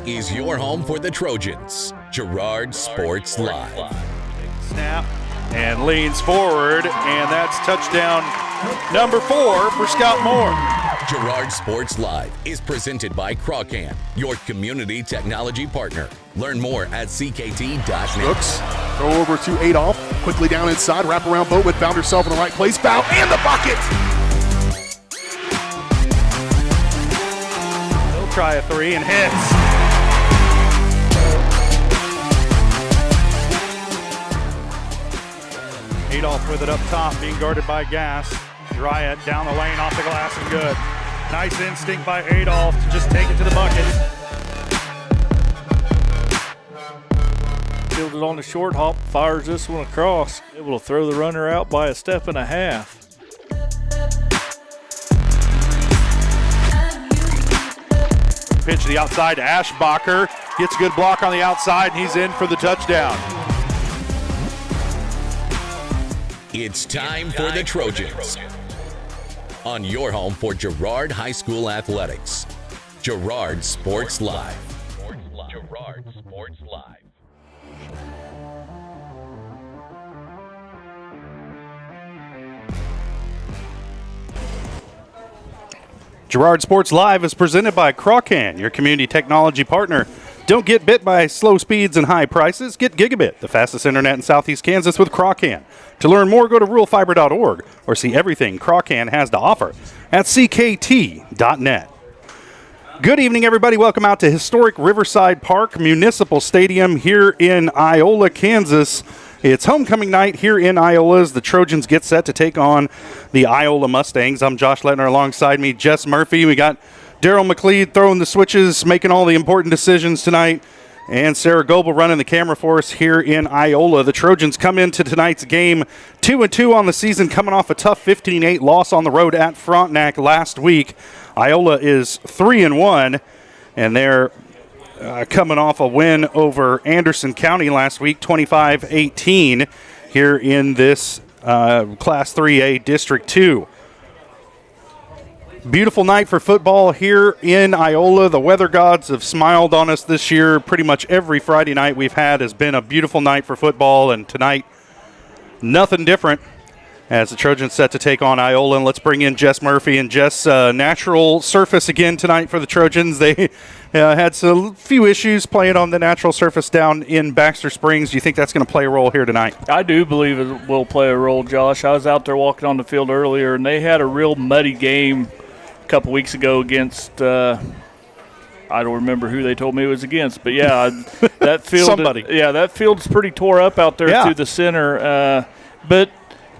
is your home for the Trojans. Girard Sports Live. Snap and leans forward, and that's touchdown number 4 for Scott Moore. Girard Sports Live is presented by Crawcan, your community technology partner. Learn more at ckt.net. Hooks, throw over to Adolph, quickly down inside, wraparound Boatwood, found herself in the right place, foul, and the bucket! He'll try a 3 and hits. Adolph with it up top, being guarded by Gass. Girard down the lane, off the glass, and good. Nice instinct by Adolph to just take it to the bucket. Fielded on the short hop, fires this one across. Able to throw the runner out by a step and a half. Pitch to the outside to Ashbacher. Gets a good block on the outside, and he's in for the touchdown. It's time for the Trojans. On your home for Girard High School Athletics. Girard Sports Live. Girard Sports Live. Girard Sports Live is presented by Crawcan, your community technology partner. Don't get bit by slow speeds and high prices. Get gigabit, the fastest internet in Southeast Kansas with Crawcan. To learn more, go to ruralfiber.org or see everything Crawcan has to offer at ckt.net. Good evening, everybody. Welcome out to historic Riverside Park Municipal Stadium here in Iola, Kansas. It's homecoming night here in Iola as the Trojans get set to take on the Iola Mustangs. I'm Josh Lettner, alongside me, Jess Murphy. We got Daryl McLeod throwing the switches, making all the important decisions tonight, and Sarah Goebel running the camera for us here in Iola. The Trojans come into tonight's game 2-2 on the season, coming off a tough 15-8 loss on the road at Frontenac last week. Iola is 3-1, and they're coming off a win over Anderson County last week, 25-18, here in this Class 3A District 2. Beautiful night for football here in Iola. The weather gods have smiled on us this year. Pretty much every Friday night we've had has been a beautiful night for football, and tonight, nothing different as the Trojans set to take on Iola. And let's bring in Jess Murphy. And Jess, natural surface again tonight for the Trojans. They had a few issues playing on the natural surface down in Baxter Springs. Do you think that's going to play a role here tonight? I do believe it will play a role, Josh. I was out there walking on the field earlier, and they had a real muddy game a couple weeks ago against I don't remember who they told me it was against, but yeah, that field somebody. That field's pretty tore up out there through the center. But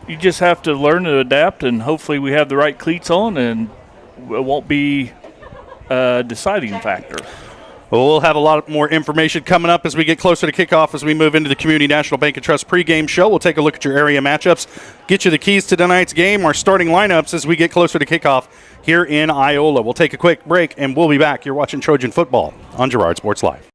you just have to learn to adapt, and hopefully we have the right cleats on, and it won't be a deciding factor. Well, we'll have a lot more information coming up as we get closer to kickoff as we move into the Community National Bank & Trust pregame show. We'll take a look at your area matchups, get you the keys to tonight's game, our starting lineups as we get closer to kickoff here in Iola. We'll take a quick break, and we'll be back. You're watching Trojan Football on Girard Sports Live.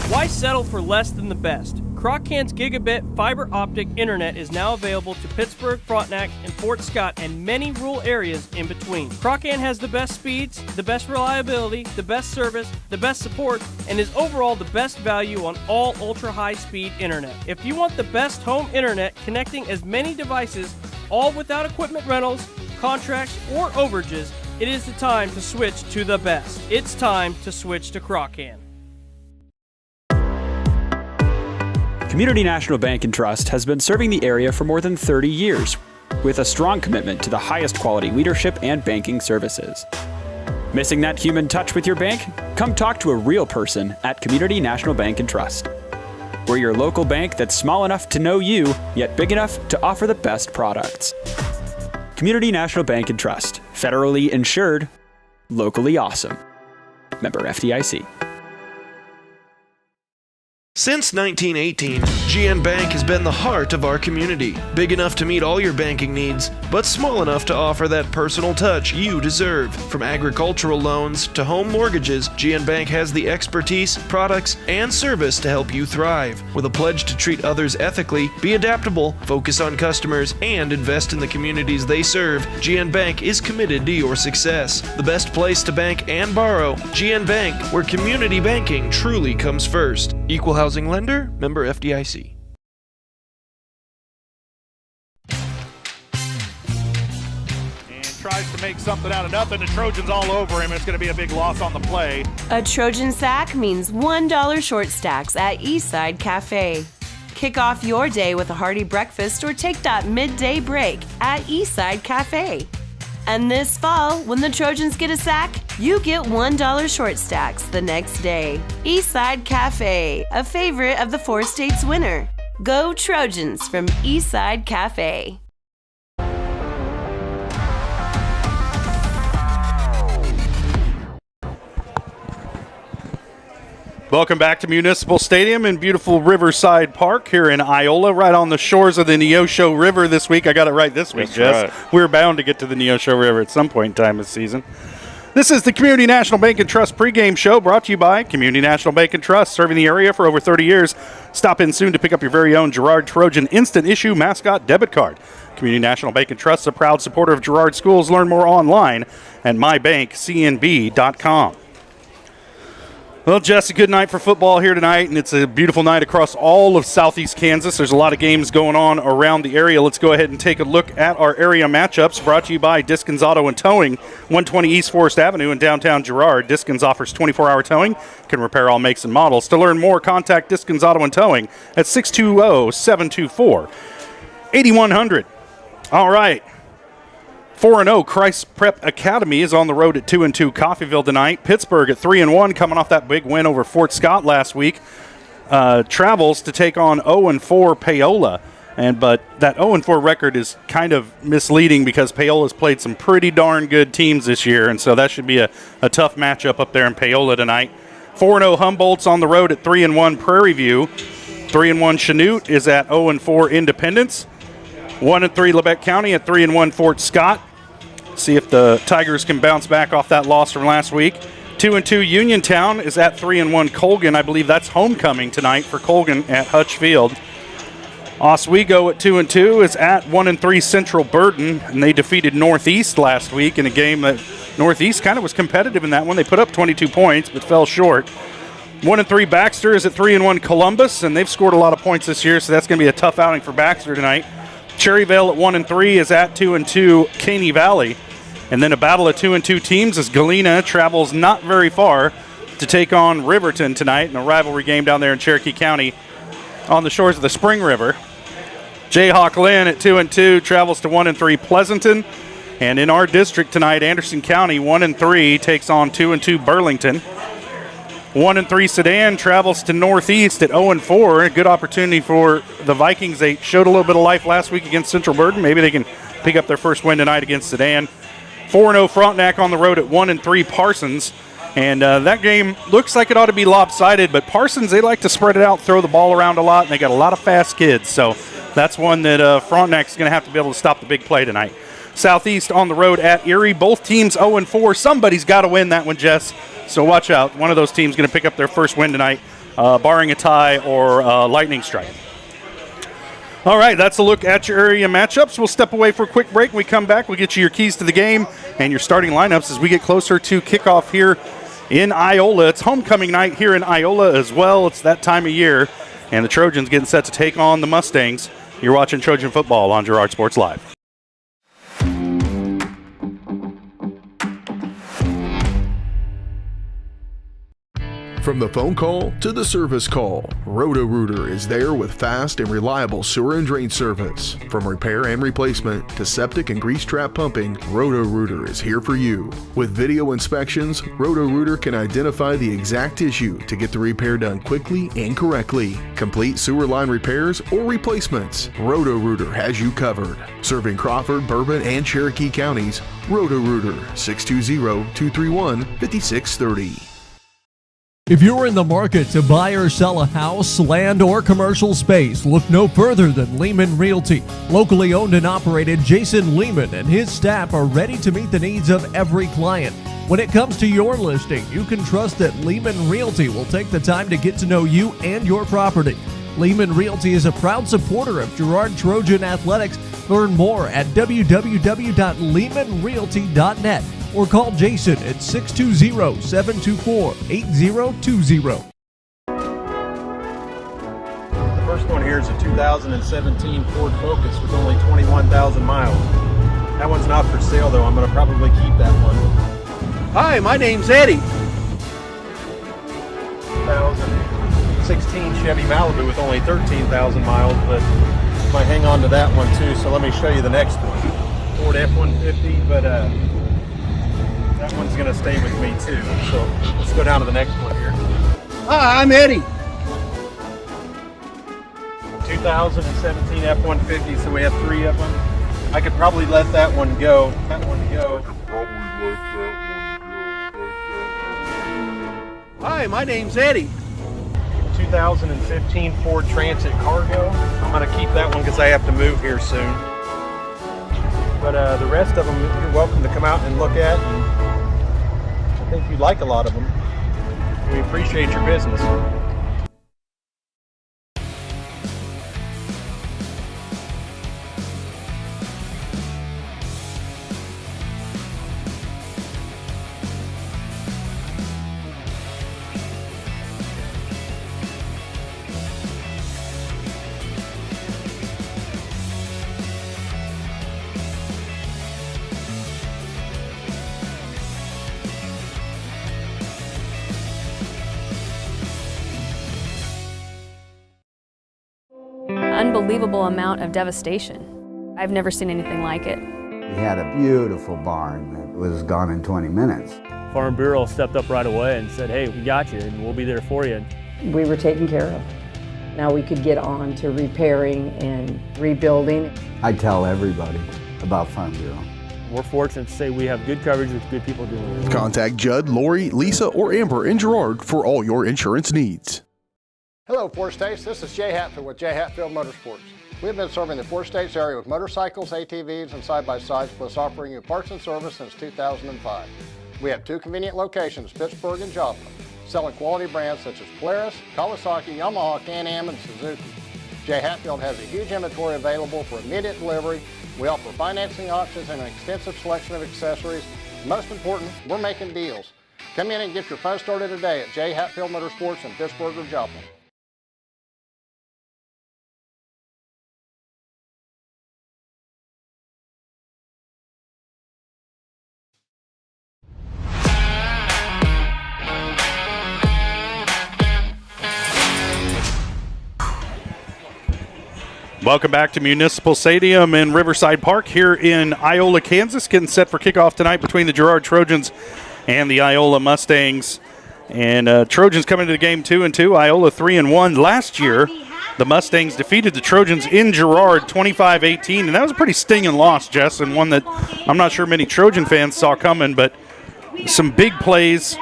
Why settle for less than the best? Crawcan's gigabit fiber optic internet is now available to Pittsburgh, Frontenac, and Fort Scott, and many rural areas in between. Crawcan has the best speeds, the best reliability, the best service, the best support, and is overall the best value on all ultra-high-speed internet. If you want the best home internet connecting as many devices, all without equipment rentals, contracts, or overages, it is the time to switch to the best. It's time to switch to Crawcan. Community National Bank & Trust has been serving the area for more than 30 years with a strong commitment to the highest quality leadership and banking services. Missing that human touch with your bank? Come talk to a real person at Community National Bank & Trust. We're your local bank that's small enough to know you, yet big enough to offer the best products. Community National Bank & Trust. Federally insured, locally awesome. Member FDIC. Since 1918, GN Bank has been the heart of our community. Big enough to meet all your banking needs, but small enough to offer that personal touch you deserve. From agricultural loans to home mortgages, GN Bank has the expertise, products, and service to help you thrive. With a pledge to treat others ethically, be adaptable, focus on customers, and invest in the communities they serve, GN Bank is committed to your success. The best place to bank and borrow, GN Bank, where community banking truly comes first. Equal housing lender, member FDIC. And tries to make something out of nothing. The Trojans all over him. It's going to be a big loss on the play. A Trojan sack means $1 short stacks at Eastside Cafe. Kick off your day with a hearty breakfast or take that midday break at Eastside Cafe. And this fall, when the Trojans get a sack, you get $1 short stacks the next day. Eastside Cafe, a favorite of the 4 states winner. Go Trojans from Eastside Cafe. Welcome back to Municipal Stadium in beautiful Riverside Park here in Iola, right on the shores of the Neosho River this week. I got it right this week, Jess. Right. We're bound to get to the Neosho River at some point in time this season. This is the Community National Bank and Trust pregame show brought to you by Community National Bank and Trust, serving the area for over 30 years. Stop in soon to pick up your very own Girard Trojan Instant Issue Mascot Debit Card. Community National Bank and Trust is a proud supporter of Girard Schools. Learn more online at mybankcnb.com. Well, Jess, a good night for football here tonight, and it's a beautiful night across all of southeast Kansas. There's a lot of games going on around the area. Let's go ahead and take a look at our area matchups, brought to you by Diskins Auto and Towing, 120 East Forest Avenue in downtown Girard. Diskins offers 24-hour towing, can repair all makes and models. To learn more, contact Diskins Auto and Towing at 620-724-8100. All right. 4-0 Christ Prep Academy is on the road at 2-2 Coffeyville tonight. Pittsburgh at 3-1, coming off that big win over Fort Scott last week. Travels to take on 0-4 Paola. But that 0-4 record is kind of misleading because Paola's played some pretty darn good teams this year, and so that should be a tough matchup up there in Paola tonight. 4-0 Humboldt's on the road at 3-1 Prairie View. 3-1 Chanute is at 0-4 Independence. 1-3 Lebec County at 3-1 Fort Scott. See if the Tigers can bounce back off that loss from last week. 2-2 Uniontown is at 3-1 Colgan. I believe that's homecoming tonight for Colgan at Hutch Field. Oswego at 2-2 is at 1-3 Central Burton, and they defeated Northeast last week in a game that Northeast kind of was competitive in that one. They put up 22 points but fell short. 1-3 Baxter is at 3-1 Columbus, and they've scored a lot of points this year, so that's going to be a tough outing for Baxter tonight. Cherryvale at 1-3 is at 2-2 Caney Valley. And then a battle of 2-2 teams as Galena travels not very far to take on Riverton tonight in a rivalry game down there in Cherokee County on the shores of the Spring River. Jayhawk Lynn at 2-2 travels to 1-3 Pleasanton. And in our district tonight, Anderson County 1-3 takes on 2-2 Burlington. 1-3 Sedan travels to Northeast at 0-4. A good opportunity for the Vikings. They showed a little bit of life last week against Central Burton. Maybe they can pick up their first win tonight against Sedan. 4-0 Frontenac on the road at 1-3 Parsons. And that game looks like it ought to be lopsided, but Parsons, they like to spread it out, throw the ball around a lot, and they got a lot of fast kids. So that's one that Frontenac's going to have to be able to stop the big play tonight. Southeast on the road at Erie. Both teams 0-4. Somebody's got to win that one, Jess. So watch out. One of those teams going to pick up their first win tonight, barring a tie or lightning strike. All right, that's a look at your area matchups. We'll step away for a quick break. When we come back, we'll get you your keys to the game and your starting lineups as we get closer to kickoff here in Iola. It's homecoming night here in Iola as well. It's that time of year, and the Trojans getting set to take on the Mustangs. You're watching Trojan football on Girard Sports Live. From the phone call to the service call, Roto-Rooter is there with fast and reliable sewer and drain service. From repair and replacement to septic and grease trap pumping, Roto-Rooter is here for you. With video inspections, Roto-Rooter can identify the exact issue to get the repair done quickly and correctly. Complete sewer line repairs or replacements, Roto-Rooter has you covered. Serving Crawford, Bourbon, and Cherokee counties, Roto-Rooter, 620-231-5630. If you're in the market to buy or sell a house, land, or commercial space, look no further than Lehman Realty. Locally owned and operated, Jason Lehman and his staff are ready to meet the needs of every client. When it comes to your listing, you can trust that Lehman Realty will take the time to get to know you and your property. Lehman Realty is a proud supporter of Girard Trojan Athletics. Learn more at www.lehmanrealty.net or call Jason at 620-724-8020. The first one here is a 2017 Ford Focus with only 21,000 miles. That one's not for sale though. I'm going to probably keep that one. Hi, my name's Eddie. 2016 Chevy Malibu with only 13,000 miles, but I might hang on to that one too. So let me show you the next one. Ford F-150, but that one's going to stay with me too. So let's go down to the next one here. Hi, I'm Eddie. 2017 F-150, so we have 3 of them. I could probably let that one go. Hi, my name's Eddie. 2015 Ford Transit Cargo. I'm going to keep that one because I have to move here soon. But the rest of them, you're welcome to come out and look at. And I think you'd like a lot of them. We appreciate your business. Unbelievable amount of devastation. I've never seen anything like it. We had a beautiful barn that was gone in 20 minutes. Farm Bureau stepped up right away and said, hey, we got you and we'll be there for you. We were taken care of. Now we could get on to repairing and rebuilding. I tell everybody about Farm Bureau. We're fortunate to say we have good coverage with good people doing it. Contact Judd, Lori, Lisa, or Amber in Girard for all your insurance needs. Hello, Four States. This is Jay Hatfield with Jay Hatfield Motorsports. We've been serving the Four States area with motorcycles, ATVs, and side-by-sides, plus offering you parts and service since 2005. We have 2 convenient locations, Pittsburgh and Joplin, selling quality brands such as Polaris, Kawasaki, Yamaha, Can-Am, and Suzuki. Jay Hatfield has a huge inventory available for immediate delivery. We offer financing options and an extensive selection of accessories. Most important, we're making deals. Come in and get your fun started today at Jay Hatfield Motorsports in Pittsburgh or Joplin. Welcome back to Municipal Stadium in Riverside Park here in Iola, Kansas. Getting set for kickoff tonight between the Girard Trojans and the Iola Mustangs. And Trojans coming to the game 2-2, Iola 3-1. Last year, the Mustangs defeated the Trojans in Girard 25-18, and that was a pretty stinging loss, Jess, and one that I'm not sure many Trojan fans saw coming, but some big plays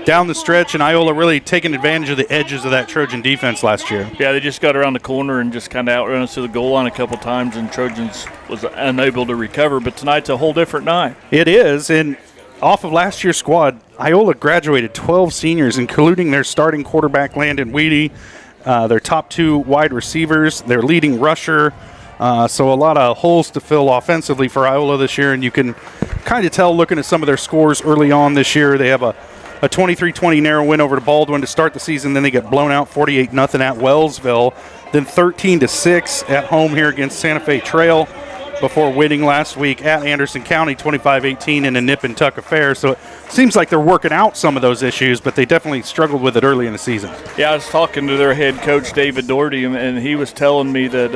down the stretch, and Iola really taking advantage of the edges of that Trojan defense last year. Yeah, they just got around the corner and just kind of outrun us to the goal line a couple times, and Trojans was unable to recover. But tonight's a whole different night. It is, and off of last year's squad, Iola graduated 12 seniors, including their starting quarterback, Landon Weedy, their top 2 wide receivers, their leading rusher. So a lot of holes to fill offensively for Iola this year, and you can kind of tell looking at some of their scores early on this year. They have a 23-20 narrow win over to Baldwin to start the season. Then they get blown out 48-0 at Wellsville. Then 13-6 at home here against Santa Fe Trail before winning last week at Anderson County 25-18 in a nip and tuck affair. So it seems like they're working out some of those issues, but they definitely struggled with it early in the season. Yeah, I was talking to their head coach, David Doherty, and he was telling me that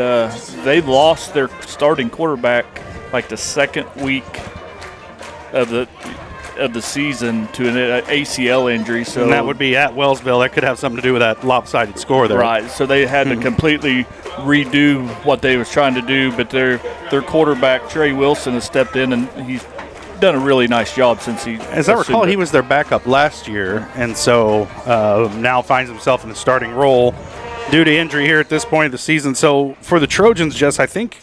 they lost their starting quarterback like the second week of the season to an ACL injury. So and that would be at Wellsville. That could have something to do with that lopsided score there. Right. So they had to completely redo what they was trying to do, but their quarterback, Trey Wilson, has stepped in, and he's done a really nice job since he. As I recall, he was their backup last year, and so now finds himself in the starting role due to injury here at this point of the season. So for the Trojans, Jess, I think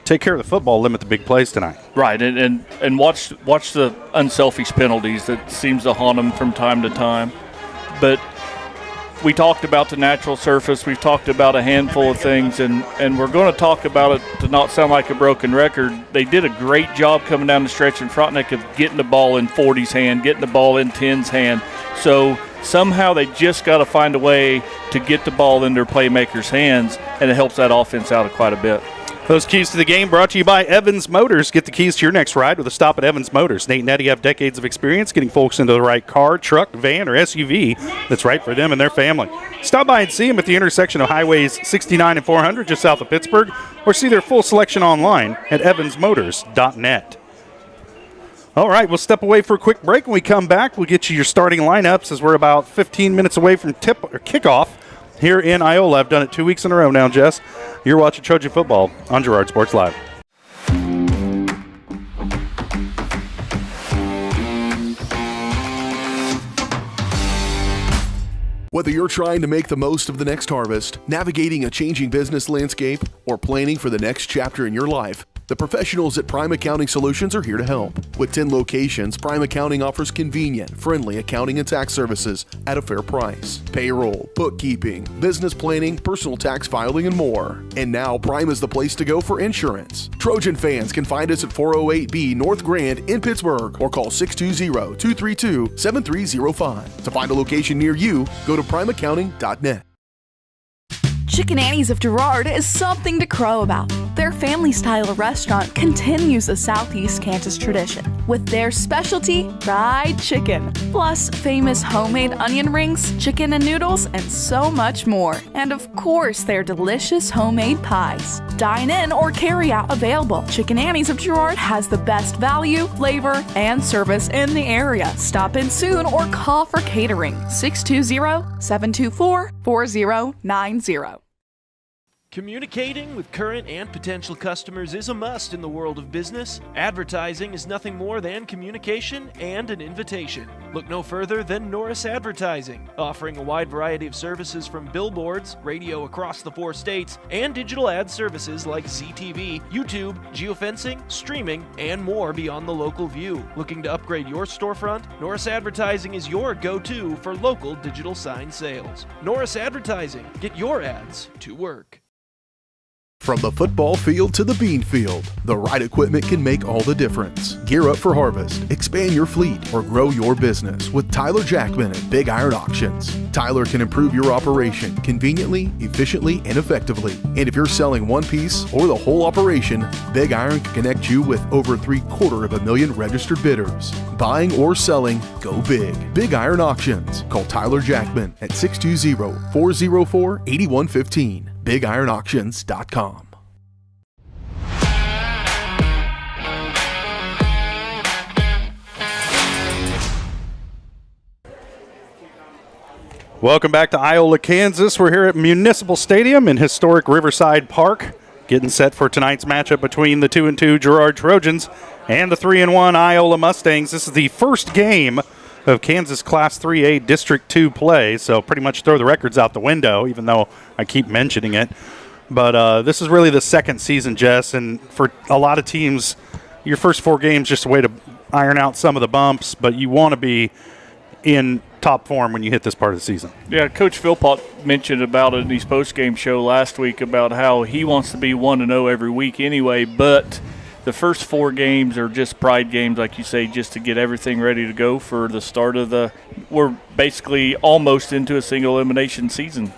take care of the football, limit the big plays tonight. Right, and watch the unselfish penalties that seems to haunt them from time to time. But we talked about the natural surface. We've talked about a handful of things, and we're going to talk about it to not sound like a broken record. They did a great job coming down the stretch in Frontenac of getting the ball in 40's hand, getting the ball in 10's hand. So somehow they just got to find a way to get the ball in their playmakers' hands, and it helps that offense out quite a bit. Those keys to the game brought to you by Evans Motors. Get the keys to your next ride with a stop at Evans Motors. Nate and Eddie have decades of experience getting folks into the right car, truck, van, or SUV that's right for them and their family. Stop by and see them at the intersection of Highways 69 and 400 just south of Pittsburgh, or see their full selection online at evansmotors.net. All right, we'll step away for a quick break. When we come back, we'll get you your starting lineups as we're about 15 minutes away from kickoff here in Iola. I've done it 2 weeks in a row now, Jess. You're watching Trojan football on Girard Sports Live. Whether you're trying to make the most of the next harvest, navigating a changing business landscape, or planning for the next chapter in your life, the professionals at Prime Accounting Solutions are here to help. With 10 locations, Prime Accounting offers convenient, friendly accounting and tax services at a fair price. Payroll, bookkeeping, business planning, personal tax filing, and more. And now Prime is the place to go for insurance. Trojan fans can find us at 408B North Grand in Pittsburgh or call 620-232-7305. To find a location near you, go to primeaccounting.net. Chicken Annie's of Girard is something to crow about. Their family-style restaurant continues a Southeast Kansas tradition with their specialty, fried chicken, plus famous homemade onion rings, chicken and noodles, and so much more. And of course, their delicious homemade pies. Dine in or carry out available. Chicken Annie's of Girard has the best value, flavor, and service in the area. Stop in soon or call for catering. 620-724-4090. Communicating with current and potential customers is a must in the world of business. Advertising is nothing more than communication and an invitation. Look no further than Norris Advertising, offering a wide variety of services from billboards, radio across the 4 states, and digital ad services like ZTV, YouTube, geofencing, streaming, and more beyond the local view. Looking to upgrade your storefront? Norris Advertising is your go-to for local digital sign sales. Norris Advertising. Get your ads to work. From the football field to the bean field, the right equipment can make all the difference. Gear up for harvest, expand your fleet, or grow your business with Tyler Jackman at Big Iron Auctions. Tyler can improve your operation conveniently, efficiently, and effectively. And if you're selling one piece or the whole operation, Big Iron can connect you with over 750,000 registered bidders. Buying or selling, go big. Big Iron Auctions. Call Tyler Jackman at 620-404-8115. BigIronAuctions.com. Welcome back to Iola, Kansas. We're here at Municipal Stadium in historic Riverside Park, getting set for tonight's matchup between the 2-2 Girard Trojans and the 3-1 Iola Mustangs. This is the first game of Kansas Class 3A District 2 play, so pretty much throw the records out the window, even though I keep mentioning it. But this is really the second season, Jess, and for a lot of teams, your first 4 games just a way to iron out some of the bumps, but you want to be in top form when you hit this part of the season. Yeah, Coach Philpott mentioned about it in his post-game show last week about how he wants to be 1-0 every week anyway, but the first 4 games are just pride games, like you say, just to get everything ready to go for the start of we're basically almost into a single elimination season.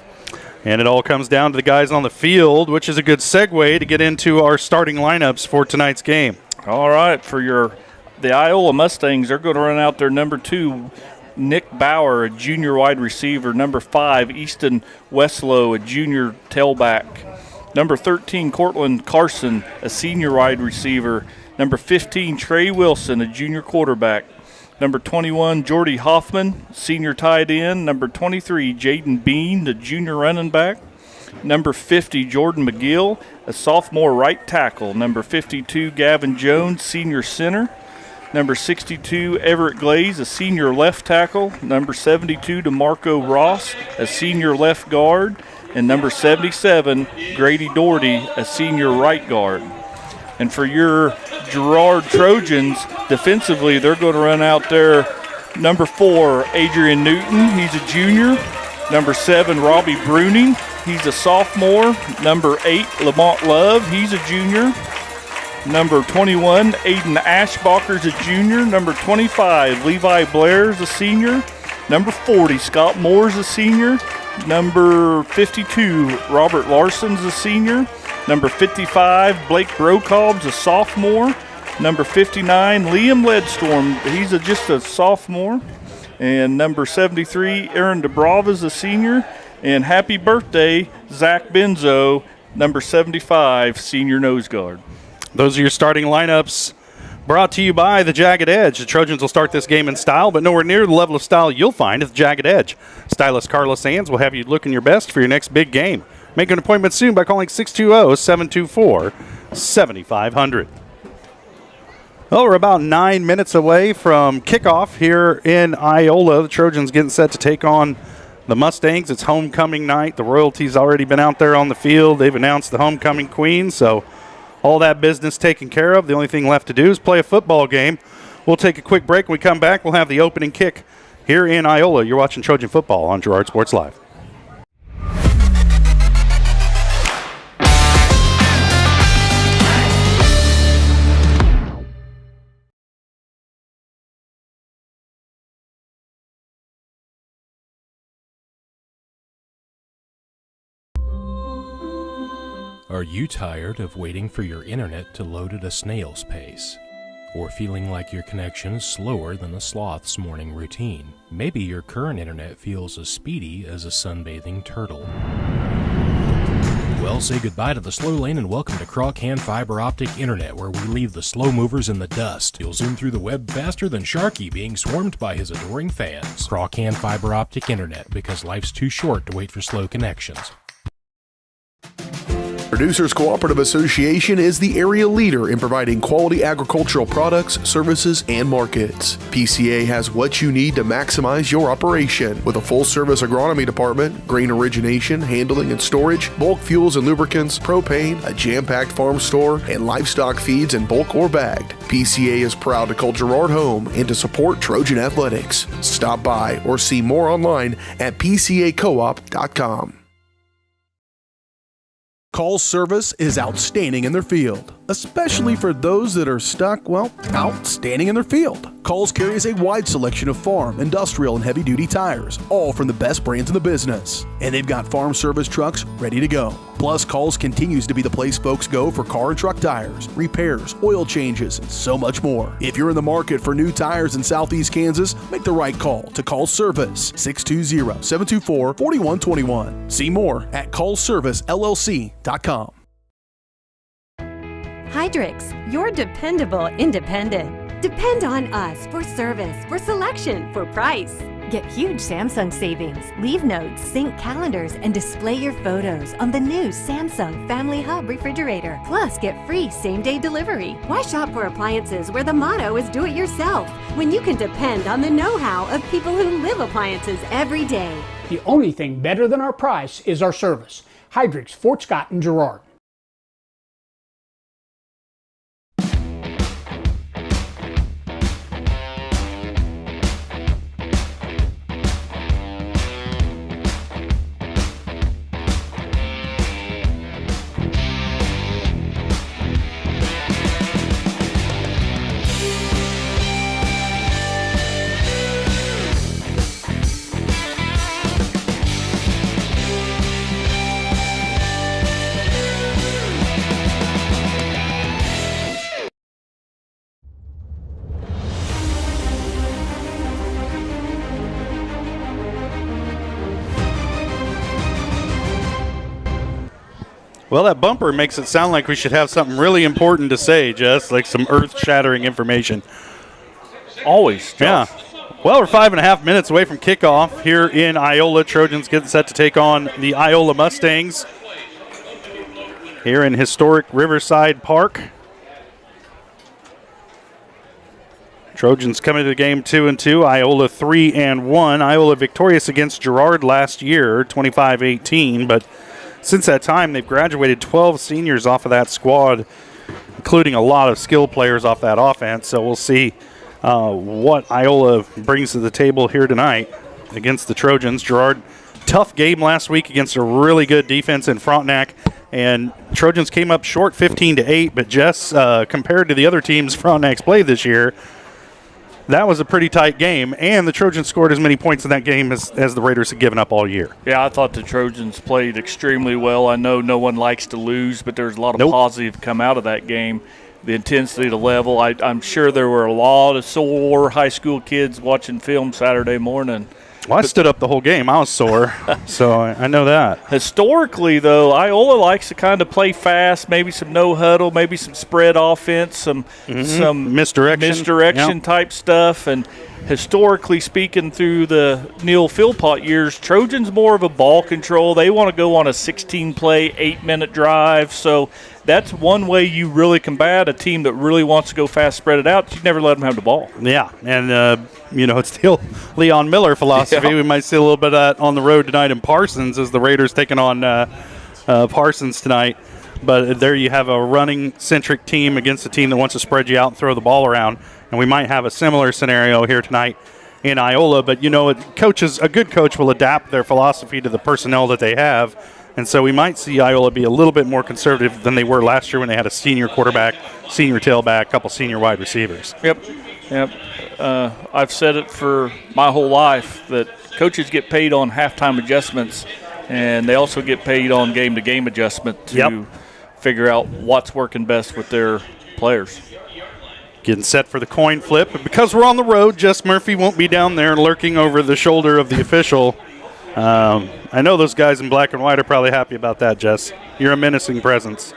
And it all comes down to the guys on the field, which is a good segue to get into our starting lineups for tonight's game. All right, for the Iola Mustangs, they're going to run out their number 2, Nick Bauer, a junior wide receiver. Number 5, Easton Westlow, a junior tailback. Number 13, Cortland Carson, a senior wide receiver. Number 15, Trey Wilson, a junior quarterback. Number 21, Jordy Hoffman, senior tight end. Number 23, Jaden Bean, the junior running back. Number 50, Jordan McGill, a sophomore right tackle. Number 52, Gavin Jones, senior center. Number 62, Everett Glaze, a senior left tackle. Number 72, DeMarco Ross, a senior left guard. And number 77, Grady Doherty, a senior right guard. And for your Girard Trojans, defensively, they're going to run out there. Number 4, Adrian Newton, he's a junior. Number 7, Robbie Bruning, he's a sophomore. Number 8, Lamont Love, he's a junior. Number 21, Aiden Ashbacher's a junior. Number 25, Levi Blair's a senior. Number 40, Scott Moore's a senior. Number 52, Robert Larson's a senior. Number 55, Blake Brokob's a sophomore. Number 59, Liam Ledstorm, he's just a sophomore. And number 73, Aaron DeBrava's a senior. And happy birthday, Zach Benzo, number 75, senior nose guard. Those are your starting lineups, brought to you by the Jagged Edge. The Trojans will start this game in style, but nowhere near the level of style you'll find at the Jagged Edge. Stylist Carla Sands will have you looking your best for your next big game. Make an appointment soon by calling 620-724-7500. Well, we're about 9 minutes away from kickoff here in Iola. The Trojans getting set to take on the Mustangs. It's homecoming night. The royalty's already been out there on the field. They've announced the homecoming queen, so all that business taken care of. The only thing left to do is play a football game. We'll take a quick break. When we come back, we'll have the opening kick here in Iola. You're watching Trojan Football on Girard Sports Live. Are you tired of waiting for your internet to load at a snail's pace? Or feeling like your connection is slower than a sloth's morning routine? Maybe your current internet feels as speedy as a sunbathing turtle. Well, say goodbye to the slow lane and welcome to Crawcan Fiber Optic Internet, where we leave the slow movers in the dust. You'll zoom through the web faster than Sharky being swarmed by his adoring fans. Crawcan Fiber Optic Internet, because life's too short to wait for slow connections. Producers Cooperative Association is the area leader in providing quality agricultural products, services, and markets. PCA has what you need to maximize your operation with a full-service agronomy department, grain origination, handling and storage, bulk fuels and lubricants, propane, a jam-packed farm store, and livestock feeds in bulk or bagged. PCA is proud to call Girard home and to support Trojan athletics. Stop by or see more online at pcacoop.com. Call's service is outstanding in their field, especially for those that are stuck, well, outstanding in their field. Call's carries a wide selection of farm, industrial, and heavy-duty tires, all from the best brands in the business. And they've got farm service trucks ready to go. Plus, Call's continues to be the place folks go for car and truck tires, repairs, oil changes, and so much more. If you're in the market for new tires in Southeast Kansas, make the right call to Call's Service, 620-724-4121. See more at callservicellc.com. Hydrix, your dependable independent. Depend on us for service, for selection, for price. Get huge Samsung savings. Leave notes, sync calendars, and display your photos on the new Samsung Family Hub refrigerator. Plus, get free same-day delivery. Why shop for appliances where the motto is do it yourself when you can depend on the know-how of people who live appliances every day? The only thing better than our price is our service. Hydrix, Fort Scott, and Girard. Well, that bumper makes it sound like we should have something really important to say, Jess, like some earth-shattering information. Always, Josh. Yeah. Well, we're 5.5 minutes away from kickoff here in Iola. Trojans getting set to take on the Iola Mustangs here in historic Riverside Park. Trojans coming to the game 2-2. Iola 3-1. Iola victorious against Girard last year, 25-18. But since that time, they've graduated 12 seniors off of that squad, including a lot of skilled players off that offense. So we'll see what Iola brings to the table here tonight against the Trojans. Girard, tough game last week against a really good defense in Frontenac. And Trojans came up short 15-8, but Jess, compared to the other teams Frontenac's played this year, that was a pretty tight game, and the Trojans scored as many points in that game as the Raiders had given up all year. Yeah, I thought the Trojans played extremely well. I know no one likes to lose, but there's a lot of positive come out of that game. The intensity, the level. I'm sure there were a lot of sore high school kids watching film Saturday morning. Well, I stood up the whole game. I was sore, so I know that. Historically, though, Iola likes to kind of play fast, maybe some no-huddle, maybe some spread offense, some misdirection type stuff. And historically speaking, through the Neil Philpott years, Trojans more of a ball control. They want to go on a 16-play, 8-minute drive. So that's one way you really combat a team that really wants to go fast, spread it out. You never let them have the ball. Yeah, and it's still Leon Miller philosophy. Yeah. We might see a little bit of that on the road tonight in Parsons as the Raiders taking on Parsons tonight. But there you have a running-centric team against a team that wants to spread you out and throw the ball around. And we might have a similar scenario here tonight in Iola. But, a good coach will adapt their philosophy to the personnel that they have. And so we might see Iola be a little bit more conservative than they were last year when they had a senior quarterback, senior tailback, a couple senior wide receivers. Yep. I've said it for my whole life that coaches get paid on halftime adjustments, and they also get paid on game-to-game adjustment to figure out what's working best with their players. Getting set for the coin flip. But because we're on the road, Jess Murphy won't be down there lurking over the shoulder of the official. I know those guys in black and white are probably happy about that, Jess. You're a menacing presence.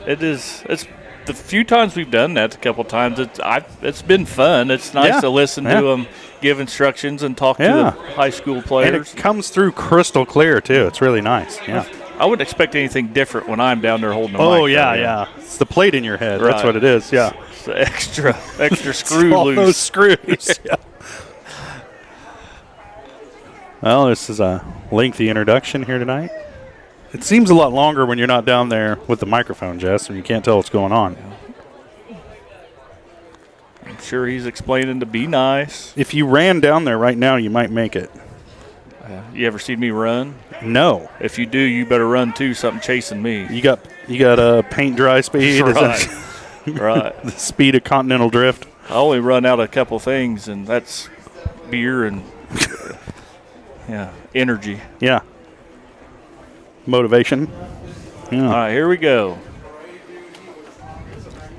It is. It's the few times we've done that, a couple times. It's been fun. It's nice to listen to them give instructions and talk to the high school players. And it comes through crystal clear, too. It's really nice. Yeah. I wouldn't expect anything different when I'm down there holding the mic. Oh, yeah. It's the plate in your head. Right. That's what it is, yeah. It's the extra screw all loose. Those screws, yeah. Well, this is a lengthy introduction here tonight. It seems a lot longer when you're not down there with the microphone, Jess, and you can't tell what's going on. I'm sure he's explaining to be nice. If you ran down there right now, you might make it. You ever seen me run? No. If you do, you better run too. Something chasing me. You got paint dry speed. Right. Right. The speed of continental drift. I only run out a couple things, and that's beer and energy. Yeah. Motivation. Yeah. All right, here we go.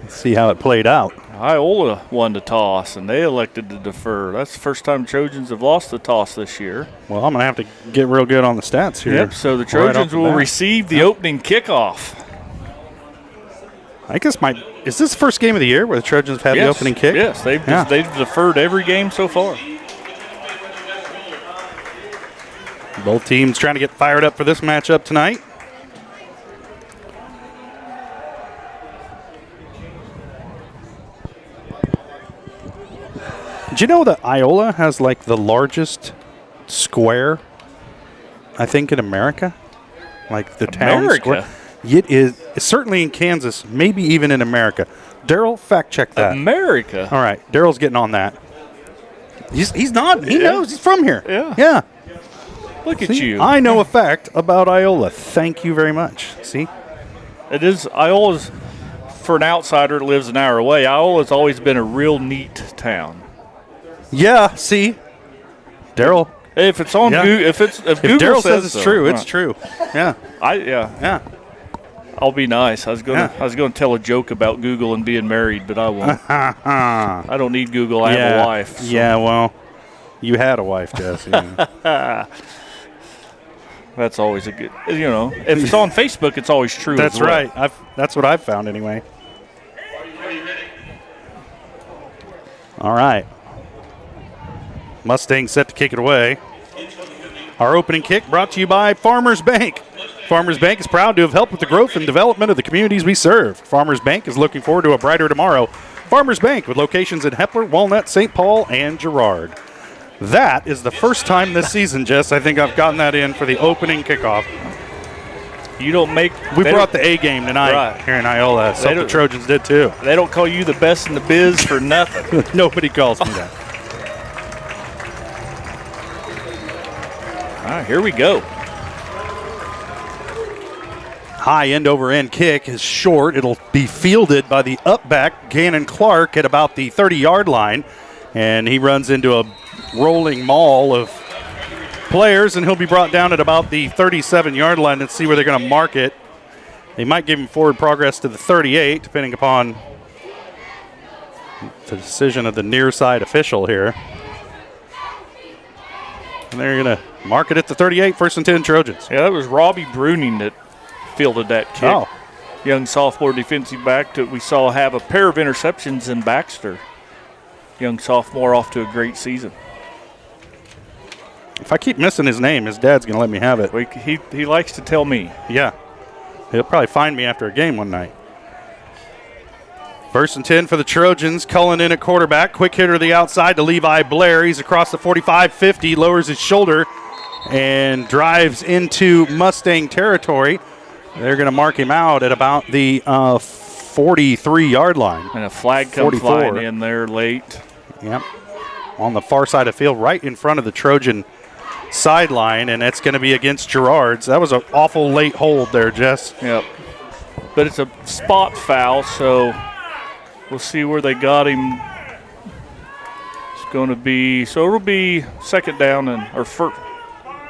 Let's see how it played out. Iola won the toss, and they elected to defer. That's the first time Trojans have lost the toss this year. Well, I'm going to have to get real good on the stats here. Yep, so the Trojans will receive the opening kickoff. I guess is this the first game of the year where the Trojans have had the opening kick? Yes, they've deferred every game so far. Both teams trying to get fired up for this matchup tonight. Did you know that Iola has like the largest square, I think, in America? Like the town square. It is certainly in Kansas, maybe even in America. Daryl, fact check that. America? All right, Daryl's getting on that. He's not. He knows. He's from here. Yeah. Look at you. I know a fact about Iola. Thank you very much. See? It is. Iola's, for an outsider that lives an hour away, Iola's always been a real neat town. Yeah, see? Daryl. If it's on Google, if Google Daryl says it's true, it's true. Yeah. Yeah. I'll be nice. I was going to tell a joke about Google and being married, but I won't. I don't need Google. I have a wife. So. Yeah, well, you had a wife, Jesse. That's always a good, if it's on Facebook, it's always true. That's as well. right. That's what I've found anyway. All right. Mustangs set to kick it away. Our opening kick brought to you by Farmers Bank. Farmers Bank is proud to have helped with the growth and development of the communities we serve. Farmers Bank is looking forward to a brighter tomorrow. Farmers Bank, with locations in Hepler, Walnut, St. Paul, and Girard. That is the first time this season, Jess, I think I've gotten that in for the opening kickoff. You don't make. We brought the A game tonight here in Iola, so the Trojans did too. They don't call you the best in the biz for nothing. Nobody calls me that. All right, here we go. High end over end kick is short. It'll be fielded by the up back, Gannon Clark, at about the 30-yard line. And he runs into a rolling maul of players, and he'll be brought down at about the 37-yard line. Let's see where they're going to mark it. They might give him forward progress to the 38, depending upon the decision of the near side official here. And they're going to mark it at the 38, 1st and 10 Trojans. Yeah, that was Robbie Bruning that fielded that kick. Oh. Young sophomore defensive back that we saw have a pair of interceptions in Baxter. Young sophomore off to a great season. If I keep missing his name, his dad's going to let me have it. He likes to tell me. Yeah. He'll probably find me after a game one night. 1st and 10 for the Trojans. Cullen in at quarterback. Quick hitter to the outside to Levi Blair. He's across the 45-50, lowers his shoulder, and drives into Mustang territory. They're going to mark him out at about the 43-yard line. And a flag comes flying in there late. Yep. On the far side of the field, right in front of the Trojan sideline, and that's going to be against Girard's. That was an awful late hold there, Jess. Yep. But it's a spot foul, so we'll see where they got him. It's going to be, so it'll be second down or first.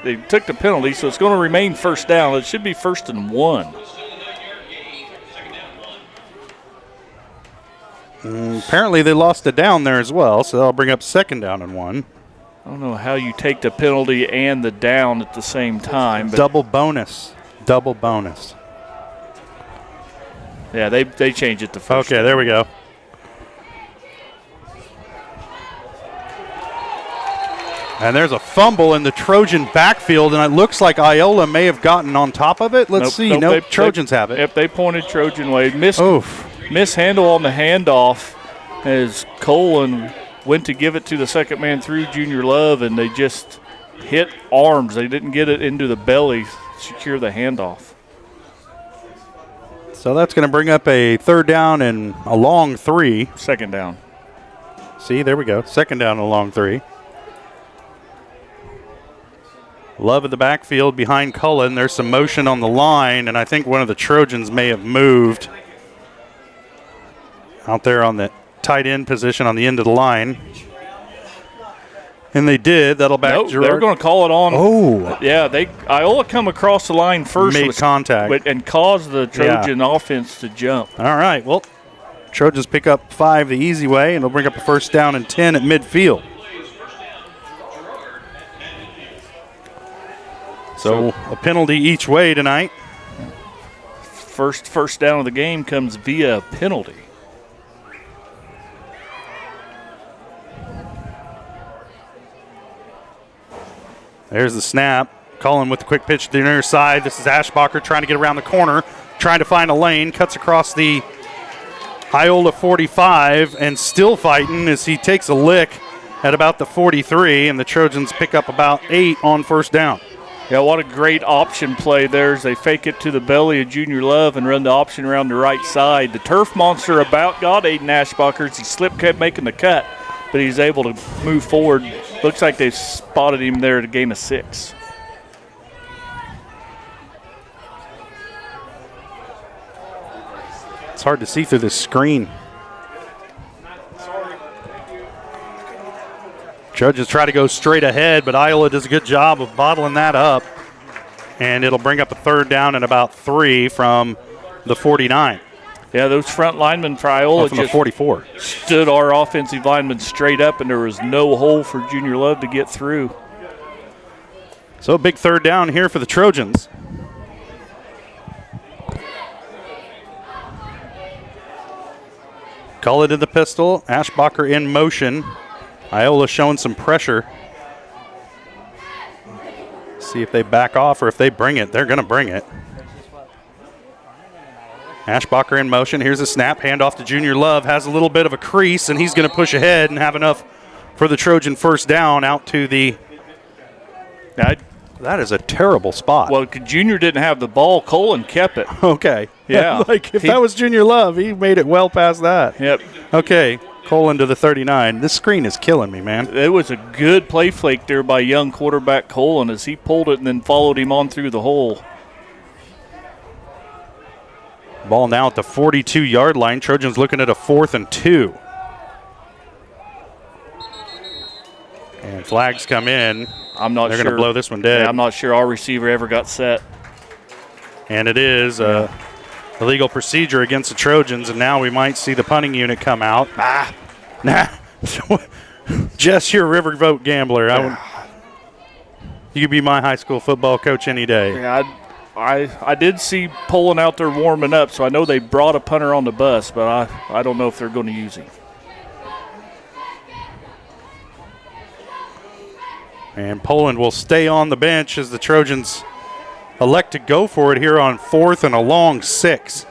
They took the penalty, so it's going to remain first down. It should be 1st and 1. Apparently they lost a down there as well, so I'll bring up 2nd down and 1. I don't know how you take the penalty and the down at the same time. But double bonus. Double bonus. Yeah, they changed it to first. Okay, there we go. And there's a fumble in the Trojan backfield, and it looks like Iola may have gotten on top of it. Let's see. Nope, Trojans have it. Yep, they pointed Trojan way. Mishandle on the handoff as Colin went to give it to the second man through, Junior Love, and they just hit arms. They didn't get it into the belly, secure the handoff. So that's going to bring up a 3rd down and a long 3. 2nd down. See, there we go. 2nd down and a long 3. Love in the backfield behind Cullen. There's some motion on the line, and I think one of the Trojans may have moved out there on the tight end position on the end of the line. And they did. That'll back Girard. They're going to call it on. Oh. Yeah, Iola come across the line first. Made contact. And caused the Trojan offense to jump. All right, well, Trojans pick up 5 the easy way, and they'll bring up a 1st down and 10 at midfield. So a penalty each way tonight. First down of the game comes via penalty. There's the snap. Cullen with the quick pitch to the near side. This is Ashbacher trying to get around the corner, trying to find a lane. Cuts across the Iola 45 and still fighting as he takes a lick at about the 43, and the Trojans pick up about 8 on 1st down. Yeah, what a great option play there as they fake it to the belly of Junior Love and run the option around the right side. The turf monster about got Aiden Ashbacher as he kept making the cut, but he's able to move forward. Looks like they spotted him there to gain a 6. It's hard to see through this screen. Trojans try to go straight ahead, but Iola does a good job of bottling that up. And it'll bring up a 3rd down and about 3 from the 49. Yeah, those front linemen for Iola from the 44 stood our offensive linemen straight up, and there was no hole for Junior Love to get through. So a big 3rd down here for the Trojans. Cullen in the pistol, Ashbacher in motion. Iola showing some pressure. See if they back off or if they bring it. They're going to bring it. Ashbacher in motion. Here's a snap. Handoff to Junior Love. Has a little bit of a crease, and he's going to push ahead and have enough for the Trojan first down out to the. That is a terrible spot. Well, Junior didn't have the ball. Colin kept it. Okay. Yeah. Like, if that was Junior Love, he made it well past that. Yep. Okay. Colin to the 39. This screen is killing me, man. It was a good play flake there by young quarterback Colin as he pulled it and then followed him on through the hole. Ball now at the 42-yard line. Trojans looking at a 4th and 2. And flags come in. I'm not They're sure. going to blow this one dead. Yeah, I'm not sure our receiver ever got set. And it is illegal procedure against the Trojans, and now we might see the punting unit come out. Nah. Jess, you're a Riverboat gambler. You could be my high school football coach any day. Yeah, I did see Poland out there warming up, so I know they brought a punter on the bus, but I don't know if they're going to use him. And Poland will stay on the bench as the Trojans elect to go for it here on 4th and a long 6.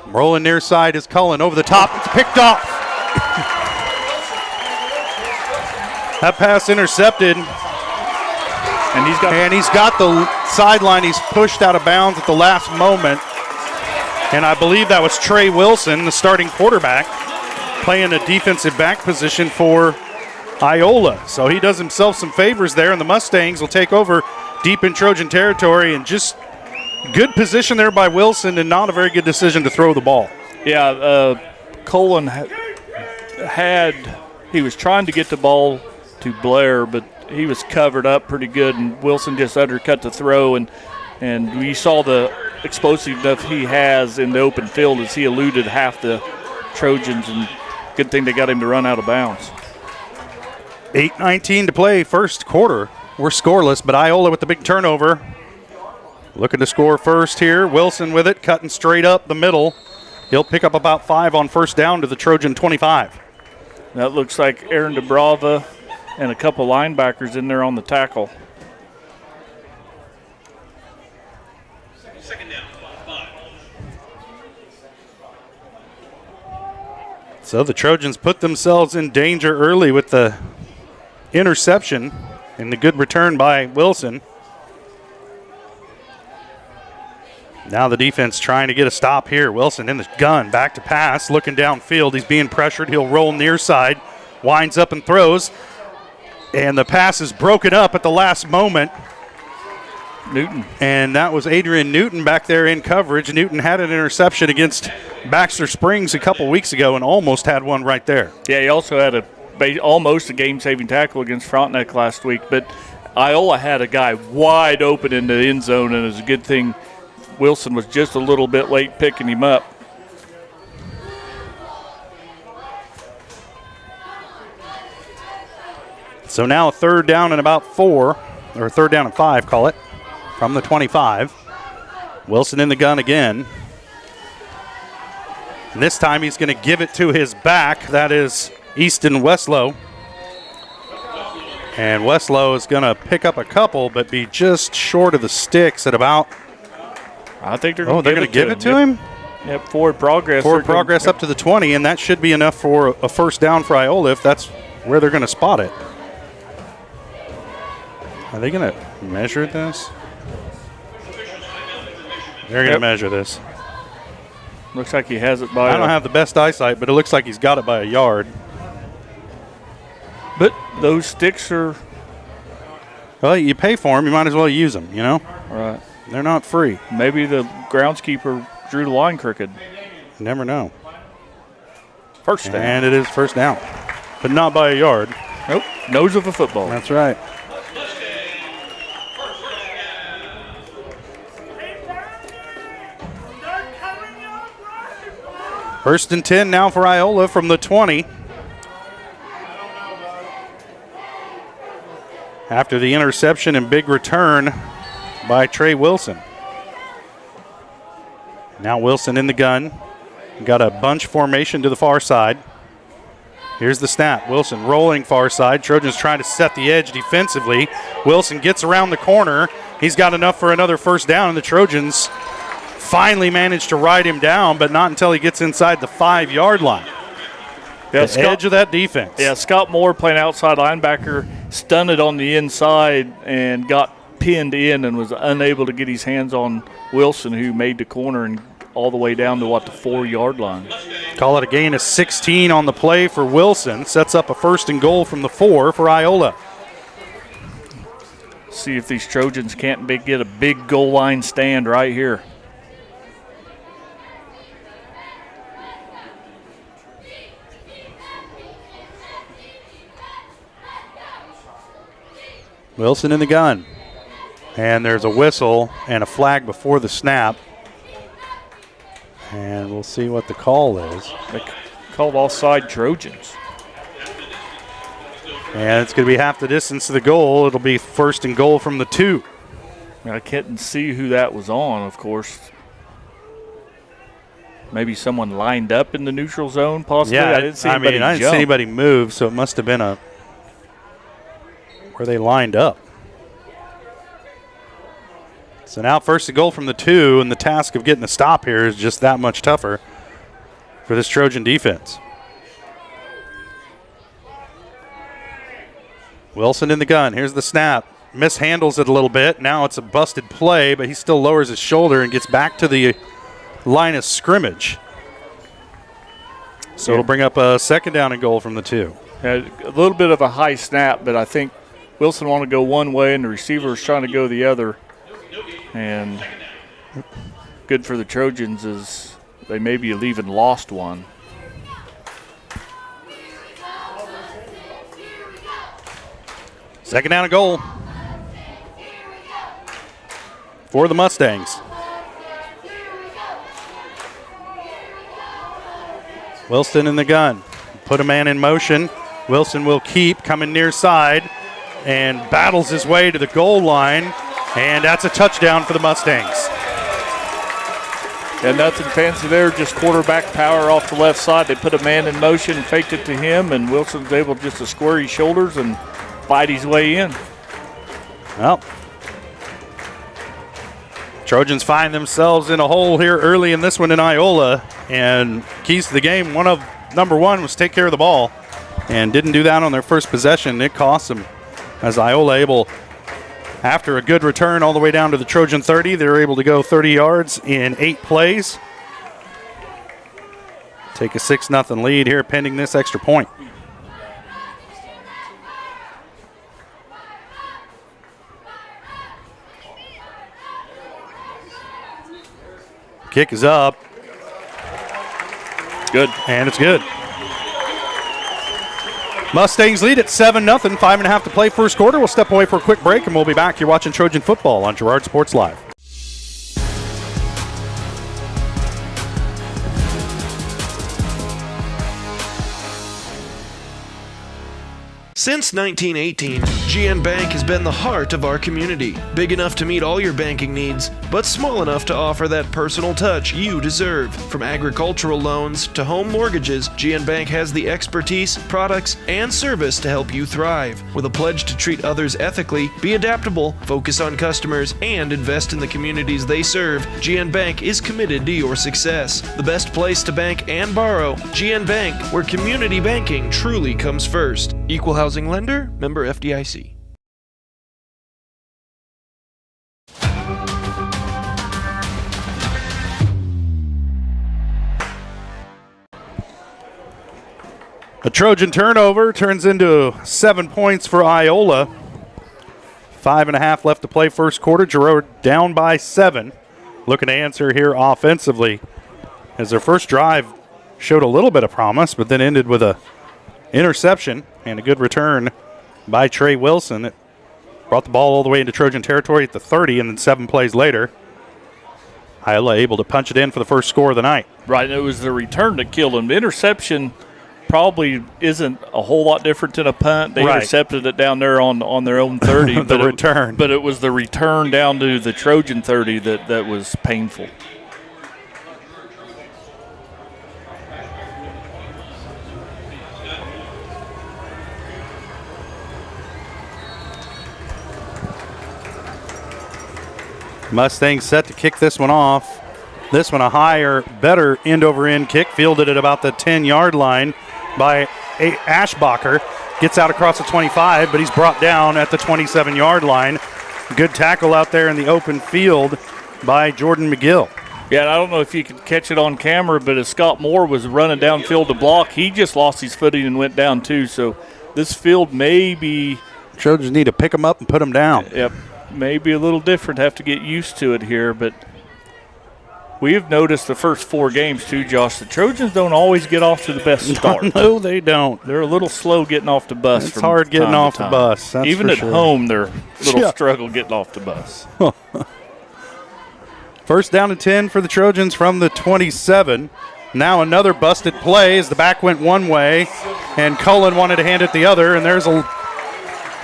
Rolling near side is Cullen over the top. It's picked off. That pass intercepted. And he's got the sideline. He's pushed out of bounds at the last moment. And I believe that was Trey Wilson, the starting quarterback, playing a defensive back position for Iola. So he does himself some favors there, and the Mustangs will take over deep in Trojan territory. And just good position there by Wilson, and not a very good decision to throw the ball. Yeah, Colin he was trying to get the ball to Blair, but he was covered up pretty good, and Wilson just undercut the throw, and we saw the explosiveness he has in the open field as he eluded half the Trojans, and good thing they got him to run out of bounds. 8:19 to play, first quarter. We're scoreless, but Iola with the big turnover. Looking to score first here. Wilson with it, cutting straight up the middle. He'll pick up about 5 on first down to the Trojan 25. That looks like Aaron DeBrava and a couple linebackers in there on the tackle. So the Trojans put themselves in danger early with the interception and the good return by Wilson. Now the defense trying to get a stop here. Wilson in the gun, back to pass, looking downfield. He's being pressured. He'll roll near side, winds up and throws. And the pass is broken up at the last moment. Newton. And that was Adrian Newton back there in coverage. Newton had an interception against Baxter Springs a couple weeks ago and almost had one right there. Yeah, he also had almost a game-saving tackle against Frontenac last week. But Iola had a guy wide open in the end zone, and it was a good thing Wilson was just a little bit late picking him up. So now a third down and about 4, or third down and 5, call it, from the 25. Wilson in the gun again. And this time he's going to give it to his back. That is Easton Westlow. And Westlow is going to pick up a couple, but be just short of the sticks at about. I think they're going to give it to him. Yep, forward progress. Forward progress up to the 20, and that should be enough for a first down for Iola if that's where they're going to spot it. Are they going to measure this? They're going to measure this. Looks like he has it by. I don't have the best eyesight, but it looks like he's got it by a yard. But those sticks are. Well, you pay for them, you might as well use them, you know? Right. They're not free. Maybe the groundskeeper drew the line crooked. You never know. First down. And it is first down, but not by a yard. Nope. Nose of a football. That's right. First and 10 now for Iola from the 20. After the interception and big return by Trey Wilson. Now Wilson in the gun. Got a bunch formation to the far side. Here's the snap. Wilson rolling far side. Trojans trying to set the edge defensively. Wilson gets around the corner, He's got enough for another first down, and the Trojans finally managed to ride him down, but not until he gets inside the 5-yard line. Yeah, the edge of that defense. Yeah, Scott Moore playing outside linebacker, stunted on the inside and got pinned in and was unable to get his hands on Wilson, who made the corner and all the way down to, the 4-yard line. Call it a gain of 16 on the play for Wilson. Sets up a 1st and goal from the 4 for Iola. See if these Trojans can't get a big goal line stand right here. Wilson in the gun. And there's a whistle and a flag before the snap. And we'll see what the call is. They called offside Trojans. And it's going to be half the distance to the goal. It'll be 1st and goal from the 2. I couldn't see who that was on, of course. Maybe someone lined up in the neutral zone, possibly. Yeah, I didn't see anybody I didn't see anybody move, so it must have been where they lined up. So now 1st and goal from the 2, and the task of getting a stop here is just that much tougher for this Trojan defense. Wilson in the gun. Here's the snap. Mishandles it a little bit. Now it's a busted play, but he still lowers his shoulder and gets back to the line of scrimmage. So it'll bring up a 2nd down and goal from the 2. Yeah, a little bit of a high snap, but I think Wilson wanted to go one way and the receiver was trying to go the other. And good for the Trojans is they maybe have even lost one. Second down and goal for the Mustangs. Wilson in the gun. Put a man in motion. Wilson will keep coming near side and battles his way to the goal line. And that's a touchdown for the Mustangs. And nothing fancy there, just quarterback power off the left side. They put a man in motion and faked it to him, and Wilson's able just to square his shoulders and fight his way in. Well, Trojans find themselves in a hole here early in this one in Iola, and keys to the game, number one was take care of the ball, and didn't do that on their first possession. It cost them, as Iola able, after a good return all the way down to the Trojan 30, they were able to go 30 yards in 8 plays. Take a 6-0 lead here pending this extra point. Kick is up. Good. And it's good. Mustangs lead at 7-0, 5.5 to play first quarter. We'll step away for a quick break, and we'll be back. You're watching Trojan football on Girard Sports Live. Since 1918, GN Bank has been the heart of our community. Big enough to meet all your banking needs, but small enough to offer that personal touch you deserve. From agricultural loans to home mortgages, GN Bank has the expertise, products, and service to help you thrive. With a pledge to treat others ethically, be adaptable, focus on customers, and invest in the communities they serve, GN Bank is committed to your success. The best place to bank and borrow, GN Bank, where community banking truly comes first. Equal housing lender, member FDIC. A Trojan turnover turns into 7 points for Iola. 5.5 left to play first quarter. Girard down by 7. Looking to answer here offensively, as their first drive showed a little bit of promise, but then ended with a interception and a good return by Trey Wilson. It brought the ball all the way into Trojan territory at the 30, and then 7 plays later, Iola able to punch it in for the first score of the night. Right, it was the return that killed him. The interception probably isn't a whole lot different than a punt. They intercepted it down there on their own 30. return. But it was the return down to the Trojan 30 that was painful. Mustangs set to kick this one off. This one a higher, better end-over-end kick, fielded at about the 10-yard line by Ashbacher. Gets out across the 25, but he's brought down at the 27-yard line. Good tackle out there in the open field by Jordan McGill. Yeah, and I don't know if you could catch it on camera, but as Scott Moore was running downfield to block, he just lost his footing and went down too. So this field may be... Trojans need to pick him up and put him down. Yep, maybe a little different, have to get used to it here, but we have noticed the first 4 games too, Josh. The Trojans don't always get off to the best start. No, they don't. They're a little slow getting off the bus. It's hard getting off the bus. That's even for at sure. home, they're a little struggle getting off the bus. First down and 10 for the Trojans from the 27. Now another busted play as the back went one way and Cullen wanted to hand it the other, and there's a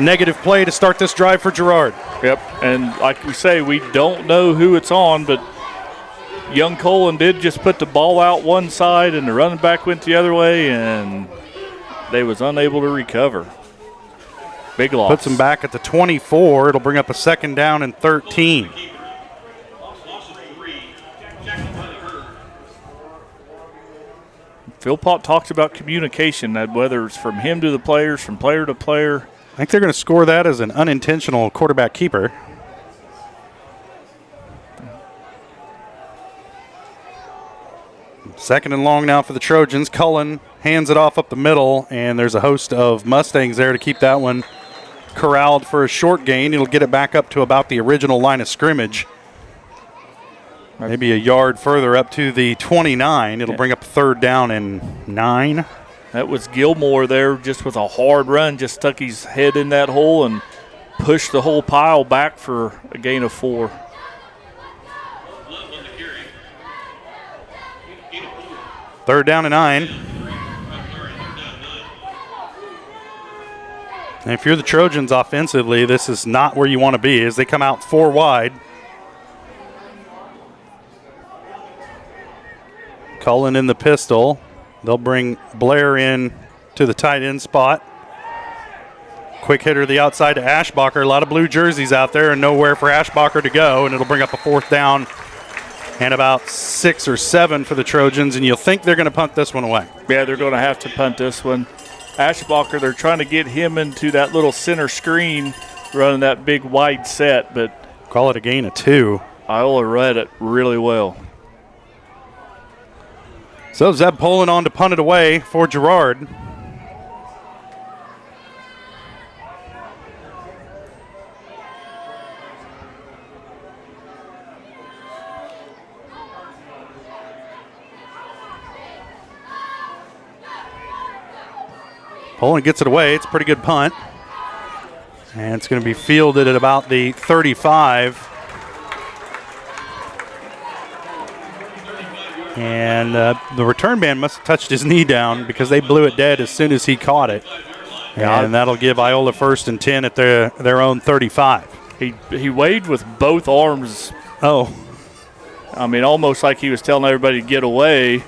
negative play to start this drive for Girard. Yep, and like we say, we don't know who it's on, but young Cullen did just put the ball out one side and the running back went the other way, and they was unable to recover. Big loss. Puts them back at the 24. It'll bring up a second down and 13. Philpott talks about communication, that whether it's from him to the players, from player to player. I think they're going to score that as an unintentional quarterback keeper. Second and long now for the Trojans. Cullen hands it off up the middle, and there's a host of Mustangs there to keep that one corralled for a short gain. It'll get it back up to about the original line of scrimmage. Maybe a yard further up to the 29. It'll bring up third down and 9. That was Gilmore there just with a hard run, just stuck his head in that hole and pushed the whole pile back for a gain of 4. Third down and 9. And if you're the Trojans offensively, this is not where you want to be as they come out 4 wide. Cullen in the pistol. They'll bring Blair in to the tight end spot. Quick hitter to the outside to Ashbacher. A lot of blue jerseys out there and nowhere for Ashbacher to go, and it'll bring up a 4th down and about 6 or 7 for the Trojans, and you'll think they're going to punt this one away. Yeah, they're going to have to punt this one. Ashbacher, they're trying to get him into that little center screen, running that big wide set, but call it a gain of 2. Iola read it really well. So Zeb Poland on to punt it away for Girard. Poland gets it away. It's a pretty good punt. And it's going to be fielded at about the 35. And the return man must have touched his knee down because they blew it dead as soon as he caught it. And that'll give Iola 1st and 10 at their own 35. He waved with both arms. Oh. I mean, almost like he was telling everybody to get away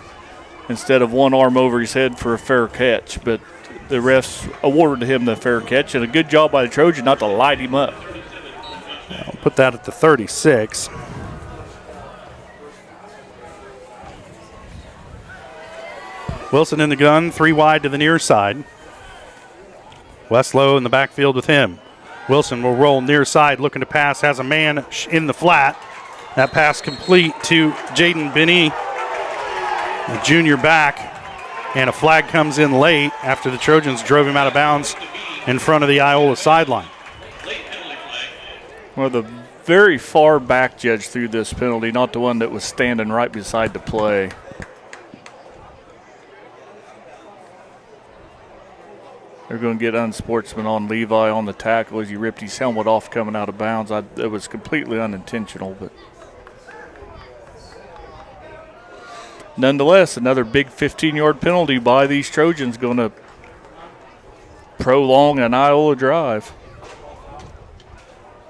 instead of one arm over his head for a fair catch. But the refs awarded him the fair catch, and a good job by the Trojan not to light him up. I'll put that at the 36. Wilson in the gun, 3 wide to the near side. Westlow in the backfield with him. Wilson will roll near side, looking to pass, has a man in the flat. That pass complete to Jaden Binney, the junior back, and a flag comes in late after the Trojans drove him out of bounds in front of the Iola sideline. Well, the very far back judge threw this penalty, not the one that was standing right beside the play. They're going to get unsportsman on Levi on the tackle as he ripped his helmet off coming out of bounds. It was completely unintentional, but nonetheless, another big 15-yard penalty by these Trojans going to prolong an Iola drive.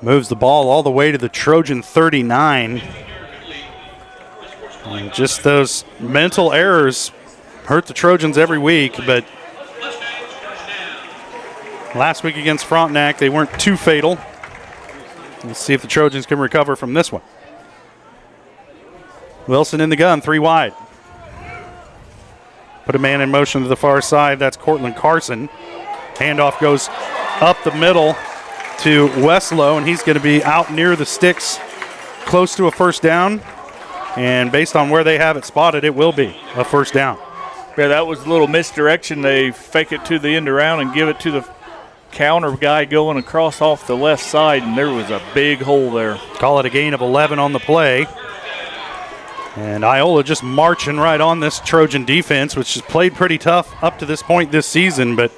Moves the ball all the way to the Trojan 39. And just those mental errors hurt the Trojans every week, but last week against Frontenac, they weren't too fatal. Let's see if the Trojans can recover from this one. Wilson in the gun, 3 wide. Put a man in motion to the far side. That's Cortland Carson. Handoff goes up the middle to Westlow, and he's going to be out near the sticks, close to a first down. And based on where they have it spotted, it will be a first down. Yeah, that was a little misdirection. They fake it to the end around and give it to the counter guy going across off the left side, and there was a big hole there. Call it a gain of 11 on the play. And Iola just marching right on this Trojan defense, which has played pretty tough up to this point this season, but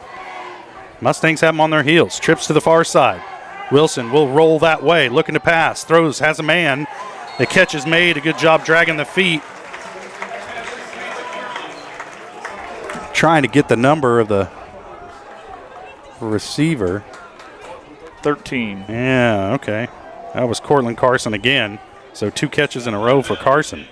Mustangs have them on their heels. Trips to the far side. Wilson will roll that way, looking to pass. Throws, has a man. The catch is made. A good job dragging the feet. Trying to get the number of the receiver. 13. Yeah, okay. That was Cortland Carson again. So 2 catches in a row for Carson.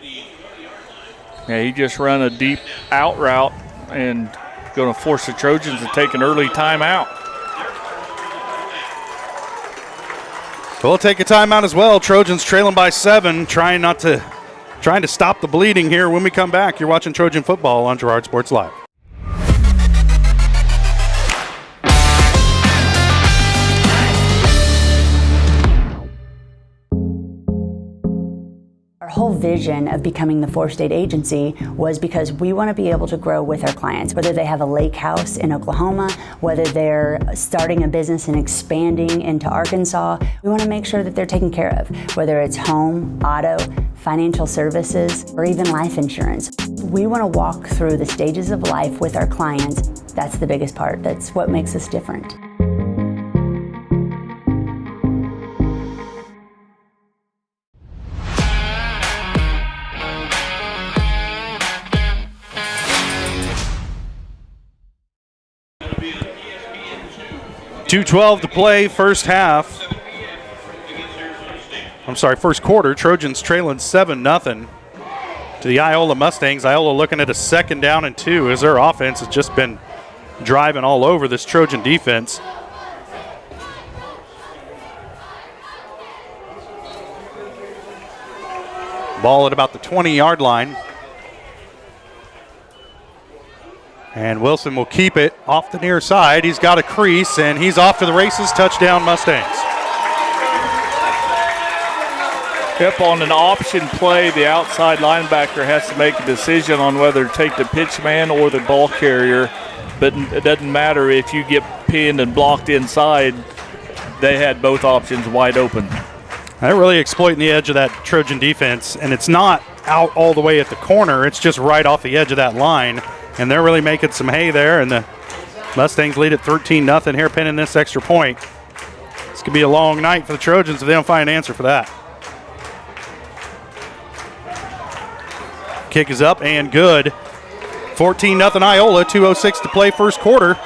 Yeah, he just ran a deep out route and going to force the Trojans to take an early timeout. We'll take a timeout as well. Trojans trailing by 7, trying to stop the bleeding here. When we come back, you're watching Trojan football on Girard Sports Live. Our whole vision of becoming the 4-state agency was because we want to be able to grow with our clients, whether they have a lake house in Oklahoma, whether they're starting a business and expanding into Arkansas. We want to make sure that they're taken care of, whether it's home, auto, financial services, or even life insurance. We want to walk through the stages of life with our clients. That's the biggest part. That's what makes us different. .212 to play, first quarter. Trojans trailing 7-0 to the Iola Mustangs. Iola looking at a 2nd down and 2 as their offense has just been driving all over this Trojan defense. Ball at about the 20-yard line. And Wilson will keep it off the near side. He's got a crease, and he's off to the races. Touchdown, Mustangs. Yep, on an option play, the outside linebacker has to make a decision on whether to take the pitch man or the ball carrier. But it doesn't matter if you get pinned and blocked inside. They had both options wide open. They're really exploiting the edge of that Trojan defense, and it's not out all the way at the corner. It's just right off the edge of that line. And they're really making some hay there, and the Mustangs lead at 13-0 here, pinning this extra point. This could be a long night for the Trojans if they don't find an answer for that. Kick is up and good. 14-0 Iola, 2:06 to play first quarter.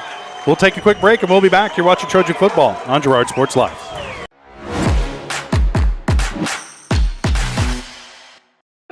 We'll take a quick break, and we'll be back. You're watching Trojan football on Girard Sports Live.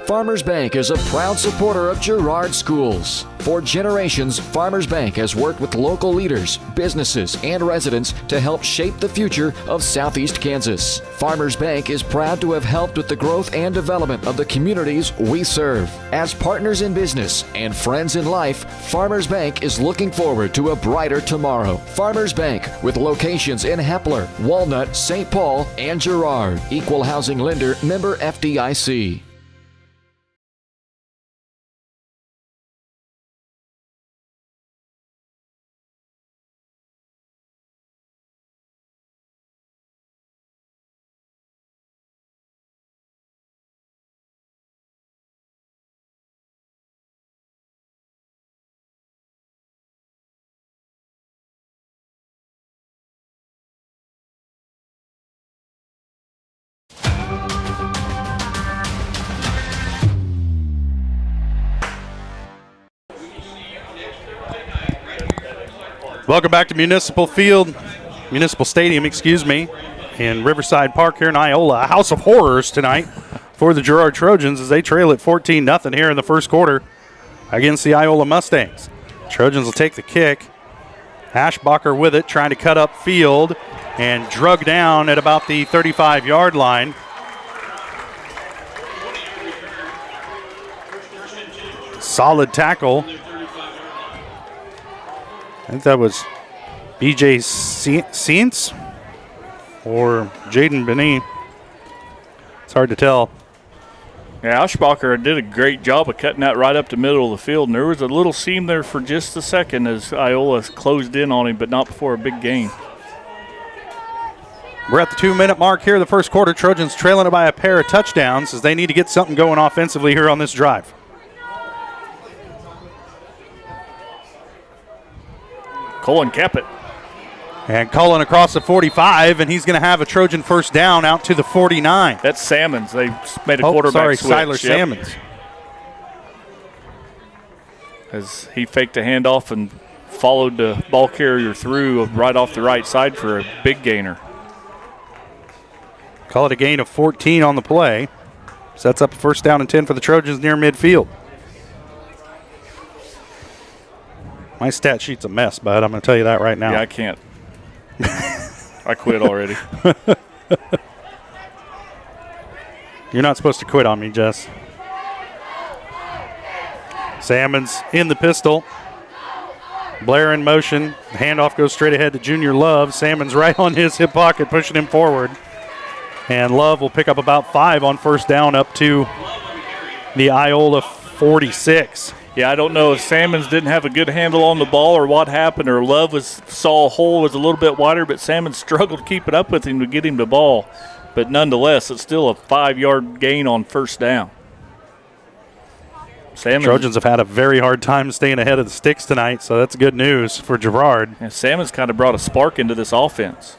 Farmers Bank is a proud supporter of Girard schools. For generations, Farmers Bank has worked with local leaders, businesses, and residents to help shape the future of Southeast Kansas. Farmers Bank is proud to have helped with the growth and development of the communities we serve. As partners in business and friends in life, Farmers Bank is looking forward to a brighter tomorrow. Farmers Bank, with locations in Hepler, Walnut, St. Paul, and Girard. Equal housing lender, member FDIC. Welcome back to Municipal Stadium, in Riverside Park here in Iola. A house of horrors tonight for the Girard Trojans as they trail at 14-0 here in the first quarter against the Iola Mustangs. Trojans will take the kick. Ashbacher with it, trying to cut up field and drug down at about the 35-yard line. solid tackle. I think that was B.J. Seentz or Jaden Benin. It's hard to tell. Yeah, Aschbacher did a great job of cutting that right up the middle of the field, and there was a little seam there for just a second as Iola closed in on him, but not before a big gain. We're at the 2-minute mark here in the first quarter. Trojans trailing it by a pair of touchdowns as they need to get something going offensively here on this drive. Cullen kept it. And Cullen across the 45, and he's going to have a Trojan first down out to the 49. That's Salmons. They made a quarterback switch. Siler Salmons. As he faked a handoff and followed the ball carrier through right off the right side for a big gainer. Call it a gain of 14 on the play. Sets up a first down and 10 for the Trojans near midfield. My stat sheet's a mess, bud. I'm going to tell you that right now. Yeah, I can't. I quit already. You're not supposed to quit on me, Jess. Salmons in the pistol. Blair in motion. The handoff goes straight ahead to Junior Love. Salmons right on his hip pocket, pushing him forward. And Love will pick up about 5 on first down up to the Iola 46. Yeah, I don't know if Salmons didn't have a good handle on the ball or what happened, or Love saw a hole was a little bit wider, but Salmons struggled to keep it up with him to get him the ball. But nonetheless, it's still a 5-yard gain on first down. Trojans have had a very hard time staying ahead of the sticks tonight, so that's good news for Girard. And Salmons kind of brought a spark into this offense.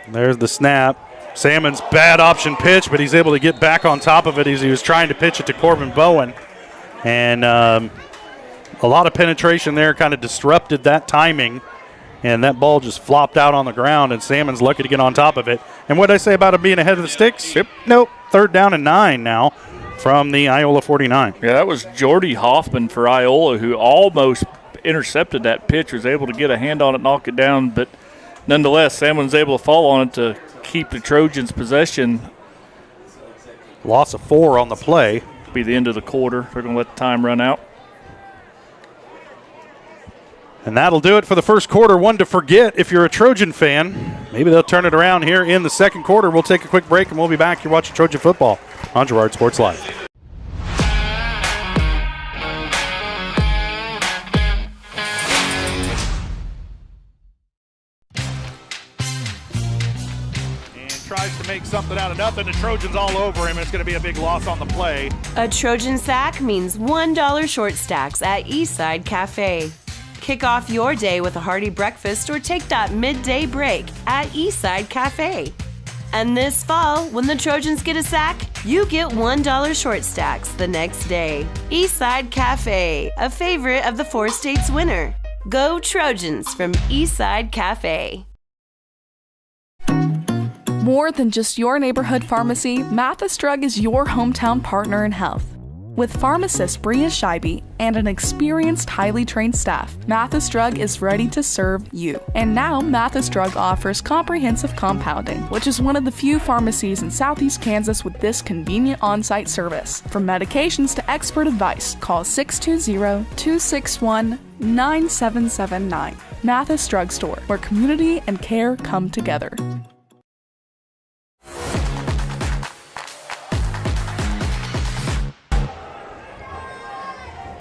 There's the snap. Salmon's bad option pitch, but he's able to get back on top of it as he was trying to pitch it to Corbin Bowen. And a lot of penetration there kind of disrupted that timing. And that ball just flopped out on the ground, and Salmon's lucky to get on top of it. And what did I say about him being ahead of the sticks? Yep. Nope. 3rd down and 9 now from the Iola 49. Yeah, that was Jordy Hoffman for Iola, who almost intercepted that pitch, was able to get a hand on it, knock it down, but nonetheless, Salmon's able to fall on it to keep the Trojans' possession. Loss of 4 on the play. Be the end of the quarter. They're going to let the time run out. And that'll do it for the first quarter. One to forget if you're a Trojan fan. Maybe they'll turn it around here in the second quarter. We'll take a quick break, and we'll be back. You're watching Trojan football on Girard Sports Live. Tries to make something out of nothing. The Trojans all over him. It's going to be a big loss on the play. A Trojan sack means $1 short stacks at Eastside Cafe. Kick off your day with a hearty breakfast or take that midday break at Eastside Cafe. And this fall, when the Trojans get a sack, you get $1 short stacks the next day. Eastside Cafe, a favorite of the 4 states winner. Go Trojans from Eastside Cafe. More than just your neighborhood pharmacy, Mathis Drug is your hometown partner in health. With pharmacist Bria Scheibe and an experienced, highly trained staff, Mathis Drug is ready to serve you. And now, Mathis Drug offers comprehensive compounding, which is one of the few pharmacies in Southeast Kansas with this convenient on-site service. From medications to expert advice, call 620-261-9779. Mathis Drug Store, where community and care come together.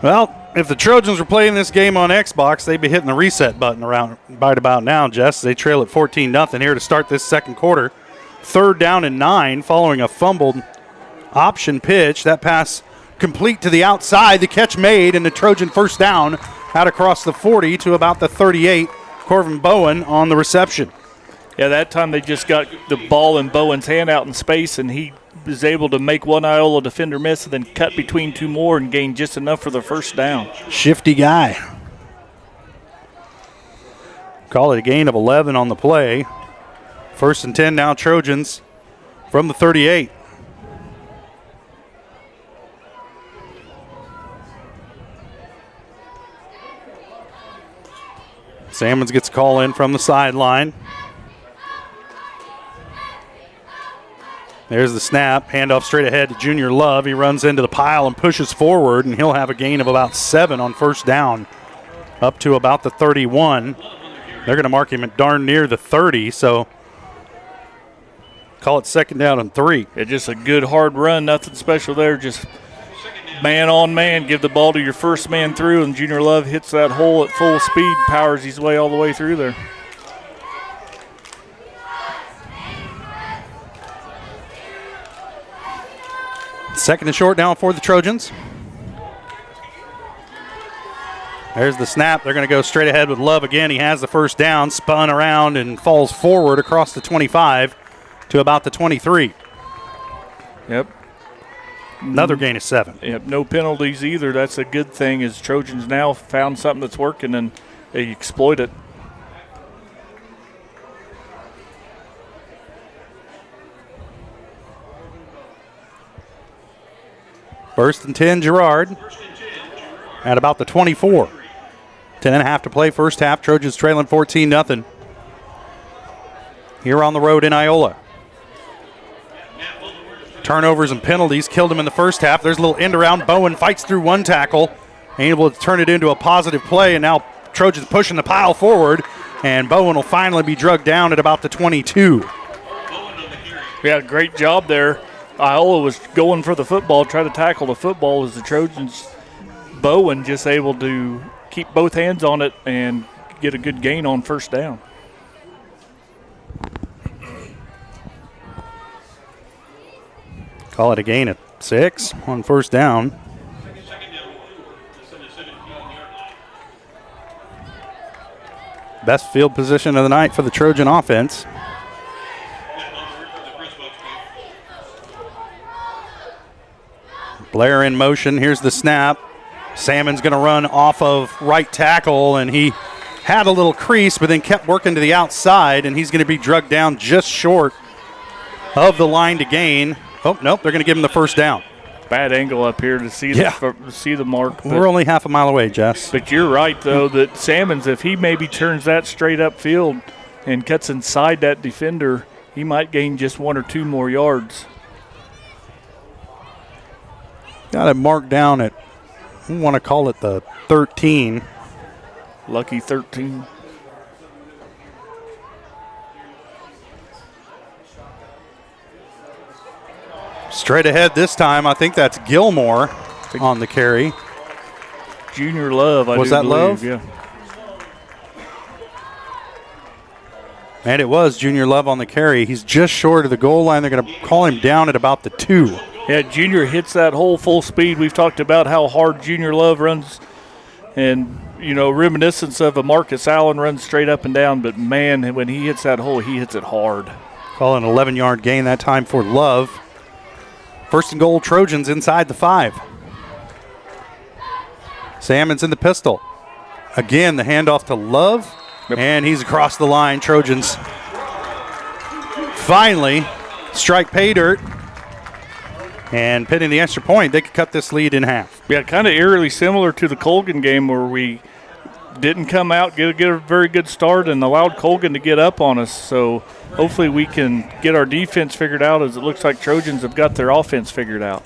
Well, if the Trojans were playing this game on Xbox, they'd be hitting the reset button around right about now, Jess. They trail at 14-0 here to start this second quarter. 3rd down and 9 following a fumbled option pitch. That pass complete to the outside. The catch made, and the Trojan first down out across the 40 to about the 38. Corbin Bowen on the reception. Yeah, that time they just got the ball in Bowen's hand out in space, and he was able to make one Iola defender miss and then cut between 2 more and gain just enough for the first down. Shifty guy. Call it a gain of 11 on the play. 1st and 10 now, Trojans from the 38. Salmons gets a call in from the sideline. There's the snap. Handoff straight ahead to Junior Love. He runs into the pile and pushes forward, and he'll have a gain of about 7 on first down, up to about the 31. They're going to mark him at darn near the 30, so call it second down and 3. Yeah, just a good hard run, nothing special there. Just man on man, give the ball to your first man through, and Junior Love hits that hole at full speed, powers his way all the way through there. Second and short now for the Trojans. There's the snap. They're going to go straight ahead with Love again. He has the first down, spun around and falls forward across the 25 to about the 23. Yep. Another gain of 7. Yep, no penalties either. That's a good thing, as Trojans now found something that's working and they exploit it. First and 10, Girard at about the 24. 10.5 to play first half. Trojans trailing 14-0. Here on the road in Iola. Turnovers and penalties killed him in the first half. There's a little end around. Bowen fights through one tackle, able to turn it into a positive play, and now Trojans pushing the pile forward, and Bowen will finally be drugged down at about the 22. Yeah, great job there. Iola was going for the football, trying to tackle the football, as the Trojans. Bowen just able to keep both hands on it and get a good gain on first down. Call it a gain of 6 on first down. Best field position of the night for the Trojan offense. Blair in motion. Here's the snap. Salmon's going to run off of right tackle, and he had a little crease but then kept working to the outside, and he's going to be drugged down just short of the line to gain. Oh, nope, they're going to give him the first down. Bad angle up here to see the mark. We're only half a mile away, Jess. But you're right, though, that Salmons, if he maybe turns that straight upfield and cuts inside that defender, he might gain just 1 or 2 more yards. Got it marked down at, I want to call it the 13. Lucky 13. Straight ahead this time. I think that's Gilmore on the carry. Junior Love, I was do that believe, Love? Yeah. And it was Junior Love on the carry. He's just short of the goal line. They're going to call him down at about the 2. Yeah, Junior hits that hole full speed. We've talked about how hard Junior Love runs, and, you know, reminiscence of a Marcus Allen runs straight up and down. But, man, when he hits that hole, he hits it hard. Call an 11-yard gain that time for Love. First and goal, Trojans inside the 5. Salmon's in the pistol. Again, the handoff to Love, and he's across the line. Trojans finally strike pay dirt, and pinning the extra point, they could cut this lead in half. Yeah, kind of eerily similar to the Colgan game where we didn't come out, get a very good start, and allowed Colgan to get up on us. So hopefully we can get our defense figured out, as it looks like Trojans have got their offense figured out.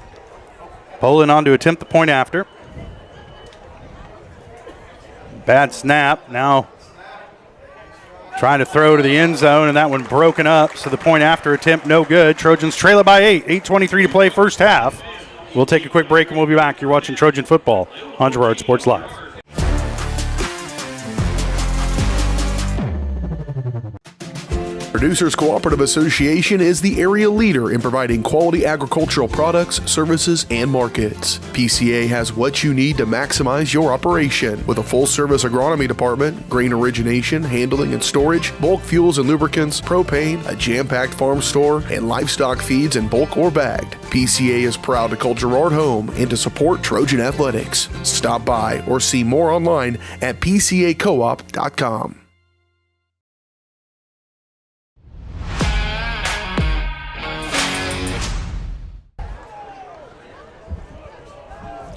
Poland on to attempt the point after. Bad snap. Now trying to throw to the end zone, and that one broken up. So the point after attempt no good. Trojans trail it by 8. 8:23 to play first half. We'll take a quick break and we'll be back. You're watching Trojan football on Girard Sports Live. Producers Cooperative Association is the area leader in providing quality agricultural products, services, and markets. PCA has what you need to maximize your operation with a full-service agronomy department, grain origination, handling and storage, bulk fuels and lubricants, propane, a jam-packed farm store, and livestock feeds in bulk or bagged. PCA is proud to call Girard home and to support Trojan athletics. Stop by or see more online at pcacoop.com.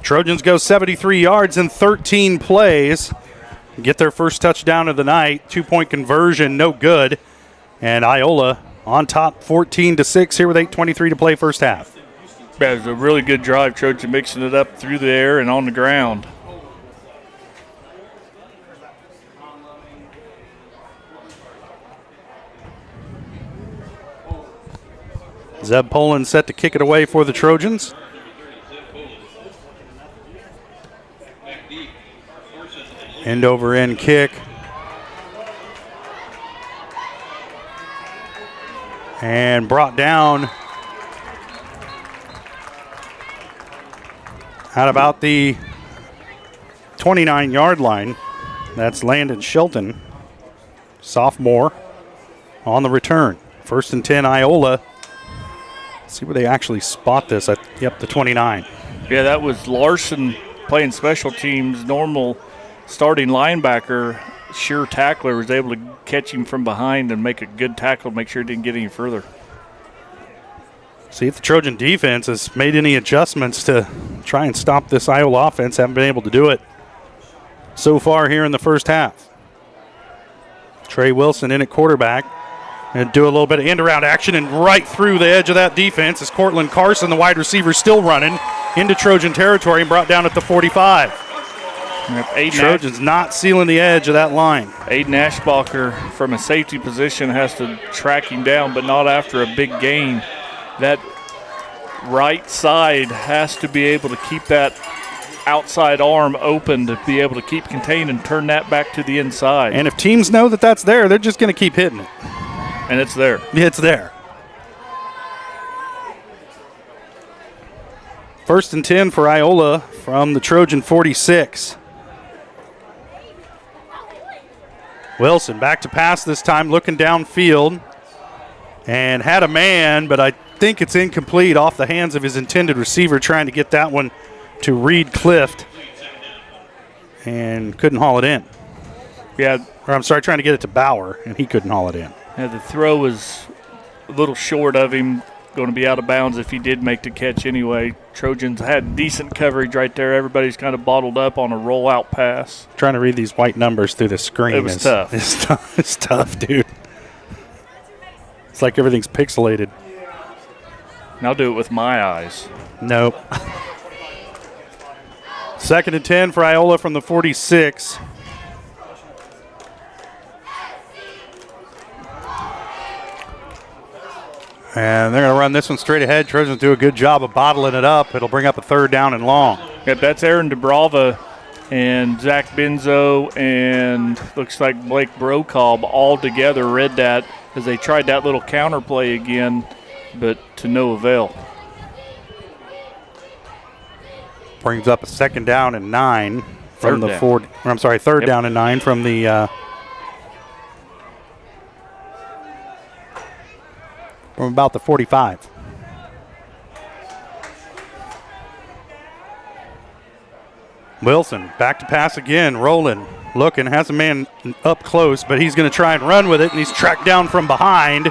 Trojans go 73 yards in 13 plays. Get their first touchdown of the night. 2-point conversion, no good. And Iola on top 14-6 here with 8:23 to play first half. Yeah, it was a really good drive. Trojan mixing it up through the air and on the ground. Zeb Poland set to kick it away for the Trojans. End over end kick. And brought down at about the 29-yard line. That's Landon Shelton, sophomore, on the return. 1st and 10, Iola. Let's see where they actually spot this. Yep, the 29. Yeah, that was Larson playing special teams. Normal starting linebacker, sure tackler, was able to catch him from behind and make a good tackle, make sure he didn't get any further. See if the Trojan defense has made any adjustments to try and stop this Iola offense. Haven't been able to do it so far here in the first half. Trey Wilson in at quarterback. And do a little bit of end-around action, and right through the edge of that defense is Cortland Carson, the wide receiver, still running into Trojan territory and brought down at the 45. Trojans not sealing the edge of that line. Aiden Ashbacher from a safety position has to track him down, but not after a big gain. That right side has to be able to keep that outside arm open to be able to keep contained and turn that back to the inside. And if teams know that that's there, they're just going to keep hitting it. And it's there. It's there. 1st and 10 for Iola from the Trojan 46. Wilson back to pass this time, looking downfield. And had a man, but I think it's incomplete off the hands of his intended receiver, trying to get that one to Reed Clift. And couldn't haul it in. Yeah. Or I'm sorry, trying to get it to Bauer, and he couldn't haul it in. Yeah, the throw was a little short of him, going to be out of bounds if he did make the catch anyway. Trojans had decent coverage right there. Everybody's kind of bottled up on a rollout pass. Trying to read these white numbers through the screen. It was tough. It's tough, dude. It's like everything's pixelated. And I'll do it with my eyes. Nope. 2nd and 10 for Iola from the 46. And they're going to run this one straight ahead. Trojans do a good job of bottling it up. It'll bring up a 3rd down and long. Yep, that's Aaron DeBrava and Zach Benzo and looks like Blake Brocob all together read that as they tried that little counter play again, but to no avail. Brings up a 2nd down and 9 from the 40. I'm sorry, 3rd down and 9 from the from about the 45. Wilson back to pass again, rolling, looking, has a man up close, but he's going to try and run with it, and he's tracked down from behind.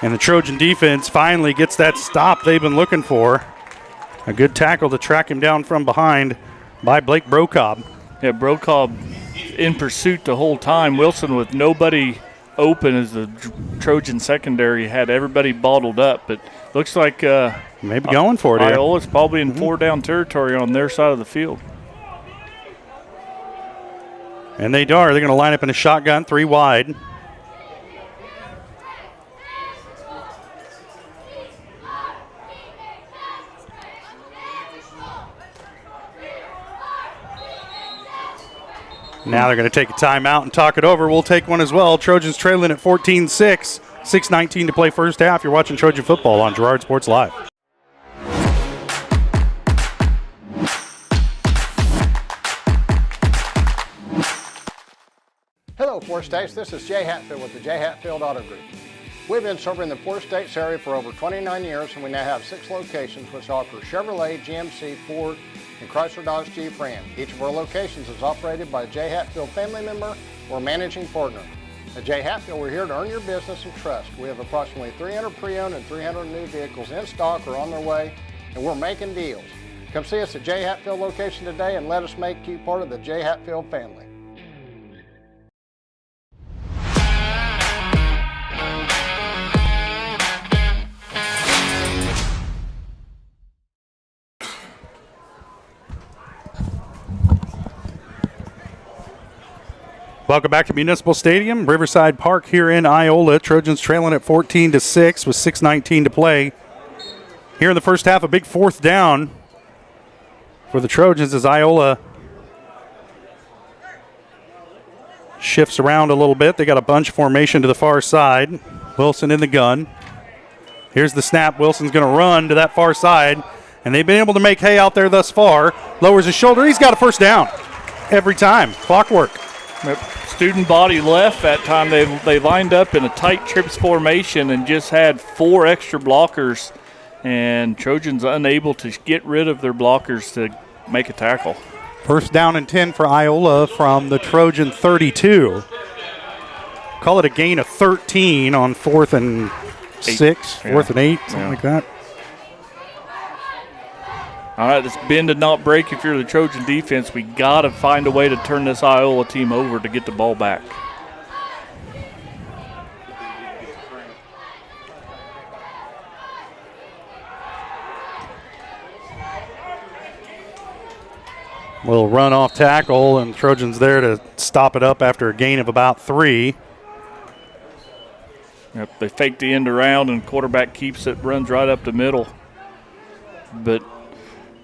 And the Trojan defense finally gets that stop they've been looking for. A good tackle to track him down from behind by Blake Brocob. Yeah, Brocob in pursuit the whole time. Wilson with nobody open as the Trojan secondary had everybody bottled up, but looks like maybe going for it. Iola's probably in 4-down territory on their side of the field. And they are. They're going to line up in a shotgun, 3 wide. Now they're going to take a timeout and talk it over. We'll take one as well. Trojans trailing at 14-6. 6:19 to play first half. You're watching Trojan football on Girard Sports Live. Hello, Four States. This is Jay Hatfield with the Jay Hatfield Auto Group. We've been serving the Four States area for over 29 years, and we now have 6 locations which offer Chevrolet, GMC, Ford, and Chrysler Dodge Jeep Ram. Each of our locations is operated by a Jay Hatfield family member or managing partner. At Jay Hatfield, we're here to earn your business and trust. We have approximately 300 pre-owned and 300 new vehicles in stock or on their way, and we're making deals. Come see us at Jay Hatfield location today and let us make you part of the Jay Hatfield family. Welcome back to Municipal Stadium, Riverside Park here in Iola. Trojans trailing at 14-6 with 6:19 to play. Here in the first half, a big fourth down for the Trojans as Iola shifts around a little bit. They got a bunch formation to the far side. Wilson in the gun. Here's the snap. Wilson's going to run to that far side, and they've been able to make hay out there thus far. Lowers his shoulder. He's got a first down every time. Clockwork. Student body left that time. They lined up in a tight trips formation and just had 4 extra blockers, and Trojans unable to get rid of their blockers to make a tackle. First down and 10 for Iola from the Trojan 32. Call it a gain of 13 on 4th and 6, 4th and 8, something like that. All right, it's bend and not break if you're the Trojan defense. We got to find a way to turn this Iola team over to get the ball back. Little run off tackle, and Trojans there to stop it up after a gain of about 3. Yep, they fake the end around, and quarterback keeps it, runs right up the middle. But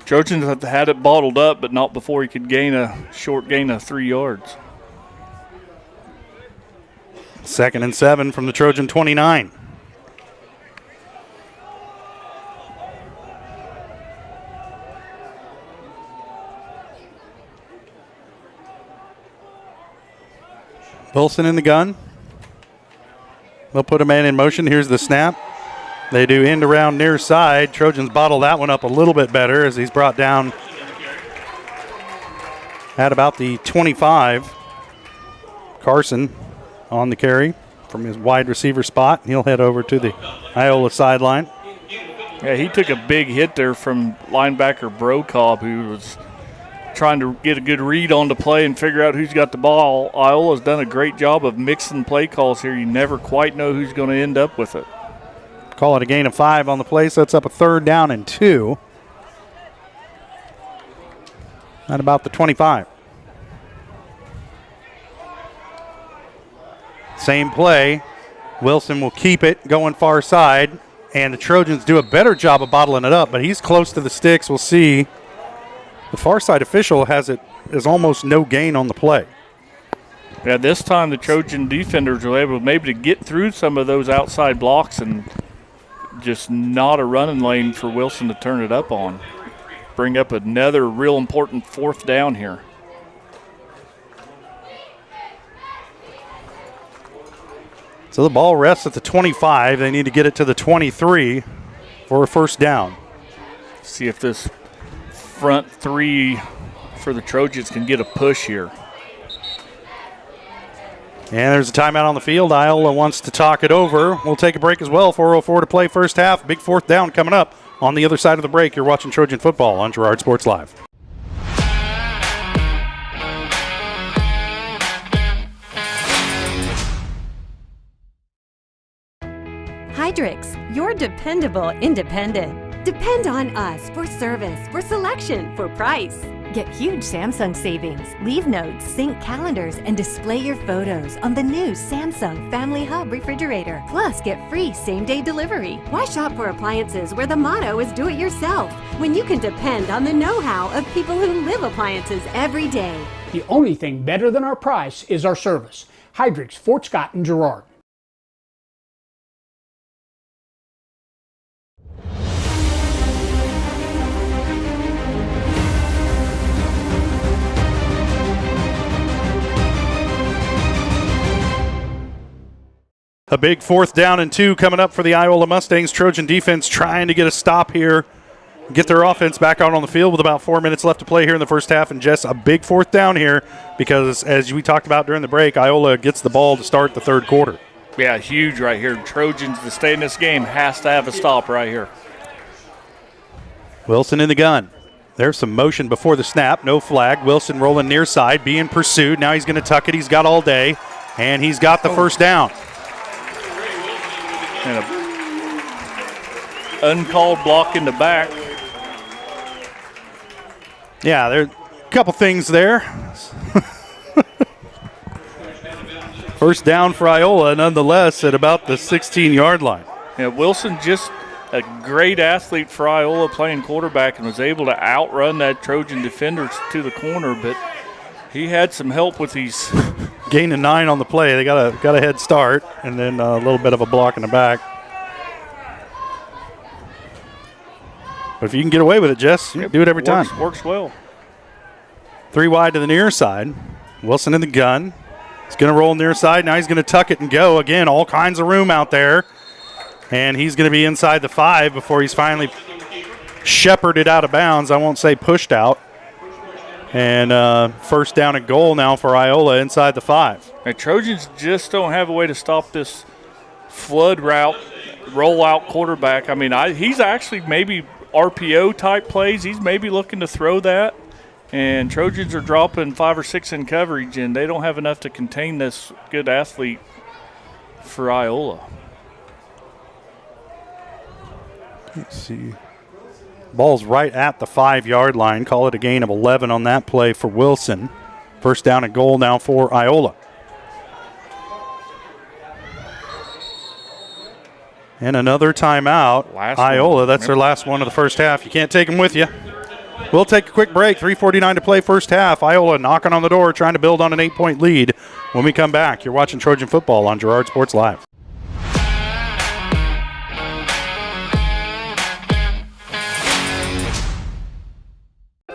Trojans have had it bottled up, but not before he could gain a short gain of 3 yards. 2nd and 7 from the Trojan 29. Wilson in the gun. They'll put a man in motion. Here's the snap. They do end around near side. Trojans bottle that one up a little bit better as he's brought down at about the 25. Carson on the carry from his wide receiver spot. He'll head over to the Iola sideline. Yeah, he took a big hit there from linebacker Brokaw, who was trying to get a good read on the play and figure out who's got the ball. Iola's done a great job of mixing play calls here. You never quite know who's going to end up with it. Call it a gain of 5 on the play, sets up a 3rd down and 2. At about the 25. Same play. Wilson will keep it going far side, and the Trojans do a better job of bottling it up, but he's close to the sticks. We'll see. The far side official has it as almost no gain on the play. Yeah, this time the Trojan defenders were able maybe to get through some of those outside blocks and just not a running lane for Wilson to turn it up on. Bring up another real important 4th down here. So the ball rests at the 25. They need to get it to the 23 for a 1st down. See if this front 3 for the Trojans can get a push here. And there's a timeout on the field. Iola wants to talk it over. We'll take a break as well. 4:04 to play first half. Big 4th down coming up on the other side of the break. You're watching Trojan football on Girard Sports Live. Hydrix, your dependable independent. Depend on us for service, for selection, for price. Get huge Samsung savings. Leave notes, sync calendars, and display your photos on the new Samsung Family Hub refrigerator. Plus, get free same-day delivery. Why shop for appliances where the motto is do it yourself when you can depend on the know-how of people who live appliances every day? The only thing better than our price is our service. Hydrix, Fort Scott, and Girard. A big 4th down and 2 coming up for the Iola Mustangs. Trojan defense trying to get a stop here, get their offense back out on the field with about 4 minutes left to play here in the first half. And Jess, a big 4th down here because, as we talked about during the break, Iola gets the ball to start the 3rd quarter. Yeah, huge right here. Trojans, to stay in this game, has to have a stop right here. Wilson in the gun. There's some motion before the snap. No flag. Wilson rolling near side, being pursued. Now he's going to tuck it. He's got all day, and he's got the first down. And an uncalled block in the back. Yeah, there are a couple things there. First down for Iola, nonetheless, at about the 16-yard line. Yeah, Wilson just a great athlete for Iola playing quarterback and was able to outrun that Trojan defender to the corner, but he had some help with these. Gain of 9 on the play. They got a head start, and then a little bit of a block in the back. But if you can get away with it, Jess, you do it every time. Works well. 3 wide to the near side. Wilson in the gun. He's going to roll near side. Now he's going to tuck it and go. Again, all kinds of room out there. And he's going to be inside the 5 before he's finally shepherded out of bounds. I won't say pushed out. And first down and goal now for Iola inside the 5. The Trojans just don't have a way to stop this flood route, rollout quarterback. I mean, he's actually maybe RPO type plays. He's maybe looking to throw that. And Trojans are dropping 5 or 6 in coverage, and they don't have enough to contain this good athlete for Iola. Let's see. Ball's right at the 5-yard line. Call it a gain of 11 on that play for Wilson. First down and goal now for Iola. And another timeout. Iola, that's their last one of the first half. You can't take them with you. We'll take a quick break. 3:49 to play first half. Iola knocking on the door, trying to build on an 8-point lead. When we come back, you're watching Trojan football on Girard Sports Live.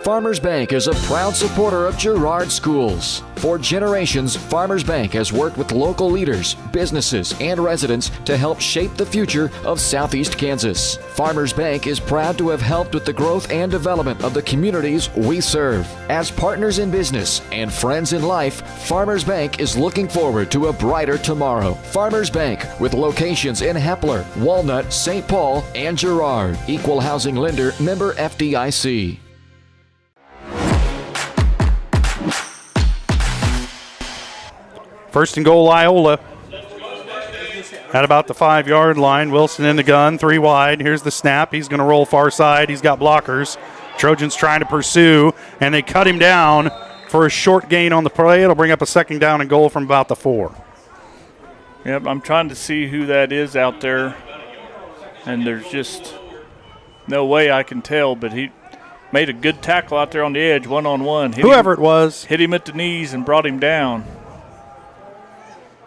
Farmers Bank is a proud supporter of Girard schools. For generations, Farmers Bank has worked with local leaders, businesses, and residents to help shape the future of Southeast Kansas. Farmers Bank is proud to have helped with the growth and development of the communities we serve. As partners in business and friends in life, Farmers Bank is looking forward to a brighter tomorrow. Farmers Bank, with locations in Hepler, Walnut, St. Paul, and Girard. Equal housing lender, member FDIC. First and goal, Iola. At about the 5-yard line. Wilson in the gun, 3 wide. Here's the snap. He's going to roll far side. He's got blockers. Trojans trying to pursue, and they cut him down for a short gain on the play. It'll bring up a second down and goal from about the 4. Yep, I'm trying to see who that is out there, and there's just no way I can tell, but he made a good tackle out there on the edge, one-on-one. Whoever it was. Hit him at the knees and brought him down.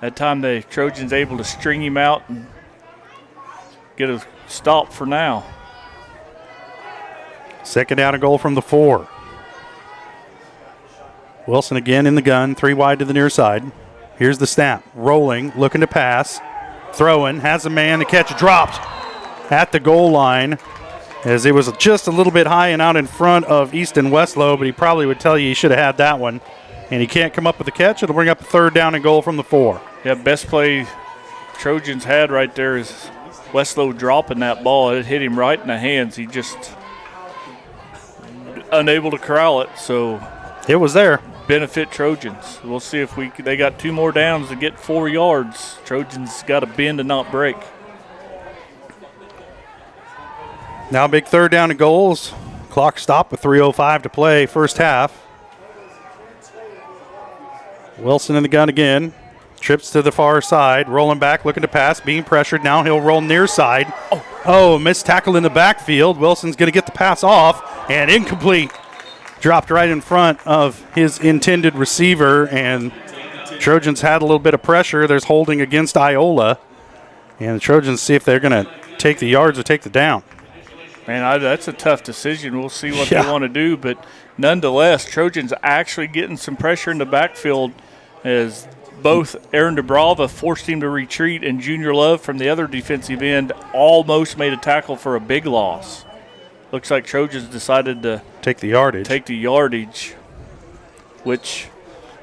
That time the Trojans able to string him out and get a stop for now. Second down and goal from the 4. Wilson again in the gun, 3 wide to the near side. Here's the snap. Rolling, looking to pass. Throwing, has a man, the catch dropped at the goal line as it was just a little bit high and out in front of Easton Westlow, but he probably would tell you he should have had that one. And he can't come up with the catch. It'll bring up a third down and goal from the 4. Yeah, best play Trojans had right there is Westlow dropping that ball. It hit him right in the hands. He just unable to corral it. So it was there. Benefit Trojans. We'll see if they got 2 more downs to get 4 yards. Trojans got to bend and not break. Now big third down and goals. Clock stopped with 3:05 to play first half. Wilson in the gun again. Trips to the far side. Rolling back, looking to pass. Being pressured. Now he'll roll near side. Oh, missed tackle in the backfield. Wilson's going to get the pass off. And incomplete. Dropped right in front of his intended receiver. And Trojans had a little bit of pressure. There's holding against Iola. And the Trojans see if they're going to take the yards or take the down. Man, that's a tough decision. We'll see what they want to do. But nonetheless, Trojans actually getting some pressure in the backfield as both Aaron DeBrava forced him to retreat and Junior Love from the other defensive end almost made a tackle for a big loss. Looks like Trojans decided to take the yardage. Which,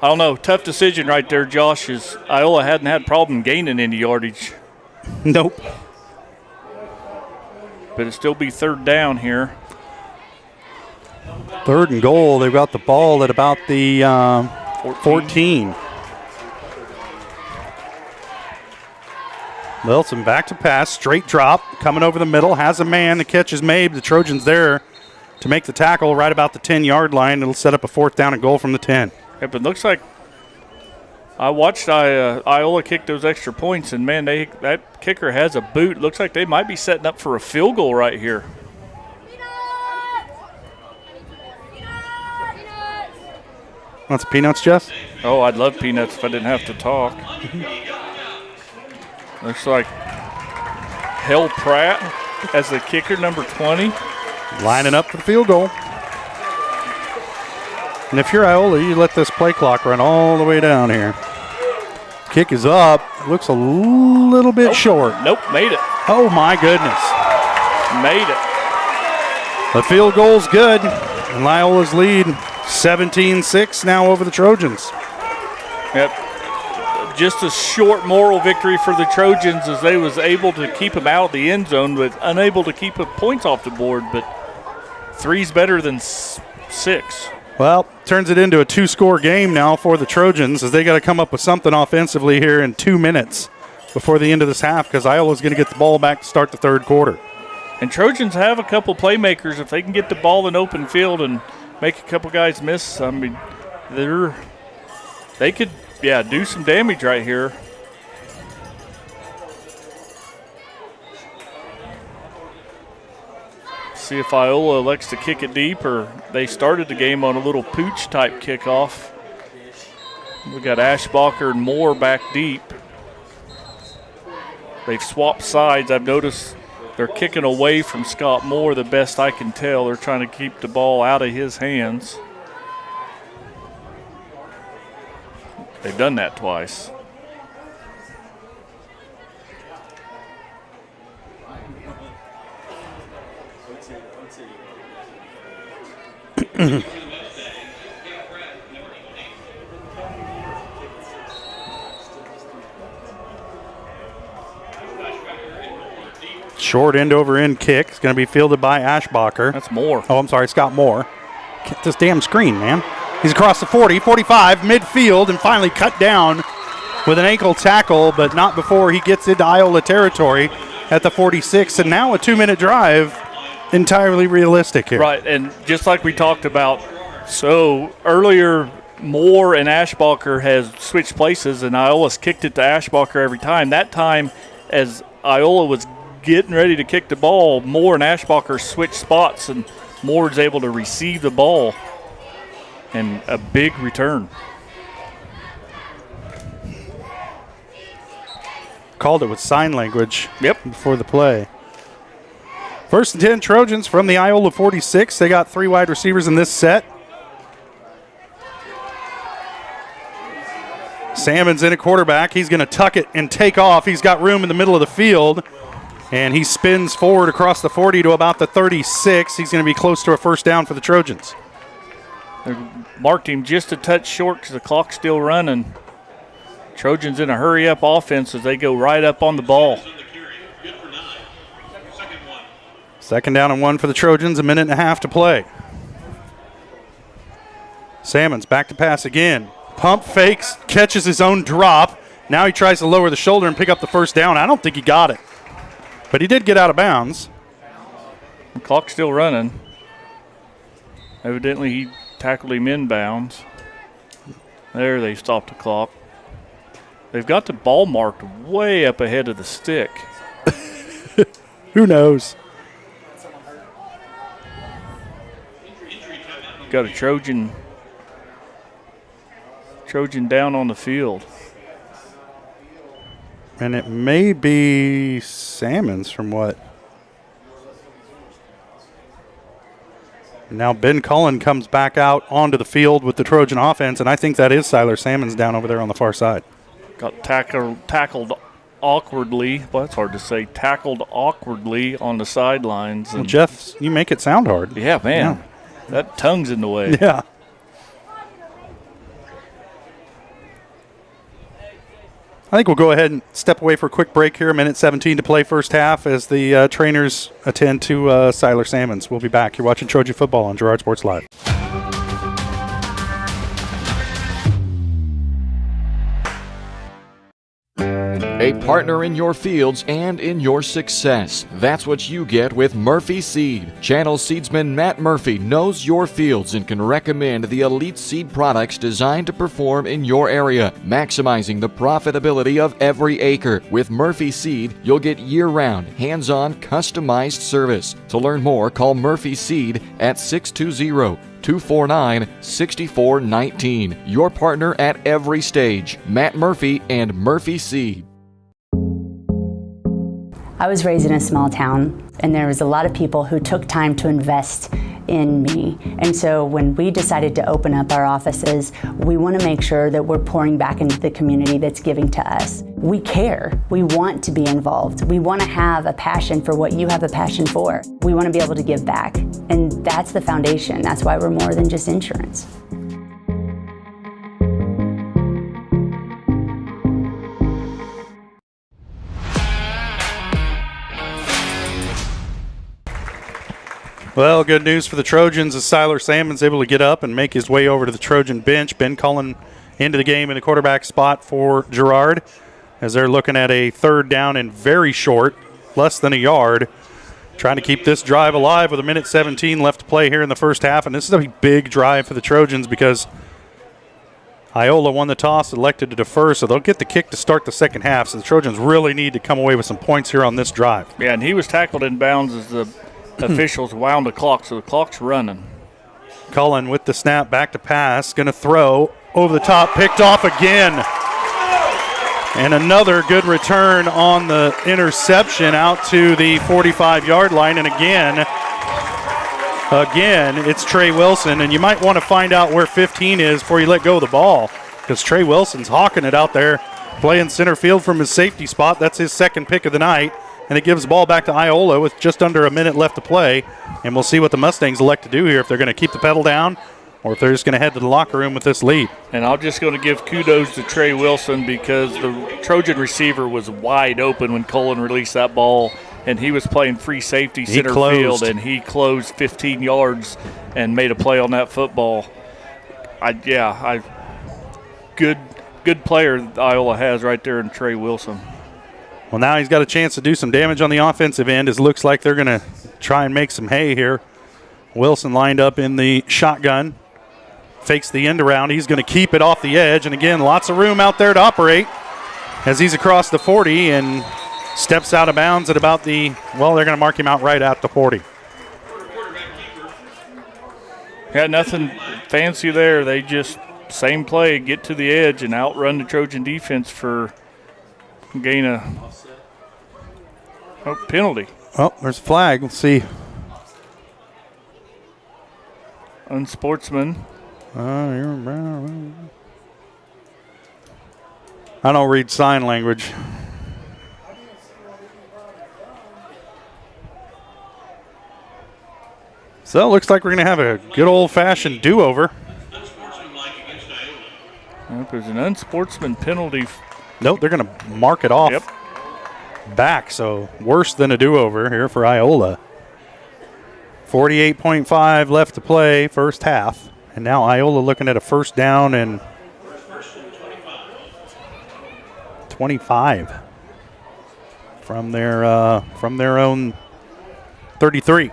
I don't know, tough decision right there, Josh, as Iola hadn't had problem gaining any yardage. Nope. But it'll still be third down here. Third and goal. They've got the ball at about the 14. Wilson back to pass, straight drop, coming over the middle, has a man, the catch is made. The Trojans there to make the tackle right about the 10-yard line. It'll set up a fourth down and goal from the 10. Yep, it looks like I watched Iola kick those extra points, and, man, that kicker has a boot. Looks like they might be setting up for a field goal right here. Want some peanuts, Jeff? Oh, I'd love peanuts if I didn't have to talk. Looks like Hell Pratt as the kicker, number 20. Lining up for the field goal. And if you're Iola, you let this play clock run all the way down here. Kick is up. Looks a little bit short. Nope, made it. Oh, my goodness. Made it. The field goal's good. And Iola's lead 17-6 now over the Trojans. Yep. Just a short moral victory for the Trojans as they was able to keep them out of the end zone, but unable to keep points off the board. But 3's better than 6. Well, turns it into a 2-score game now for the Trojans as they got to come up with something offensively here in 2 minutes before the end of this half because Iola's going to get the ball back to start the third quarter. And Trojans have a couple playmakers. If they can get the ball in open field and make a couple guys miss, I mean, they could, do some damage right here. See if Iola elects to kick it deep, or they started the game on a little pooch-type kickoff. We got Ashbacher and Moore back deep. They've swapped sides. I've noticed they're kicking away from Scott Moore, the best I can tell. They're trying to keep the ball out of his hands. They've done that twice. Short end over end kick. It's going to be fielded by Ashbacher. That's Moore. Oh, I'm sorry, Scott Moore. Get this damn screen, man. He's across the 40, 45, midfield, and finally cut down with an ankle tackle, but not before he gets into Iola territory at the 46. And now a 2-minute drive, entirely realistic here. Right, and just like we talked about, so earlier Moore and Ashbacher has switched places, and Iola's kicked it to Ashbacher every time. That time, as Iola was getting ready to kick the ball, Moore and Ashbacher switched spots, and Moore is able to receive the ball. And a big return. Called it with sign language. Yep. Before the play. First and 10 Trojans from the Iola 46. They got 3 wide receivers in this set. Salmon's in at quarterback. He's going to tuck it and take off. He's got room in the middle of the field. And he spins forward across the 40 to about the 36. He's going to be close to a first down for the Trojans. They marked him just a touch short because the clock's still running. Trojans in a hurry-up offense as they go right up on the ball. Second down and 1 for the Trojans, a minute and a half to play. Salmon's back to pass again. Pump fakes, catches his own drop. Now he tries to lower the shoulder and pick up the first down. I don't think he got it, but he did get out of bounds. The clock's still running. Evidently he tackled him inbounds. There, they stopped the clock. They've got the ball marked way up ahead of the stick. Who knows? Got a Trojan down on the field. And it may be Salmon's from what? Now Ben Cullen comes back out onto the field with the Trojan offense, and I think that is Siler Salmon's down over there on the far side. Got tackled awkwardly. Well, that's hard to say. Tackled awkwardly on the sidelines. Well, Jeff, you make it sound hard. Yeah, man. Yeah. That tongue's in the way. Yeah. I think we'll go ahead and step away for a quick break here. 1:17 to play first half as the trainers attend to Siler Salmons. We'll be back. You're watching Trojan football on Girard Sports Live. A partner in your fields and in your success. That's what you get with Murphy Seed. Channel seedsman Matt Murphy knows your fields and can recommend the elite seed products designed to perform in your area, maximizing the profitability of every acre. With Murphy Seed, you'll get year-round, hands-on, customized service. To learn more, call Murphy Seed at 620-249-6419. Your partner at every stage. Matt Murphy and Murphy Seed. I was raised in a small town, and there was a lot of people who took time to invest in me. And so when we decided to open up our offices, we want to make sure that we're pouring back into the community that's giving to us. We care. We want to be involved. We want to have a passion for what you have a passion for. We want to be able to give back. And that's the foundation. That's why we're more than just insurance. Well, good news for the Trojans as Siler Salmon's able to get up and make his way over to the Trojan bench. Ben Cullen into the game in the quarterback spot for Girard as they're looking at a third down and very short, less than a yard, trying to keep this drive alive with 1:17 left to play here in the first half. And this is a big drive for the Trojans because Iola won the toss, elected to defer, so they'll get the kick to start the second half. So the Trojans really need to come away with some points here on this drive. Yeah, and he was tackled in bounds as the officials wound the clock, so the clock's running. Cullen with the snap, back to pass, going to throw over the top, picked off again. And another good return on the interception out to the 45-yard line. And again, it's Trey Wilson. And you might want to find out where 15 is before you let go of the ball, because Trey Wilson's hawking it out there, playing center field from his safety spot. That's his second pick of the night. And it gives the ball back to Iola with just under a minute left to play. And we'll see what the Mustangs elect to do here, if they're going to keep the pedal down or if they're just going to head to the locker room with this lead. And I'm just going to give kudos to Trey Wilson because the Trojan receiver was wide open when Cullen released that ball, and he was playing free safety center field, and he closed 15 yards and made a play on that football. Good player that Iola has right there in Trey Wilson. Well, now he's got a chance to do some damage on the offensive end. It looks like they're going to try and make some hay here. Wilson lined up in the shotgun, fakes the end around. He's going to keep it off the edge. And again, lots of room out there to operate as he's across the 40 and steps out of bounds at about they're going to mark him out right at the 40. Yeah, nothing fancy there. They just, same play, get to the edge and outrun the Trojan defense for gain a penalty. Oh, there's a flag. Let's see. Unsportsman. I don't read sign language. So it looks like we're going to have a good old-fashioned do-over. There's an unsportsman penalty. Nope, they're going to mark it off back, so worse than a do-over here for Iola. 48.5 left to play, first half. And now Iola looking at a first down and 25 from their own 33.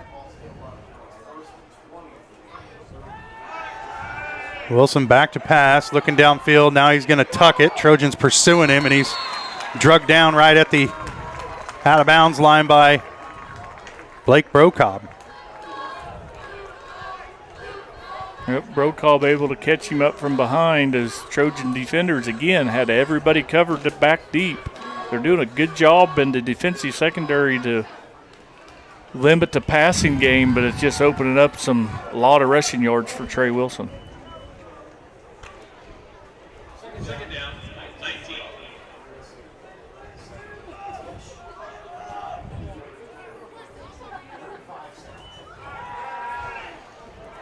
Wilson back to pass, looking downfield. Now he's going to tuck it. Trojans pursuing him, and he's drugged down right at the out-of-bounds line by Blake Brocobb. Yep, Brocobb able to catch him up from behind as Trojan defenders again had everybody covered to back deep. They're doing a good job in the defensive secondary to limit the passing game, but it's just opening up a lot of rushing yards for Trey Wilson. Second down, 19.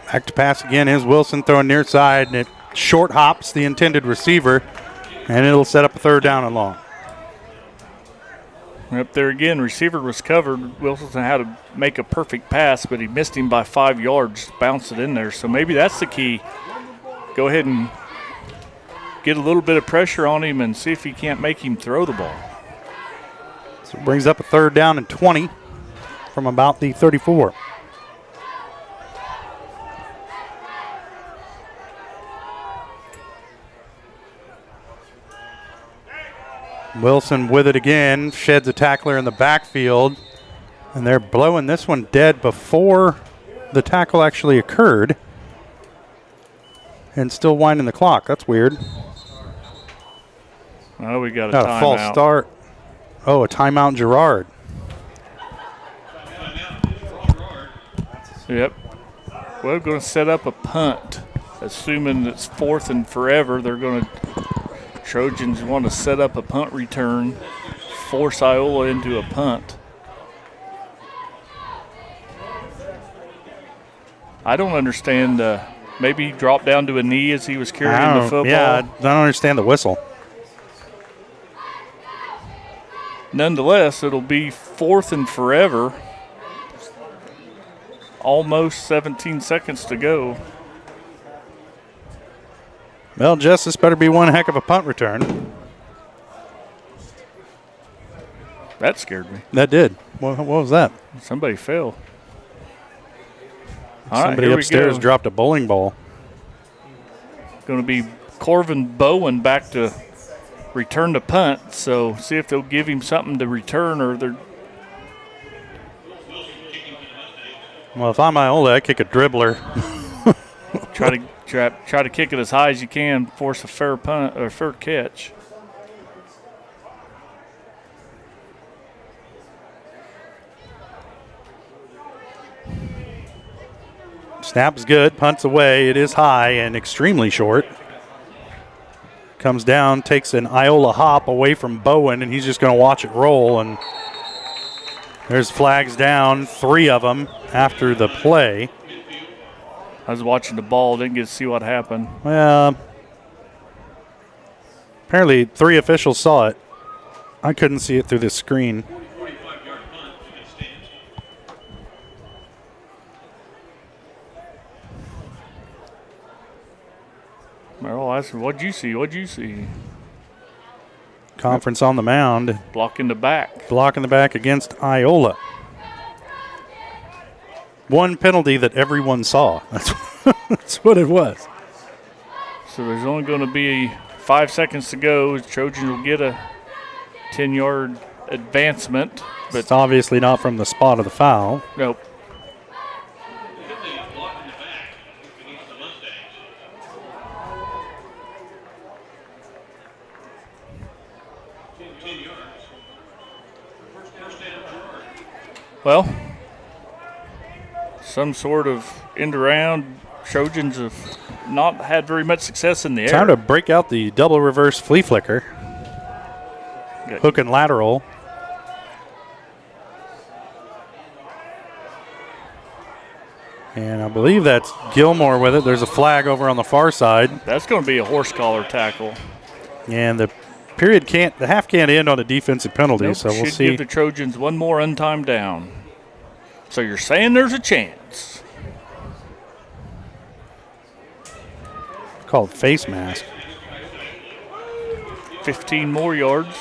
Back to pass again is Wilson throwing near side, and it short hops the intended receiver, and it'll set up a third down and long. Up there again, receiver was covered. Wilson had to make a perfect pass, but he missed him by 5 yards, bounced it in there. So maybe that's the key. Go ahead and get a little bit of pressure on him and see if he can't make him throw the ball. So it brings up a 3rd down and 20 from about the 34. Wilson with it again, sheds a tackler in the backfield, and they're blowing this one dead before the tackle actually occurred, and still winding the clock. That's weird. Oh, we got a Got timeout. a false start. Oh, a timeout, Girard. Yep. We're going to set up a punt, assuming it's 4th and forever. They're going to Trojans want to set up a punt return, force Iola into a punt. I don't understand. Maybe he dropped down to a knee as he was carrying the football. Yeah, I don't understand the whistle. Nonetheless, it'll be 4th and forever. Almost 17 seconds to go. Well, Jess, this better be one heck of a punt return. That scared me. That did. What was that? Somebody fell. All right, Somebody here upstairs we go. dropped a bowling ball. Going to be Corvin Bowen back to return the punt. So see if they'll give him something to return, or they're. Well, if I'm Iola, I kick a dribbler. Try to kick it as high as you can, force a fair punt or fair catch. Snap's good, punts away. It is high and extremely short. Comes down, takes an Iola hop away from Bowen, and he's just going to watch it roll. And there's flags down, 3 of them after the play. I was watching the ball, didn't get to see what happened. Well, apparently 3 officials saw it. I couldn't see it through the screen. Well, I said, what'd you see? What'd you see? Conference on the mound. Blocking the back. Blocking the back against Iola. One penalty that everyone saw. That's what it was. So there's only going to be 5 seconds to go. Trojans will get a 10-yard advancement. But it's obviously not from the spot of the foul. Nope. Well, some sort of end around. Trojans have not had very much success in the air. Time to break out the double reverse flea flicker. Good. Hook and lateral. And I believe that's Gilmore with it. There's a flag over on the far side. That's going to be a horse collar tackle. And the half can't end on a defensive penalty, Nope, so we'll should see. give the Trojans one more untimed down. So you're saying there's a chance. Called face mask. 15 more yards.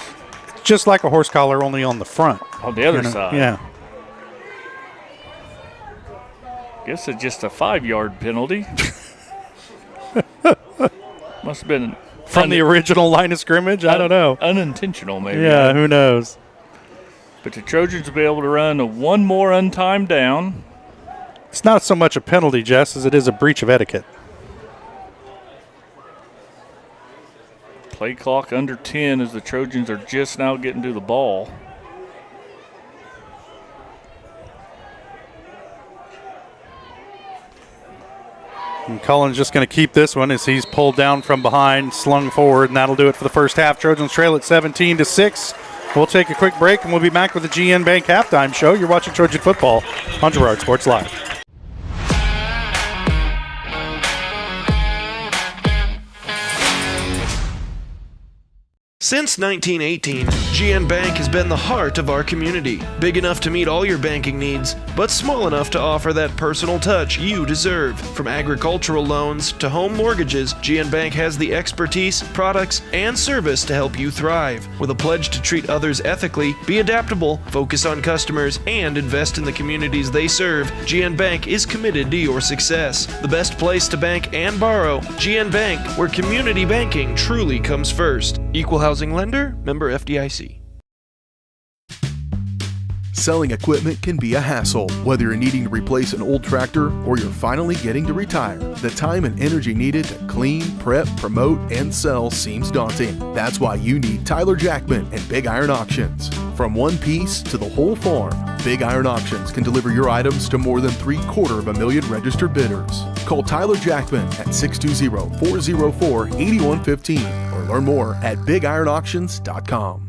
Just like a horse collar, only on the front. On the other side. Yeah. Guess it's just a 5-yard penalty. Must have been from the original line of scrimmage? I don't know. Unintentional, maybe. Yeah, who knows? But the Trojans will be able to run one more untimed down. It's not so much a penalty, Jess, as it is a breach of etiquette. Play clock under 10 as the Trojans are just now getting to the ball. And Cullen's just going to keep this one as he's pulled down from behind, slung forward, and that'll do it for the first half. Trojans trail at 17-6. We'll take a quick break, and we'll be back with the GN Bank halftime show. You're watching Trojan football on Girard Sports Live. Since 1918, GN Bank has been the heart of our community. Big enough to meet all your banking needs, but small enough to offer that personal touch you deserve. From agricultural loans to home mortgages, GN Bank has the expertise, products, and service to help you thrive. With a pledge to treat others ethically, be adaptable, focus on customers, and invest in the communities they serve, GN Bank is committed to your success. The best place to bank and borrow, GN Bank, where community banking truly comes first. Equal housing lender, member FDIC. Selling equipment can be a hassle. Whether you're needing to replace an old tractor or you're finally getting to retire, the time and energy needed to clean, prep, promote, and sell seems daunting. That's why you need Tyler Jackman and Big Iron Auctions. From one piece to the whole farm, Big Iron Auctions can deliver your items to more than 750,000 registered bidders. Call Tyler Jackman at 620-404-8115 or learn more at BigIronAuctions.com.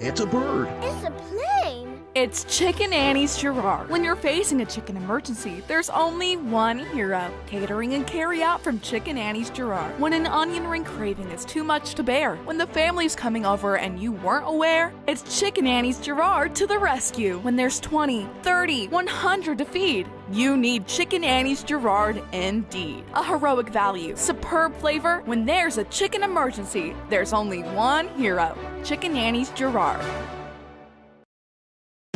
It's a bird. It's a plane. It's Chicken Annie's Girard. When you're facing a chicken emergency, there's only one hero. Catering and carry out from Chicken Annie's Girard. When an onion ring craving is too much to bear, when the family's coming over and you weren't aware, it's Chicken Annie's Girard to the rescue. When there's 20, 30, 100 to feed, you need Chicken Annie's Girard indeed. A heroic value, superb flavor. When there's a chicken emergency, there's only one hero. Chicken Annie's Girard.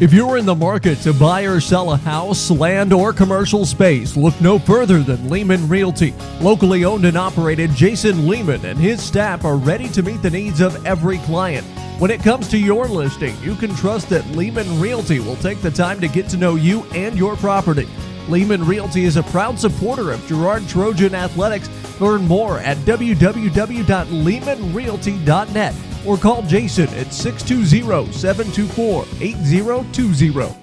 If you're in the market to buy or sell a house, land, or commercial space, look no further than Lehman Realty. Locally owned and operated, Jason Lehman and his staff are ready to meet the needs of every client. When it comes to your listing, you can trust that Lehman Realty will take the time to get to know you and your property. Lehman Realty is a proud supporter of Girard Trojan Athletics. Learn more at www.lehmanrealty.net or call Jason at 620-724-8020.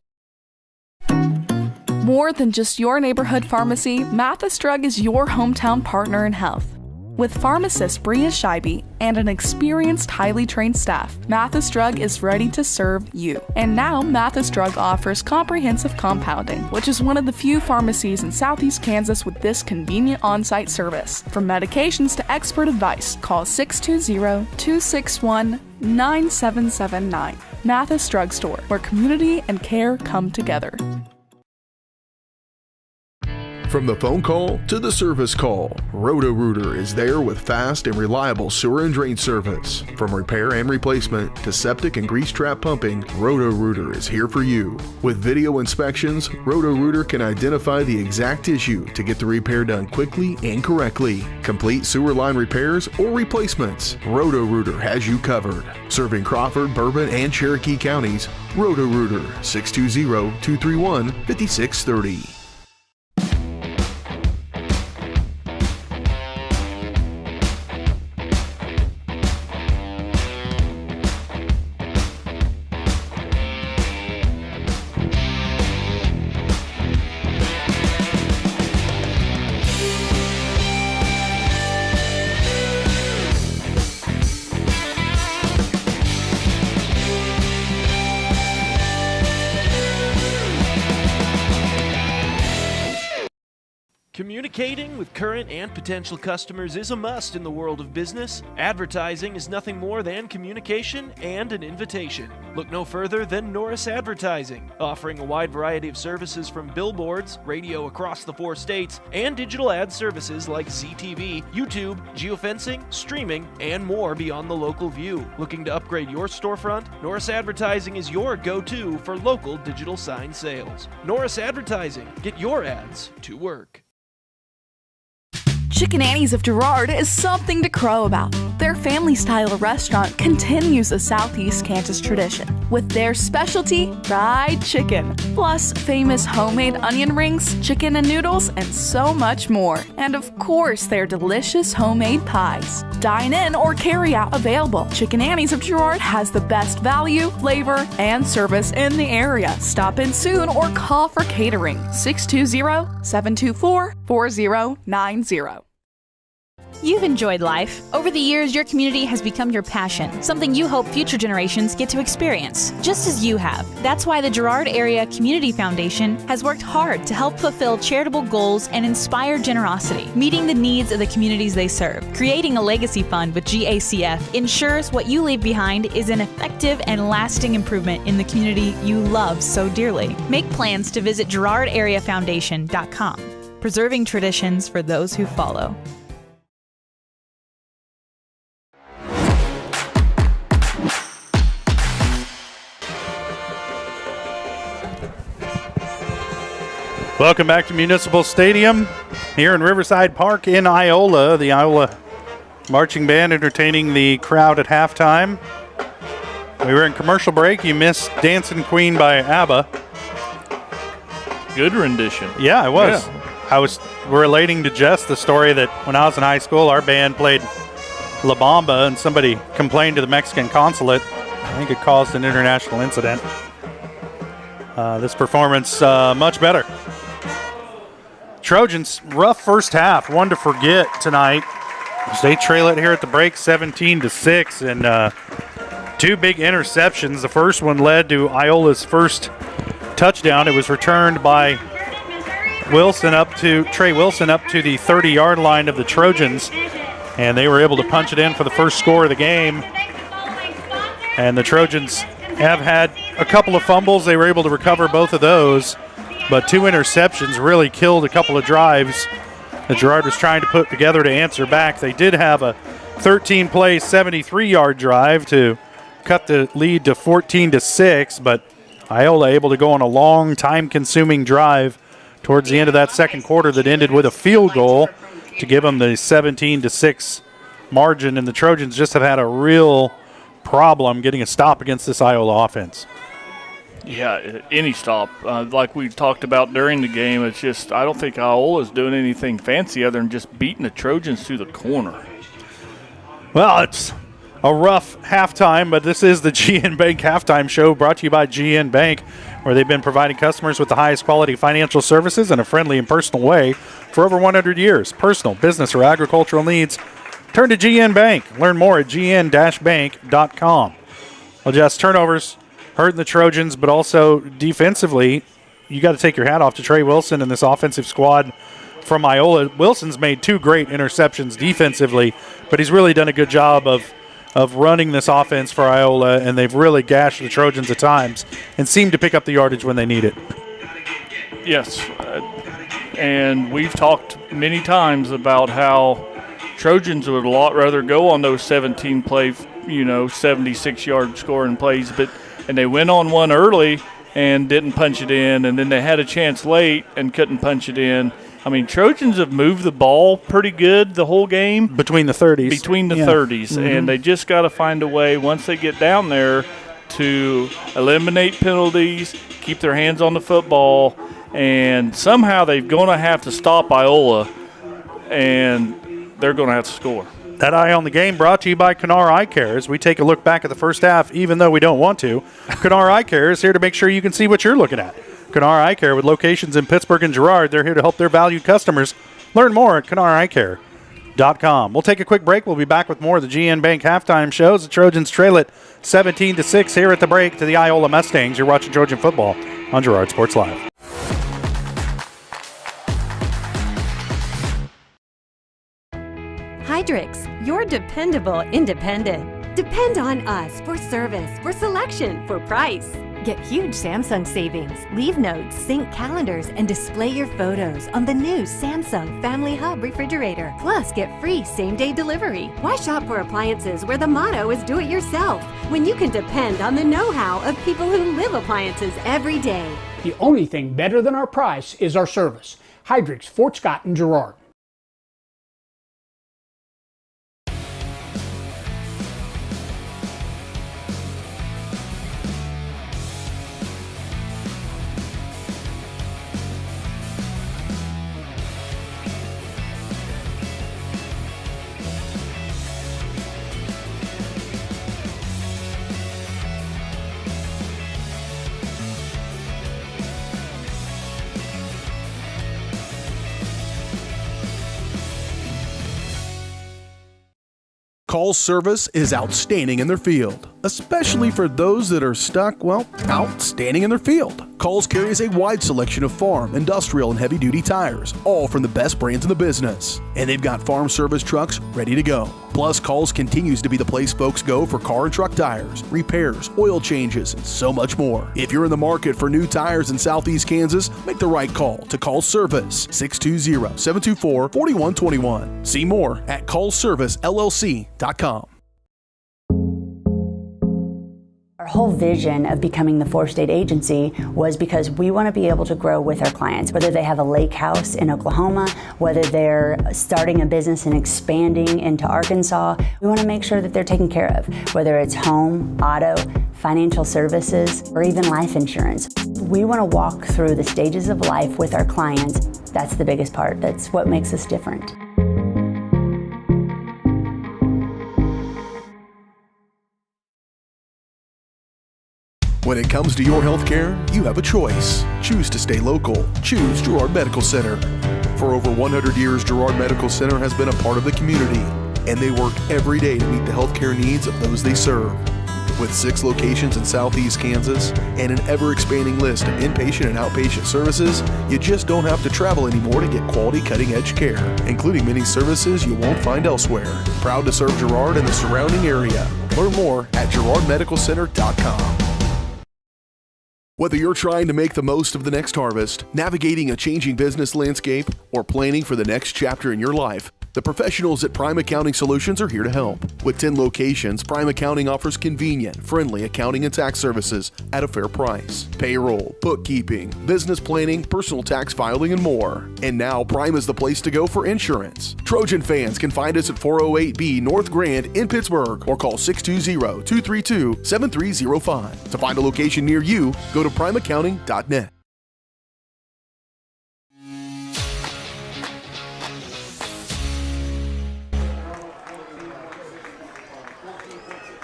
More than just your neighborhood pharmacy, Mathis Drug is your hometown partner in health. With pharmacist Bria Scheibe and an experienced, highly trained staff, Mathis Drug is ready to serve you. And now, Mathis Drug offers comprehensive compounding, which is one of the few pharmacies in Southeast Kansas with this convenient on-site service. From medications to expert advice, call 620-261-9779. Mathis Drug Store, where community and care come together. From the phone call to the service call, Roto-Rooter is there with fast and reliable sewer and drain service. From repair and replacement to septic and grease trap pumping, Roto-Rooter is here for you. With video inspections, Roto-Rooter can identify the exact issue to get the repair done quickly and correctly. Complete sewer line repairs or replacements, Roto-Rooter has you covered. Serving Crawford, Bourbon, and Cherokee counties, Roto-Rooter, 620-231-5630. Communicating with current and potential customers is a must in the world of business. Advertising is nothing more than communication and an invitation. Look no further than Norris Advertising, offering a wide variety of services from billboards, radio across the 4 states, and digital ad services like ZTV, YouTube, geofencing, streaming, and more beyond the local view. Looking to upgrade your storefront? Norris Advertising is your go-to for local digital sign sales. Norris Advertising. Get your ads to work. Chicken Annie's of Girard is something to crow about. Their family-style restaurant continues a Southeast Kansas tradition with their specialty, fried chicken, plus famous homemade onion rings, chicken and noodles, and so much more. And of course, their delicious homemade pies. Dine in or carry out available. Chicken Annie's of Girard has the best value, flavor, and service in the area. Stop in soon or call for catering. 620-724-4090. You've enjoyed life. Over the years, your community has become your passion, something you hope future generations get to experience, just as you have. That's why the Girard Area Community Foundation has worked hard to help fulfill charitable goals and inspire generosity, meeting the needs of the communities they serve. Creating a legacy fund with GACF ensures what you leave behind is an effective and lasting improvement in the community you love so dearly. Make plans to visit GirardAreaFoundation.com, preserving traditions for those who follow. Welcome back to Municipal Stadium here in Riverside Park in Iola. The Iola Marching Band entertaining the crowd at halftime. We were in commercial break. You missed Dancing Queen by ABBA. Good rendition. Yeah, it was. Yeah. I was relating to Jess the story that when I was in high school, our band played La Bamba, and somebody complained to the Mexican consulate. I think it caused an international incident. This performance, much better. Trojans, rough first half, one to forget tonight. They trail it here at the break 17-6, and two big interceptions. The first one led to Iola's first touchdown. It was returned by Trey Wilson up to the 30-yard line of the Trojans, and they were able to punch it in for the first score of the game. And the Trojans have had a couple of fumbles. They were able to recover both of those, but two interceptions really killed a couple of drives that Girard was trying to put together to answer back. They did have a 13-play, 73-yard drive to cut the lead to 14-6, but Iola able to go on a long, time-consuming drive towards the end of that second quarter that ended with a field goal to give them the 17-6 margin, and the Trojans just have had a real problem getting a stop against this Iola offense. Yeah, any stop. Like we talked about during the game, it's just I don't think Iola's doing anything fancy other than just beating the Trojans through the corner. Well, it's a rough halftime, but this is the GN Bank halftime show brought to you by GN Bank, where they've been providing customers with the highest quality financial services in a friendly and personal way for over 100 years. Personal, business, or agricultural needs, turn to GN Bank. Learn more at gn-bank.com. Well, Jess, turnovers hurting the Trojans, but also defensively, you got to take your hat off to Trey Wilson and this offensive squad from Iola. Wilson's made two great interceptions defensively, but he's really done a good job of running this offense for Iola, and they've really gashed the Trojans at times and seem to pick up the yardage when they need it. Yes, and we've talked many times about how Trojans would a lot rather go on those 17-play, 76-yard scoring plays, and they went on one early and didn't punch it in, and then they had a chance late and couldn't punch it in. I mean, Trojans have moved the ball pretty good the whole game. Between the 30s. Mm-hmm. And they just got to find a way, once they get down there, to eliminate penalties, keep their hands on the football, and somehow they're going to have to stop Iola, and they're going to have to score. That Eye on the Game brought to you by Kanar Eye Care. As we take a look back at the first half, even though we don't want to, Kanar Eye Care is here to make sure you can see what you're looking at. Kanar Eye Care, with locations in Pittsburgh and Girard, they're here to help their valued customers. Learn more at KanarEyeCare.com. We'll take a quick break. We'll be back with more of the GN Bank halftime shows. The Trojans trail it 17-6 here at the break to the Iola Mustangs. You're watching Trojan football on Girard Sports Live. Hydrix, your dependable independent. Depend on us for service, for selection, for price. Get huge Samsung savings. Leave notes, sync calendars, and display your photos on the new Samsung Family Hub refrigerator. Plus, get free same-day delivery. Why shop for appliances where the motto is do it yourself when you can depend on the know-how of people who live appliances every day? The only thing better than our price is our service. Hydrix, Fort Scott, and Girard. Call's service is outstanding in their field, especially for those that are stuck, well, outstanding in their field. Call's carries a wide selection of farm, industrial, and heavy-duty tires, all from the best brands in the business. And they've got farm service trucks ready to go. Plus, Call's continues to be the place folks go for car and truck tires, repairs, oil changes, and so much more. If you're in the market for new tires in Southeast Kansas, make the right call to Call's Service, 620-724-4121. See more at callservicellc.com. Our whole vision of becoming the 4-state agency was because we want to be able to grow with our clients, whether they have a lake house in Oklahoma, whether they're starting a business and expanding into Arkansas. We want to make sure that they're taken care of, whether it's home, auto, financial services, or even life insurance. We want to walk through the stages of life with our clients. That's the biggest part. That's what makes us different. When it comes to your health care, you have a choice. Choose to stay local. Choose Girard Medical Center. For over 100 years, Girard Medical Center has been a part of the community, and they work every day to meet the health care needs of those they serve. With 6 locations in Southeast Kansas and an ever-expanding list of inpatient and outpatient services, you just don't have to travel anymore to get quality cutting-edge care, including many services you won't find elsewhere. Proud to serve Girard and the surrounding area. Learn more at girardmedicalcenter.com. Whether you're trying to make the most of the next harvest, navigating a changing business landscape, or planning for the next chapter in your life, the professionals at Prime Accounting Solutions are here to help. With 10 locations, Prime Accounting offers convenient, friendly accounting and tax services at a fair price. Payroll, bookkeeping, business planning, personal tax filing, and more. And now Prime is the place to go for insurance. Trojan fans can find us at 408B North Grand in Pittsburgh or call 620-232-7305. To find a location near you, go to primeaccounting.net.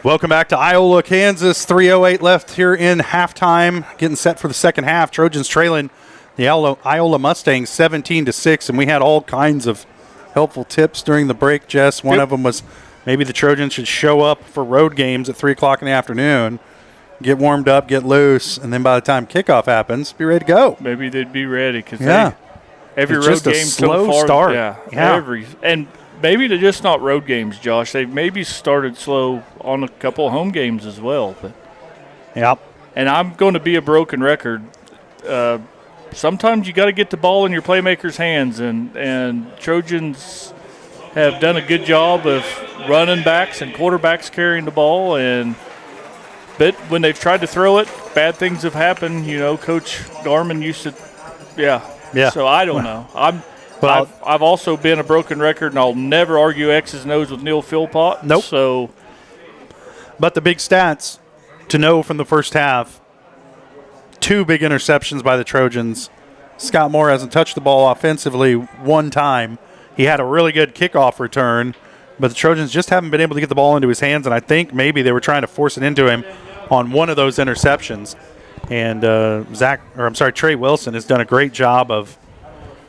Welcome back to Iola, Kansas. 3:08 left here in halftime. Getting set for the second half. Trojans trailing the Iola Mustangs 17-6, and we had all kinds of helpful tips during the break, Jess. One of them was maybe the Trojans should show up for road games at 3 o'clock in the afternoon, get warmed up, get loose, and then by the time kickoff happens, be ready to go. Maybe they'd be ready because every it's road just game a slow so far, start. and maybe they're just not road games, Josh. They've maybe started slow on a couple of home games as well. But and I'm going to be a broken record. Sometimes you got to get the ball in your playmakers' hands, and Trojans have done a good job of running backs and quarterbacks carrying the ball. But when they've tried to throw it, bad things have happened. You know, Coach Garman used to, So I don't know. I've also been a broken record, and I'll never argue X's and O's with Neil Philpott. Nope. But the big stats to know from the first half, 2 big interceptions by the Trojans. Scott Moore hasn't touched the ball offensively one time. He had a really good kickoff return, but the Trojans just haven't been able to get the ball into his hands, and I think maybe they were trying to force it into him on one of those interceptions. And Trey Wilson has done a great job of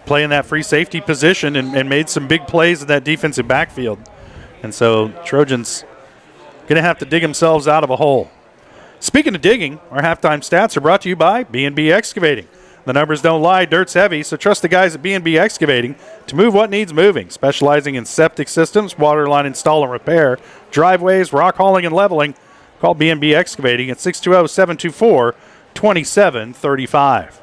playing that free safety position and made some big plays in that defensive backfield. And so Trojans going to have to dig themselves out of a hole. Speaking of digging, our halftime stats are brought to you by B&B Excavating. The numbers don't lie, dirt's heavy, so trust the guys at B&B Excavating to move what needs moving, specializing in septic systems, water line install and repair, driveways, rock hauling, and leveling. Call B&B Excavating at 620-724-2735.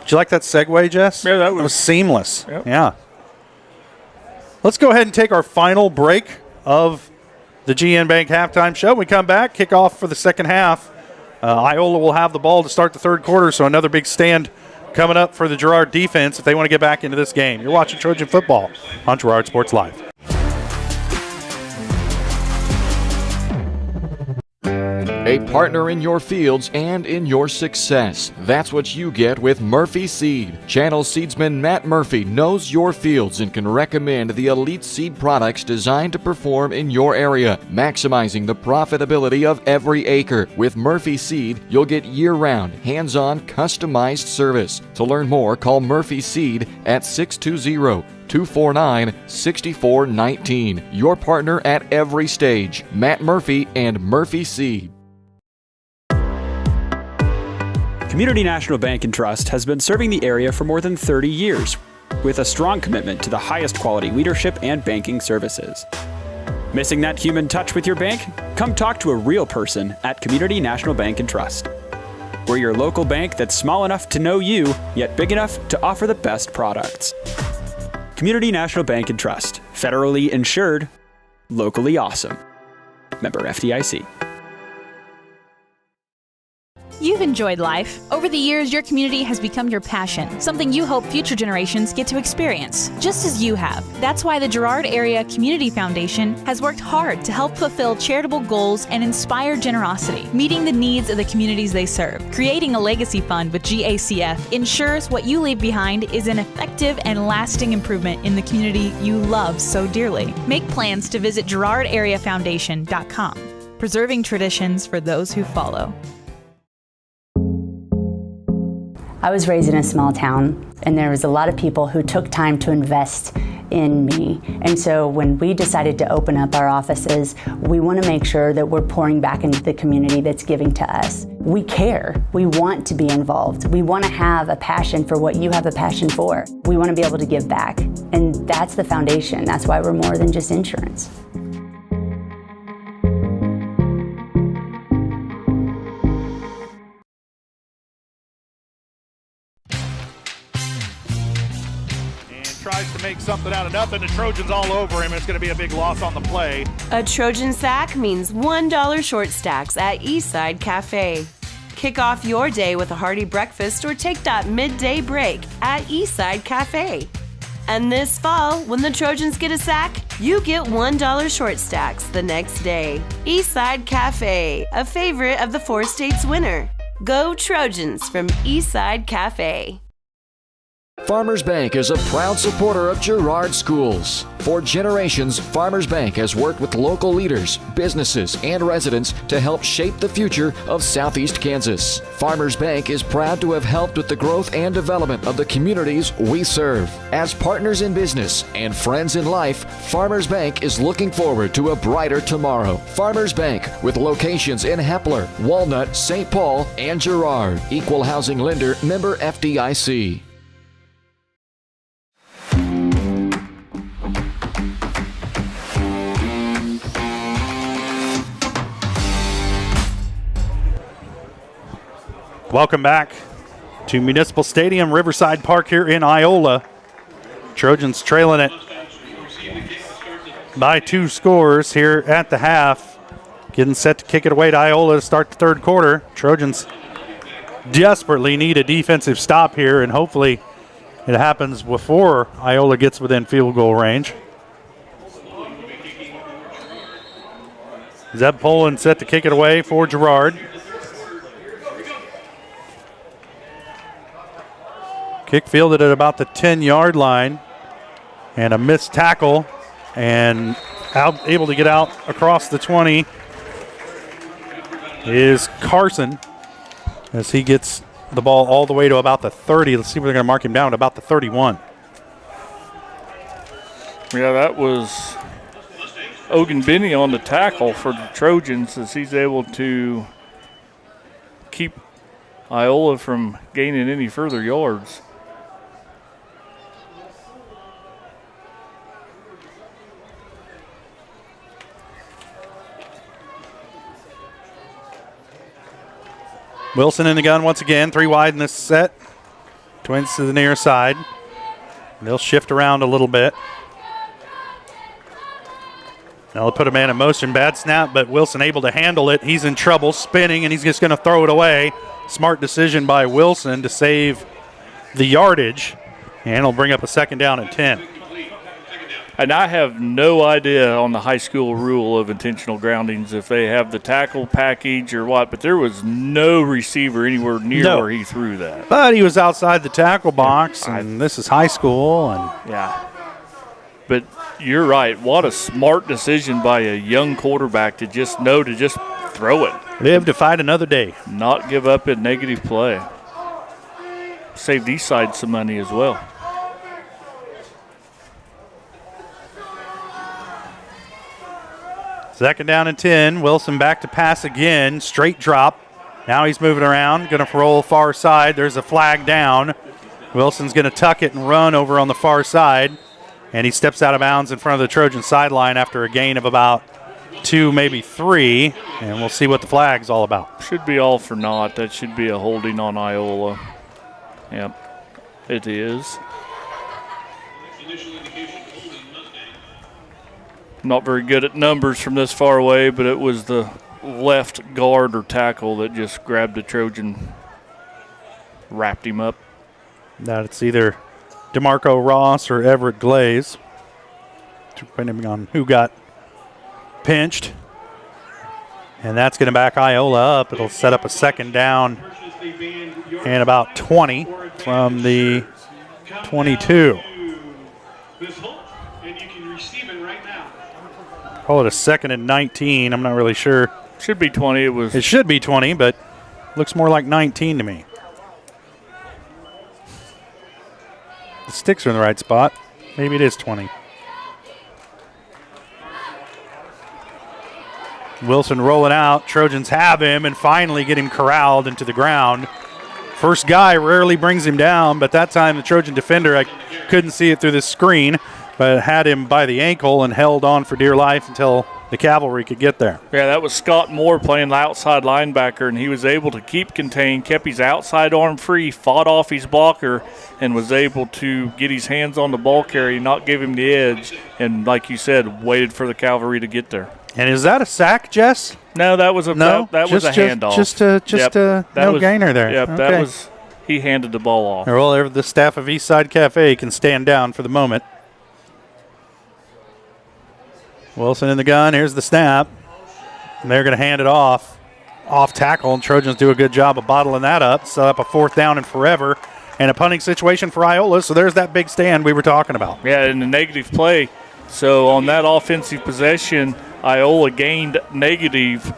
Did you like that segue, Jess? Yeah, that was seamless. Yep. Yeah. Let's go ahead and take our final break of the GN Bank halftime show. When we come back, kick off for the second half. Iola will have the ball to start the third quarter, so another big stand coming up for the Girard defense if they want to get back into this game. You're watching Trojan football on Girard Sports Live. a partner in your fields and in your success. That's what you get with Murphy Seed. Channel seedsman Matt Murphy knows your fields and can recommend the elite seed products designed to perform in your area, maximizing the profitability of every acre. With Murphy Seed, you'll get year-round, hands-on, customized service. To learn more, call Murphy Seed at 620-249-6419. Your partner at every stage. Matt Murphy and Murphy Seed. Community National Bank and Trust has been serving the area for more than 30 years with a strong commitment to the highest quality leadership and banking services. Missing that human touch with your bank? Come talk to a real person at Community National Bank and Trust. We're your local bank that's small enough to know you, yet big enough to offer the best products. Community National Bank and Trust. Federally insured, locally awesome. Member FDIC. You've enjoyed life. Over the years, your community has become your passion, something you hope future generations get to experience, just as you have. That's why the Girard Area Community Foundation has worked hard to help fulfill charitable goals and inspire generosity, meeting the needs of the communities they serve. Creating a legacy fund with GACF ensures what you leave behind is an effective and lasting improvement in the community you love so dearly. Make plans to visit GirardAreaFoundation.com, preserving traditions for those who follow. I was raised in a small town, and there was a lot of people who took time to invest in me. And so when we decided to open up our offices, we want to make sure that we're pouring back into the community that's giving to us. We care. We want to be involved. We want to have a passion for what you have a passion for. We want to be able to give back. And that's the foundation. That's why we're more than just insurance. Tries to make something out of nothing. The Trojans all over him. It's going to be a big loss on the play. A Trojan sack means $1 short stacks at Eastside Cafe. Kick off your day with a hearty breakfast or take that midday break at Eastside Cafe. And this fall, when the Trojans get a sack, you get $1 short stacks the next day. Eastside Cafe, a favorite of the 4 states winner. Go Trojans from Eastside Cafe. Farmers Bank is a proud supporter of Girard Schools. For generations, Farmers Bank has worked with local leaders, businesses, and residents to help shape the future of Southeast Kansas. Farmers Bank is proud to have helped with the growth and development of the communities we serve. As partners in business and friends in life, Farmers Bank is looking forward to a brighter tomorrow. Farmers Bank, with locations in Hepler, Walnut, St. Paul, and Girard. Equal housing lender, member FDIC. Welcome back to Municipal Stadium, Riverside Park here in Iola. Trojans trailing it by 2 scores here at the half. Getting set to kick it away to Iola to start the third quarter. Trojans desperately need a defensive stop here, and hopefully it happens before Iola gets within field goal range. Zeb Poland set to kick it away for Girard. Kick fielded at about the 10-yard line, and a missed tackle, and able to get out across the 20 is Carson as he gets the ball all the way to about the 30. Let's see if they're going to mark him down at about the 31. Yeah, that was Ogunbini on the tackle for the Trojans as he's able to keep Iola from gaining any further yards. Wilson in the gun once again, 3 wide in this set. Twins to the near side. They'll shift around a little bit. Now they'll put a man in motion. Bad snap, but Wilson able to handle it. He's in trouble, spinning, and he's just going to throw it away. Smart decision by Wilson to save the yardage, and he'll bring up a second down and 10. And I have no idea on the high school rule of intentional groundings if they have the tackle package or what, but there was no receiver anywhere near where he threw that. But he was outside the tackle box, and this is high school. And yeah. But you're right. What a smart decision by a young quarterback to just throw it. Live to fight another day. Not give up in negative play. Saved Eastside some money as well. Second down and 10. Wilson back to pass again. Straight drop. Now he's moving around. Going to roll far side. There's a flag down. Wilson's going to tuck it and run over on the far side. And he steps out of bounds in front of the Trojan sideline after a gain of about 2, maybe 3. And we'll see what the flag's all about. Should be all for naught. That should be a holding on Iola. Yep, it is. Not very good at numbers from this far away, but it was the left guard or tackle that just grabbed the Trojan, wrapped him up. That it's either DeMarco Ross or Everett Glaze, depending on who got pinched. And that's going to back Iola up. It'll set up a second down and about 20 from the 22. Call it a second and 19. I'm not really sure. Should be 20. It should be 20, but looks more like 19 to me. The sticks are in the right spot. Maybe it is 20. Wilson rolling out. Trojans have him and finally get him corralled into the ground. First guy rarely brings him down, but that time the Trojan defender, I couldn't see it through the screen, but had him by the ankle and held on for dear life until the cavalry could get there. Yeah, that was Scott Moore playing the outside linebacker, and he was able to keep contained, kept his outside arm free, fought off his blocker, and was able to get his hands on the ball carrier, not give him the edge, and like you said, waited for the cavalry to get there. And is that a sack, Jess? No, that was a that was a handoff. Just no gainer there. Yep, okay. that was he handed the ball off. Well, the staff of Eastside Cafe can stand down for the moment. Wilson in the gun. Here's the snap. And they're going to hand it off tackle, and Trojans do a good job of bottling that up. Set up a fourth down and forever, and a punting situation for Iola. So there's that big stand we were talking about. Yeah, in the negative play. So on that offensive possession, Iola gained negative,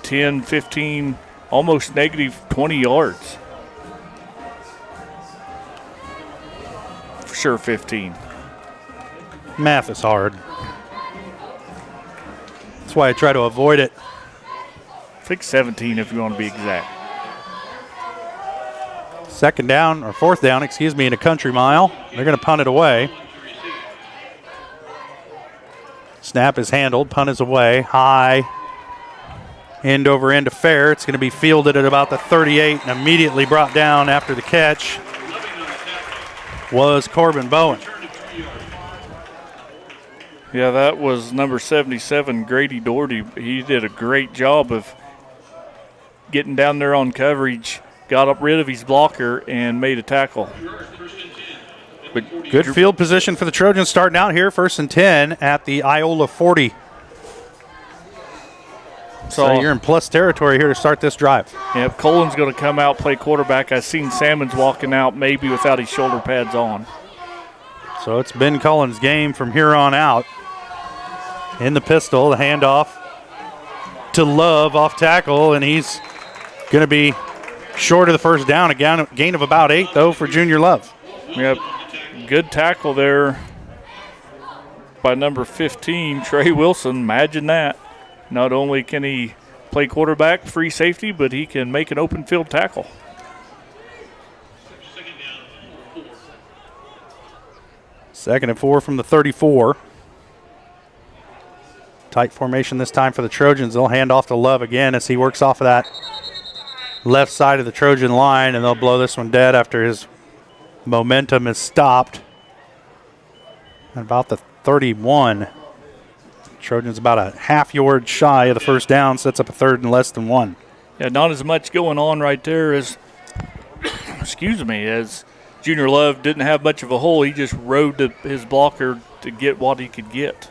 10, 15, almost negative 20 yards. For sure 15. Math is hard. That's why I try to avoid it. I think 17 if you want to be exact. Fourth down, in a country mile. They're going to punt it away. Snap is handled, punt is away. High, end over end affair. It's going to be fielded at about the 38 and immediately brought down after the catch was Corbin Bowen. Yeah, that was number 77, Grady Doherty. He did a great job of getting down there on coverage, got rid of his blocker, and made a tackle. But good field position for the Trojans starting out here, 1st and 10 at the Iola 40. So you're in plus territory here to start this drive. Yep, Colin's going to come out, play quarterback. I seen Salmons walking out maybe without his shoulder pads on. So it's Ben Cullen's game from here on out. In the pistol, the handoff to Love off tackle, and he's going to be short of the first down. A gain of about 8, though, for Junior Love. Yep, good tackle there by number 15, Trey Wilson. Imagine that. Not only can he play quarterback, free safety, but he can make an open field tackle. Second and 4 from the 34. Tight formation this time for the Trojans. They'll hand off to Love again as he works off of that left side of the Trojan line, and they'll blow this one dead after his momentum is stopped. At about the 31. Trojans about a half yard shy of the first down, sets up a 3rd and less than 1. Yeah, not as much going on right there as, as Junior Love didn't have much of a hole. He just rode his blocker to get what he could get.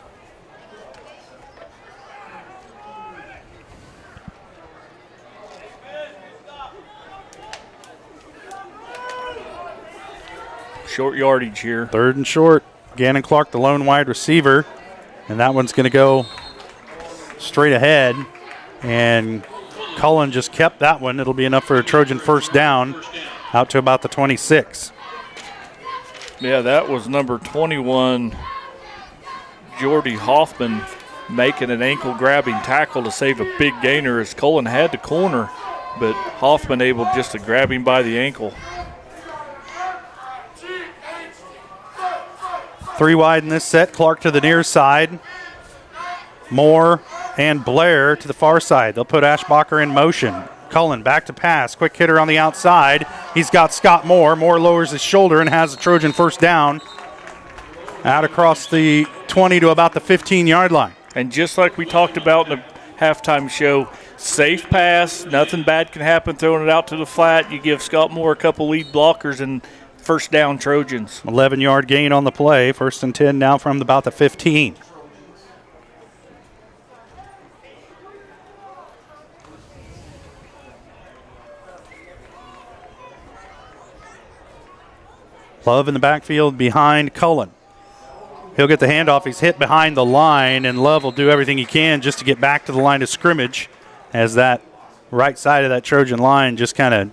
Short yardage here. 3rd and short. Gannon Clark, the lone wide receiver. And that one's going to go straight ahead. And Cullen just kept that one. It'll be enough for a Trojan first down out to about the 26. Yeah, that was number 21, Jordy Hoffman, making an ankle-grabbing tackle to save a big gainer as Cullen had the corner, but Hoffman able just to grab him by the ankle. 3 wide in this set. Clark to the near side. Moore and Blair to the far side. They'll put Ashbacher in motion. Cullen back to pass. Quick hitter on the outside. He's got Scott Moore. Moore lowers his shoulder and has a Trojan first down out across the 20 to about the 15-yard line. And just like we talked about in the halftime show, safe pass. Nothing bad can happen throwing it out to the flat. You give Scott Moore a couple lead blockers and first down Trojans. 11-yard gain on the play. 1st and 10 now from about the 15. Love in the backfield behind Cullen. He'll get the handoff. He's hit behind the line, and Love will do everything he can just to get back to the line of scrimmage as that right side of that Trojan line just kind of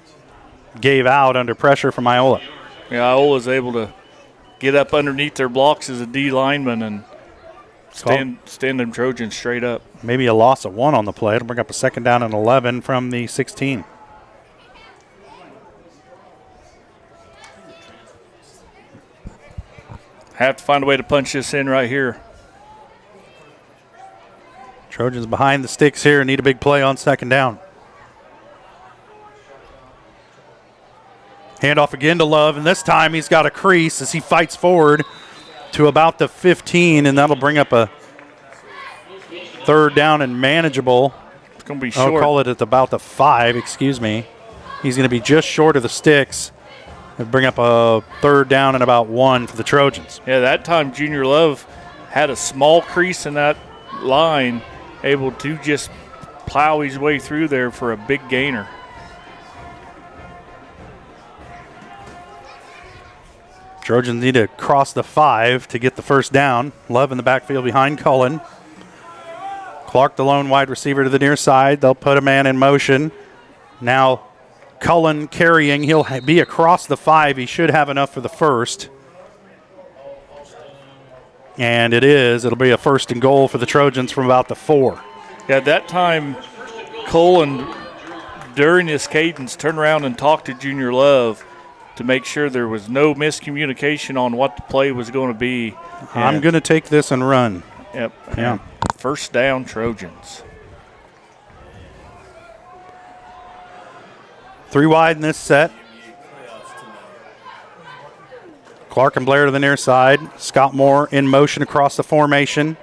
gave out under pressure from Iola. Yeah, Iola's able to get up underneath their blocks as a D lineman and stand them Trojans straight up. Maybe a loss of 1 on the play. It'll bring up a 2nd down and 11 from the 16. Have to find a way to punch this in right here. Trojans behind the sticks here, need a big play on 2nd down. Handoff again to Love, and this time he's got a crease as he fights forward to about the 15, and that'll bring up a 3rd down and manageable. It's going to be short. I'll call it at about the 5, excuse me. He's going to be just short of the sticks. It'll bring up a 3rd down and about 1 for the Trojans. Yeah, that time Junior Love had a small crease in that line, able to just plow his way through there for a big gainer. Trojans need to cross the 5 to get the first down. Love in the backfield behind Cullen. Clark, the lone wide receiver, to the near side. They'll put a man in motion. Now Cullen carrying. He'll be across the 5. He should have enough for the first. And it is. It'll be a 1st and goal for the Trojans from about the 4. Yeah, that time Cullen, during his cadence, turned around and talked to Junior Love to make sure there was no miscommunication on what the play was going to be. I'm going to take this and run. Yep. Yeah. First down, Trojans. 3 wide in this set. Clark and Blair to the near side. Scott Moore in motion across the formation.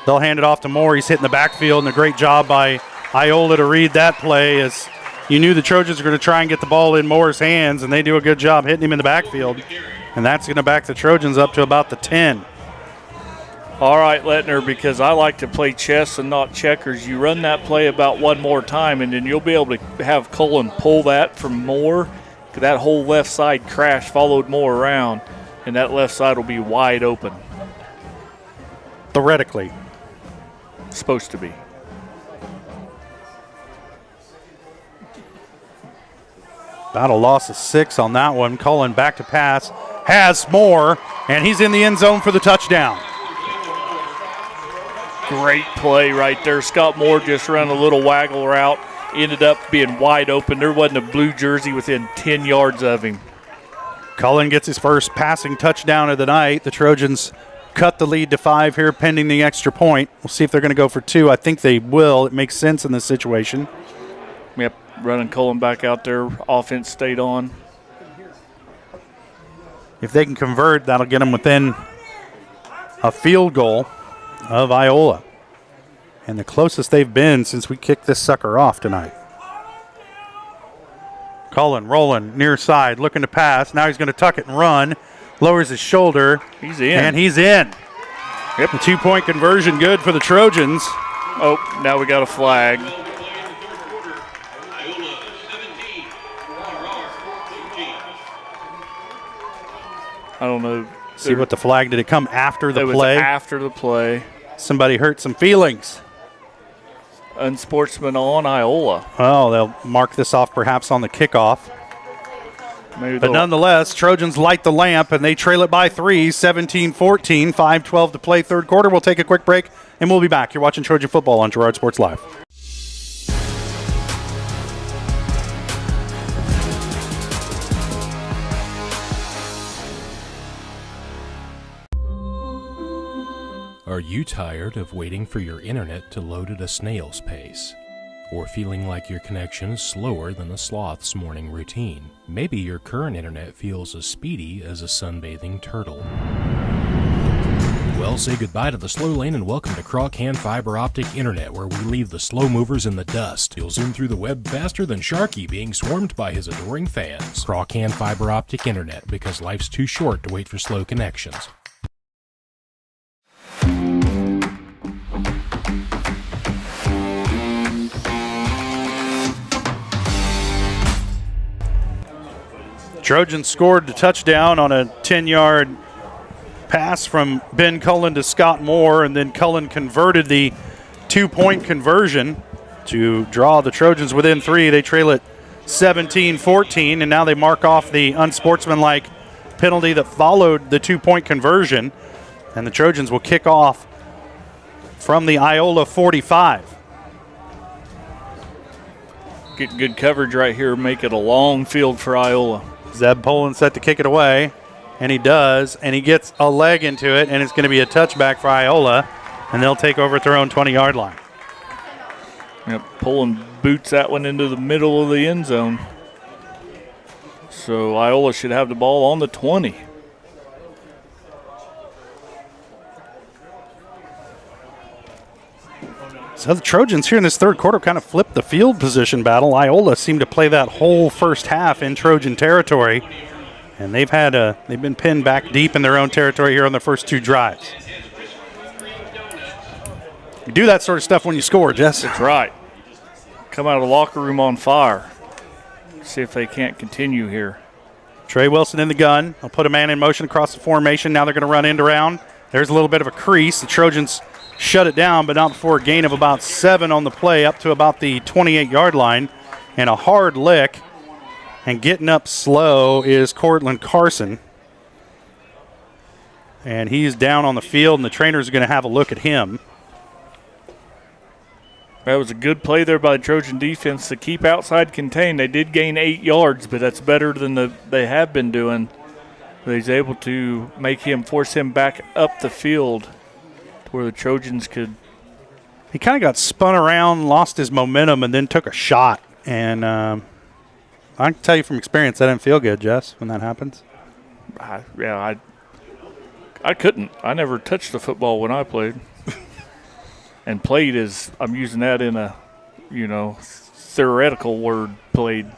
They'll hand it off to Moore. He's hitting the backfield, and a great job by Iola to read that play as you knew the Trojans were going to try and get the ball in Moore's hands, and they do a good job hitting him in the backfield. And that's going to back the Trojans up to about the 10. All right, Lettner, because I like to play chess and not checkers, you run that play about 1 more time, and then you'll be able to have Cullen pull that from Moore. That whole left side crash followed Moore around, and that left side will be wide open. Theoretically. Supposed to be. About a loss of 6 on that one. Cullen back to pass. Has Moore, and he's in the end zone for the touchdown. Great play right there. Scott Moore just ran a little waggle route. Ended up being wide open. There wasn't a blue jersey within 10 yards of him. Cullen gets his first passing touchdown of the night. The Trojans cut the lead to 5 here pending the extra point. We'll see if they're going to go for 2. I think they will. It makes sense in this situation. Yep, running Cullen back out there. Offense stayed on. If they can convert, that'll get them within a field goal of Iola. And the closest they've been since we kicked this sucker off tonight. Cullen rolling near side, looking to pass. Now he's going to tuck it and run. Lowers his shoulder. He's in. And he's in. Yep. The 2-point conversion good for the Trojans. Oh, now we got a flag. I don't know. See what the flag, did it come after the It was play? after the play. Somebody hurt some feelings. Unsportsman on Iola. Oh, they'll mark this off perhaps on the kickoff. Maybe But nonetheless, Trojans light the lamp, and they trail it by 3, 17-14, 5:12 to play, third quarter. We'll take a quick break, and we'll be back. You're watching Trojan Football on Girard Sports Live. Are you tired of waiting for your internet to load at a snail's pace? Or feeling like your connection is slower than a sloth's morning routine? Maybe your current internet feels as speedy as a sunbathing turtle. Well, say goodbye to the slow lane and welcome to Crawcan Fiber Optic Internet, where we leave the slow movers in the dust. You'll zoom through the web faster than Sharky being swarmed by his adoring fans. Crawcan Fiber Optic Internet, because life's too short to wait for slow connections. Trojans scored the touchdown on a 10-yard pass from Ben Cullen to Scott Moore, and then Cullen converted the 2-point conversion to draw the Trojans within 3. They trail it 17-14, and now they mark off the unsportsmanlike penalty that followed the 2-point conversion, and the Trojans will kick off from the Iola 45. Get good coverage right here, make it a long field for Iola. Zeb Poland set to kick it away, and he does, and he gets a leg into it, and it's going to be a touchback for Iola, and they'll take over at their own 20-yard line. Yep, Poland boots that one into the middle of the end zone. So Iola should have the ball on the 20. So the Trojans here in this third quarter kind of flipped the field position battle. Iola seemed to play that whole first half in Trojan territory, and they've been pinned back deep in their own territory here on the first 2 drives. You do that sort of stuff when you score, Jess. That's right. Come out of the locker room on fire. See if they can't continue here. Trey Wilson in the gun. I'll put a man in motion across the formation. Now they're going to run end around. There's a little bit of a crease. The Trojans shut it down, but not before a gain of about 7 on the play, up to about the 28-yard line, and a hard lick. And getting up slow is Cortland Carson. And he's down on the field, and the trainers are going to have a look at him. That was a good play there by the Trojan defense to keep outside contained. They did gain 8 yards, but that's better than they have been doing. He's able to force him back up the field to where the Trojans could. He kind of got spun around, lost his momentum, and then took a shot. And I can tell you from experience that didn't feel good, Jess, when that happens. I couldn't. I never touched the football when I played. And played is, I'm using that in a, theoretical word, played.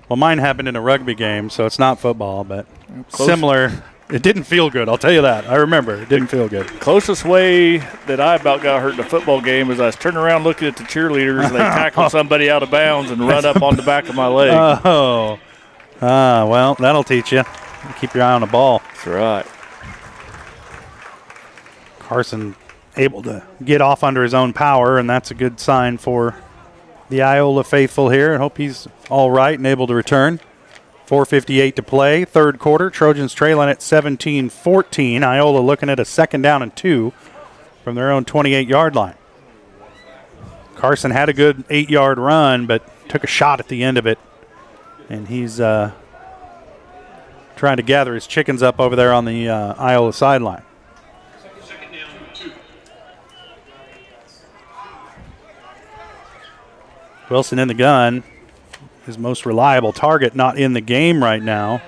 Well, mine happened in a rugby game, so it's not football, but similar. It didn't feel good, I'll tell you that. I remember, it didn't feel good. Closest way that I about got hurt in a football game is I was turning around looking at the cheerleaders, and they tackled somebody out of bounds and run up on the back of my leg. Oh. Well, that'll teach you. Keep your eye on the ball. That's right. Carson able to get off under his own power, and that's a good sign for the Iola faithful here. I hope he's all right and able to return. 4:58 to play, third quarter. Trojans trailing at 17-14. Iola looking at a 2nd down and 2 from their own 28-yard line. Carson had a good 8-yard run, but took a shot at the end of it, and he's trying to gather his chickens up over there on the Iola sideline. Wilson in the gun, his most reliable target, not in the game right now,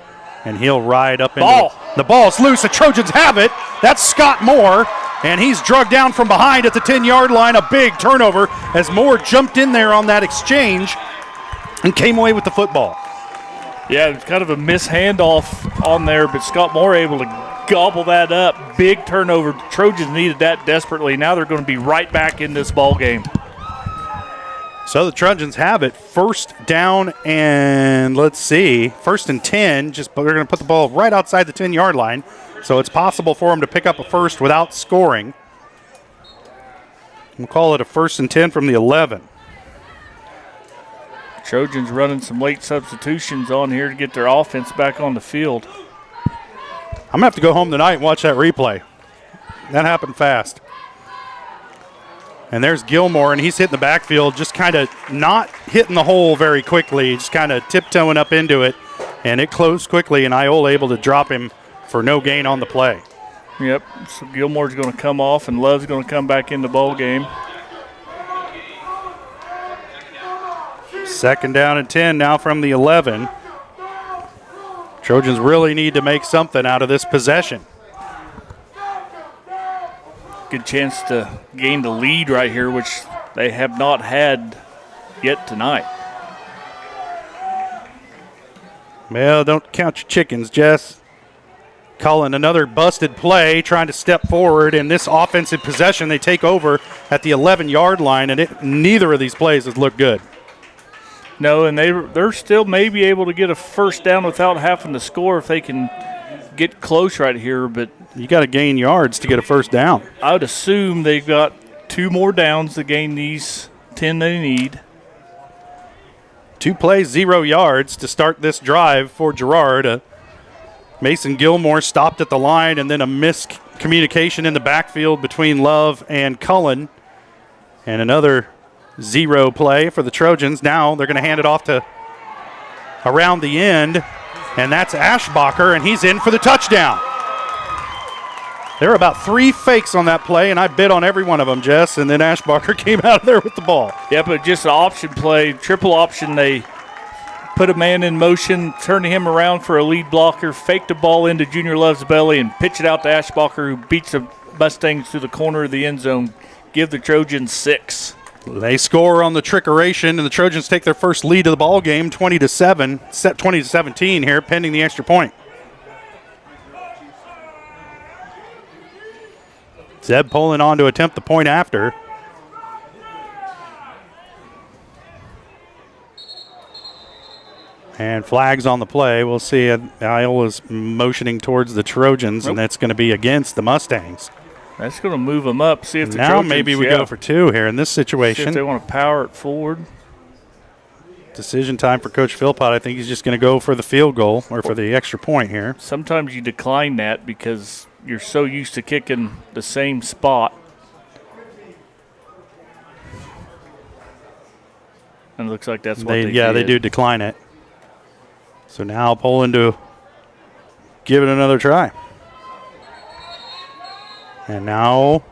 and he'll ride up into the ball's loose. The Trojans have it. That's Scott Moore, and he's drugged down from behind at the 10-yard line. A big turnover as Moore jumped in there on that exchange and came away with the football. Yeah, it's kind of a mishandoff on there, but Scott Moore able to gobble that up. Big turnover. Trojans needed that desperately. Now they're going to be right back in this ball game. So the Trojans have it. First down and let's see, 1st and 10. They're going to put the ball right outside the 10-yard line. So it's possible for them to pick up a first without scoring. We'll call it a 1st and 10 from the 11. Trojans running some late substitutions on here to get their offense back on the field. I'm going to have to go home tonight and watch that replay. That happened fast. And there's Gilmore, and he's hitting the backfield, just kind of not hitting the hole very quickly, just kind of tiptoeing up into it. And it closed quickly, and Iola able to drop him for no gain on the play. Yep, so Gilmore's going to come off, and Love's going to come back in the ball game. 2nd down and 10 now from the 11. Trojans really need to make something out of this possession. Good chance to gain the lead right here, which they have not had yet tonight. Well, don't count your chickens, Jess. Cullen, another busted play, trying to step forward. In this offensive possession, they take over at the 11-yard line, and neither of these plays has looked good. No, and they're still maybe able to get a first down without having to score if they can get close right here. But you got to gain yards to get a first down. I would assume they've got 2 more downs to gain these 10 they need. 2 plays, 0 yards to start this drive for Girard. Mason Gilmore stopped at the line, and then a miscommunication in the backfield between Love and Cullen. And another 0 play for the Trojans. Now they're going to hand it off to around the end, and that's Ashbacher, and he's in for the touchdown. There were about 3 fakes on that play, and I bid on every one of them, Jess, and then Ashbacher came out of there with the ball. Yeah, but just an option play, triple option. They put a man in motion, turned him around for a lead blocker, faked the ball into Junior Love's belly, and pitch it out to Ashbacher, who beats the Mustangs to the corner of the end zone. Give the Trojans 6. They score on the trickeration, and the Trojans take their first lead of the ball game, 20-7, set 20-17 here, pending the extra point. Zeb pulling on to attempt the point after. And flags on the play. We'll see Iola's motioning towards the Trojans, and that's going to be against the Mustangs. That's going to move them up. See if the now Trojans, maybe we go for 2 here in this situation. See if they want to power it forward. Decision time for Coach Philpott. I think he's just going to go for the field goal or for the extra point here. Sometimes you decline that because you're so used to kicking the same spot. And it looks like that's what they did. Yeah, they do decline it. So now Poland to give it another try. And now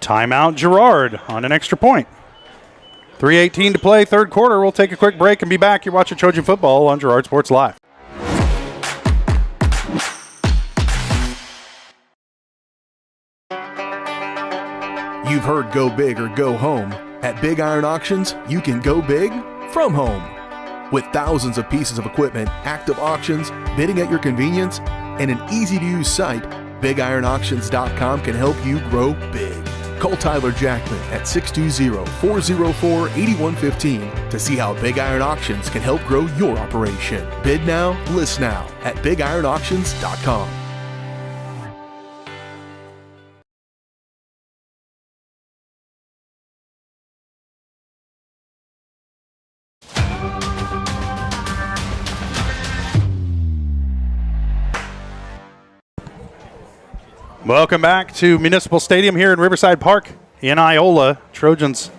timeout Girard on an extra point. 3:18 to play, 3rd quarter. We'll take a quick break and be back. You're watching Trojan Football on Girard Sports Live. You've heard go big or go home. At Big Iron Auctions, you can go big from home. With thousands of pieces of equipment, active auctions, bidding at your convenience, and an easy-to-use site, BigIronAuctions.com can help you grow big. Call Tyler Jackman at 620-404-8115 to see how Big Iron Auctions can help grow your operation. Bid now, list now at BigIronAuctions.com. Welcome back to Municipal Stadium here in Riverside Park in Iola. Trojans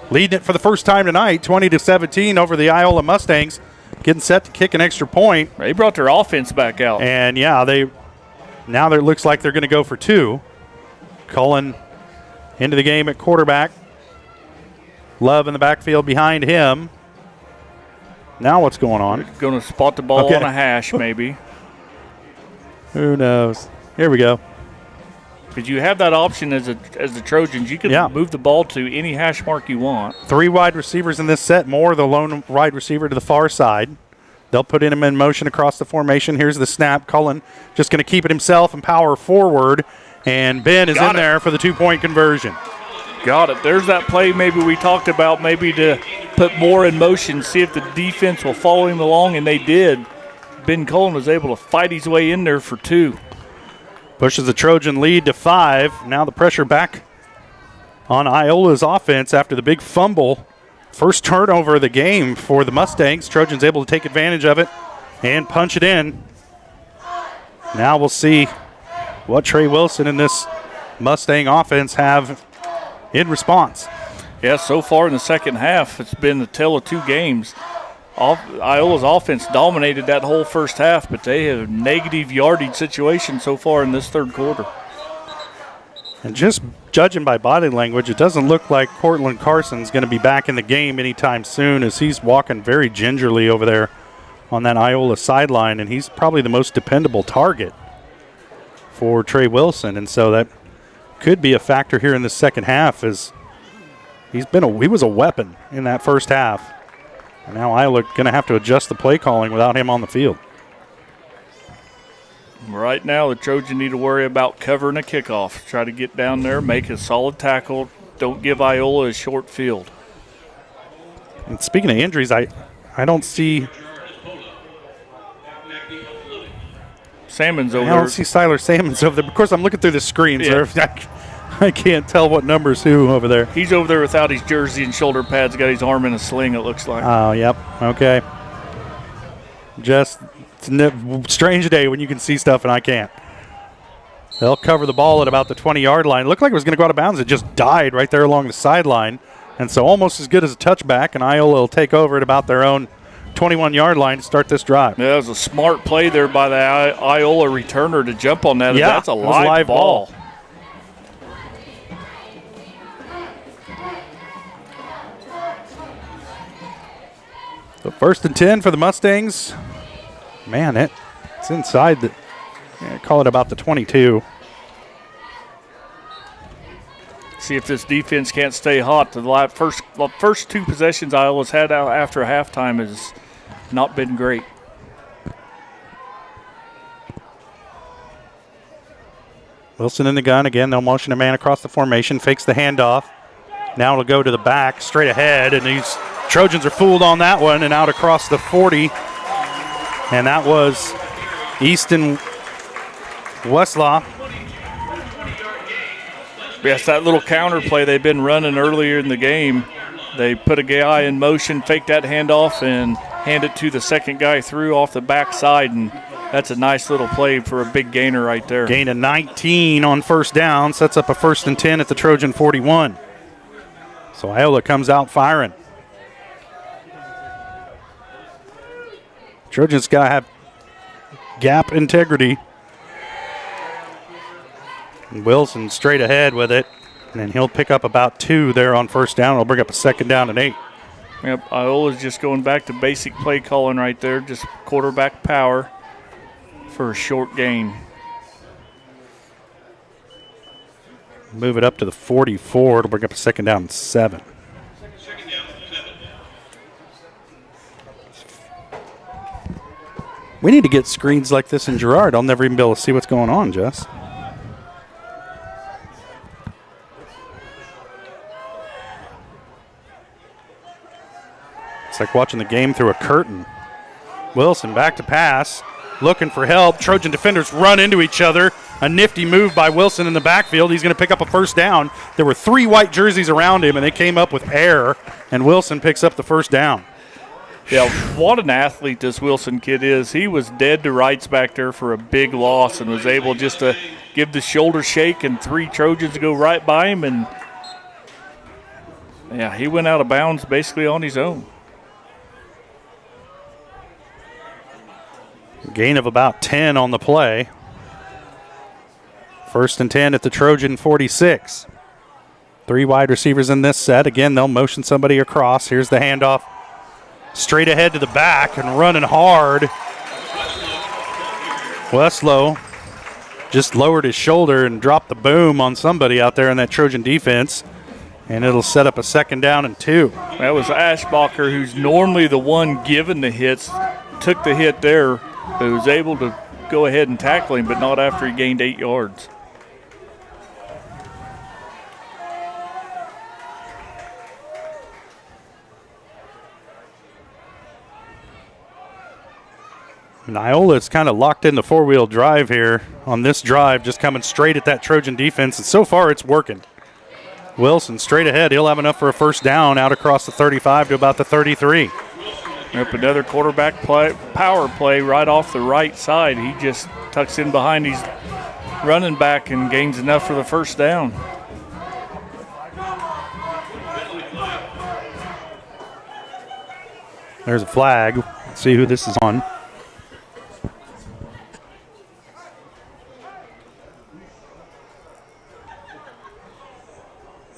leading it for the first time tonight, 20-17 over the Iola Mustangs, getting set to kick an extra point. They brought their offense back out. And, yeah, now it looks like they're going to go for 2. Cullen into the game at quarterback. Love in the backfield behind him. Now what's going on? Going to spot the ball on a hash maybe. Who knows? Here we go. Because you have that option as the Trojans. You can move the ball to any hash mark you want. 3 wide receivers in this set, more the lone wide receiver to the far side. They'll put him in motion across the formation. Here's the snap. Cullen just going to keep it himself and power forward. And Ben is in there for the 2-point conversion. Got it. There's that play maybe we talked about, maybe to put more in motion, see if the defense will follow him along, and they did. Ben Cullen was able to fight his way in there for 2. Pushes the Trojan lead to 5. Now the pressure back on Iola's offense after the big fumble. First turnover of the game for the Mustangs. Trojans able to take advantage of it and punch it in. Now we'll see what Trey Wilson and this Mustang offense have in response. Yeah, so far in the second half, it's been the tale of 2 games. Iola's offense dominated that whole first half, but they have a negative yardage situation so far in this third quarter. And just judging by body language, it doesn't look like Cortland Carson's going to be back in the game anytime soon, as he's walking very gingerly over there on that Iola sideline, and he's probably the most dependable target for Trey Wilson. And so that could be a factor here in the second half, as he was a weapon in that first half. And now Iola going to have to adjust the play calling without him on the field. Right now, the Trojans need to worry about covering a kickoff. Try to get down there, make a solid tackle. Don't give Iola a short field. And speaking of injuries, I don't see Salmons over there. I don't see Siler Salmons over there. Of course, I'm looking through the screen, Yeah. so I can't tell what number's who over there. He's over there without his jersey and shoulder pads. Got his arm in a sling, it looks like. Oh, yep. Okay. Just it's a strange day when you can see stuff and I can't. They'll cover the ball at about the 20-yard line. It looked like it was going to go out of bounds. It just died right there along the sideline. And so almost as good as a touchback, and Iola will take over at about their own 21-yard line to start this drive. Yeah, it was a smart play there by the Iola returner to jump on that. Yeah, That's a live ball. So 1st and 10 for the Mustangs. Man, it's inside the, call it about the 22. See if this defense can't stay hot. The first 2 possessions Iola's had out after halftime has not been great. Wilson in the gun. Again, they'll motion a man across the formation, fakes the handoff. Now it'll go to the back, straight ahead, and these Trojans are fooled on that one and out across the 40. And that was Easton Westlaw. Yes, that little counter play they've been running earlier in the game. They put a guy in motion, fake that handoff, and hand it to the second guy through off the backside, and that's a nice little play for a big gainer right there. Gain of 19 on first down, sets up a 1st and 10 at the Trojan 41. So Iola comes out firing. Trojans got to have gap integrity. And Wilson straight ahead with it, and he'll pick up about 2 there on first down. It'll bring up a 2nd down and 8. Yep, Iola's just going back to basic play calling right there, just quarterback power for a short gain. Move it up to the 44. It'll bring up a 2nd down and 7. We need to get screens like this in Girard. I'll never even be able to see what's going on, Jess. It's like watching the game through a curtain. Wilson back to pass, looking for help. Trojan defenders run into each other. A nifty move by Wilson in the backfield. He's going to pick up a 1st down. There were 3 white jerseys around him, and they came up with air, and Wilson picks up the 1st down. Yeah, what an athlete this Wilson kid is. He was dead to rights back there for a big loss and was able just to give the shoulder shake, and 3 Trojans go right by him, and yeah, he went out of bounds basically on his own. Gain of about 10 on the play. 1st and 10 at the Trojan 46. 3 wide receivers in this set. Again, they'll motion somebody across. Here's the handoff. Straight ahead to the back and running hard. Westlow just lowered his shoulder and dropped the boom on somebody out there in that Trojan defense. And it'll set up a 2nd down and 2. That was Ashbacher, who's normally the one giving the hits. took the hit there, but was able to go ahead and tackle him, but not after he gained 8 yards. And Iola's kind of locked in the four-wheel drive here on this drive, just coming straight at that Trojan defense, and so far it's working. Wilson straight ahead. He'll have enough for a first down out across the 35 to about the 33. Yep, another quarterback power play right off the right side. He just tucks in behind his running back and gains enough for the first down. There's a flag. Let's see who this is on.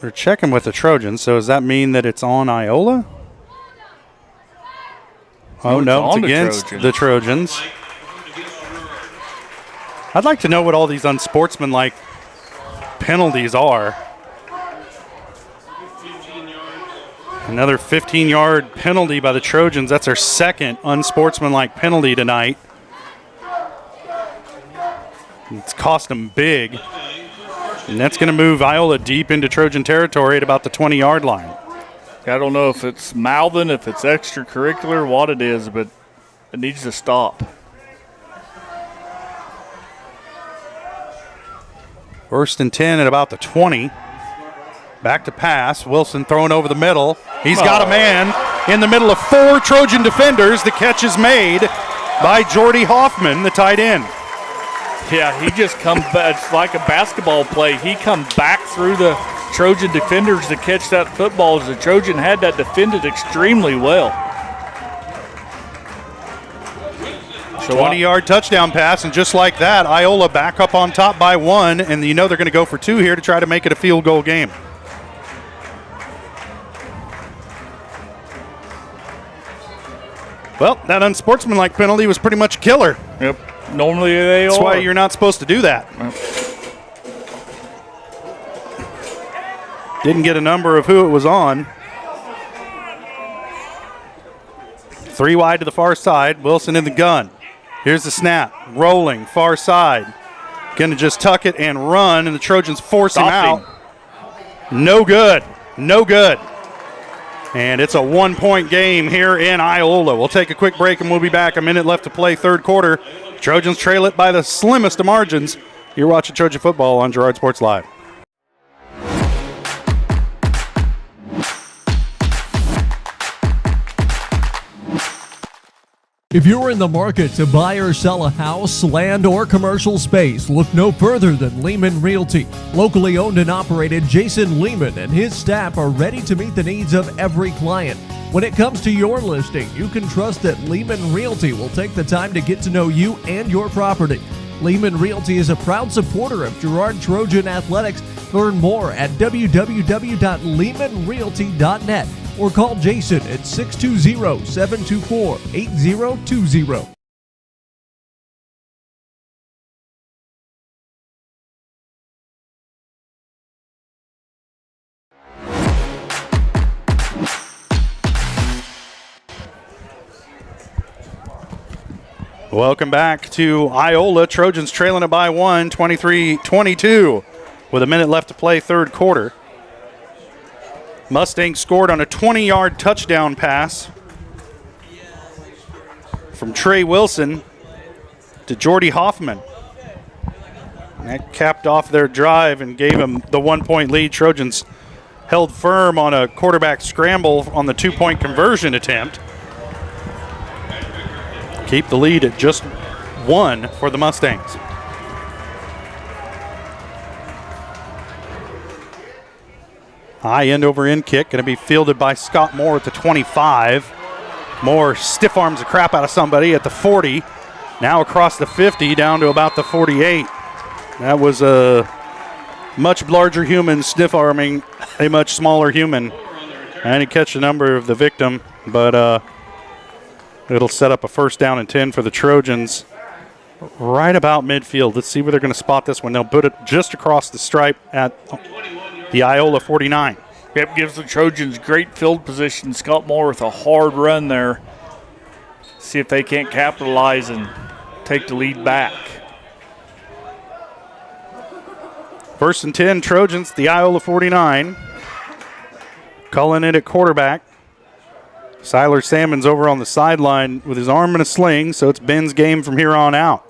They're checking with the Trojans, so does that mean that it's on Iola? Oh, no, it's against the Trojans. I'd like to know what all these unsportsmanlike penalties are. Another 15-yard penalty by the Trojans. That's their second unsportsmanlike penalty tonight. It's cost them big. And that's going to move Iola deep into Trojan territory at about the 20-yard line. I don't know if it's mouthing, if it's extracurricular, what it is, but it needs to stop. First and 10 at about the 20. Back to pass. Wilson throwing over the middle. He's got a man in the middle of 4 Trojan defenders. The catch is made by Jordy Hoffman, the tight end. Yeah, he just comes back. It's like a basketball play. He comes back through the Trojan defenders to catch that football, as the Trojan had that defended extremely well. So 20-yard touchdown pass, and just like that, Iola back up on top by 1, and you know they're going to go for 2 here to try to make it a field goal game. Well, that unsportsmanlike penalty was pretty much a killer. Yep. Normally they are. That's why you're not supposed to do that. Yep. Didn't get a number of who it was on. 3 wide to the far side. Wilson in the gun. Here's the snap. Rolling, far side. Going to just tuck it and run, and the Trojans force him out. No good. No good. And it's a 1-point game here in Iola. We'll take a quick break, and we'll be back. A minute left to play, third quarter. Trojans trail it by the slimmest of margins. You're watching Trojan football on Girard Sports Live. If you're in the market to buy or sell a house, land, or commercial space, look no further than Lehman Realty. Locally owned and operated, Jason Lehman and his staff are ready to meet the needs of every client. When it comes to your listing, you can trust that Lehman Realty will take the time to get to know you and your property. Lehman Realty is a proud supporter of Girard Trojan Athletics. Learn more at www.lehmanrealty.net or call Jason at 620-724-8020. Welcome back to Iola. Trojans trailing it by 1, 23-22, with a minute left to play, third quarter. Mustangs scored on a 20-yard touchdown pass from Trey Wilson to Jordy Hoffman. And that capped off their drive and gave them the 1-point lead. Trojans held firm on a quarterback scramble on the 2-point conversion attempt. Keep the lead at just 1 for the Mustangs. High end over end kick, going to be fielded by Scott Moore at the 25. Moore stiff arms the crap out of somebody at the 40. Now across the 50 down to about the 48. That was a much larger human stiff arming a much smaller human. And he catch the number of the victim, but it'll set up a first down and 10 for the Trojans right about midfield. Let's see where they're going to spot this one. They'll put it just across the stripe at the Iola 49. Yep, gives the Trojans great field position. Scott Moore with a hard run there. see if they can't capitalize and take the lead back. 1st and 10, Trojans, the Iola 49. Cullen in at quarterback. Siler Salmon's over on the sideline with his arm in a sling, so it's Ben's game from here on out.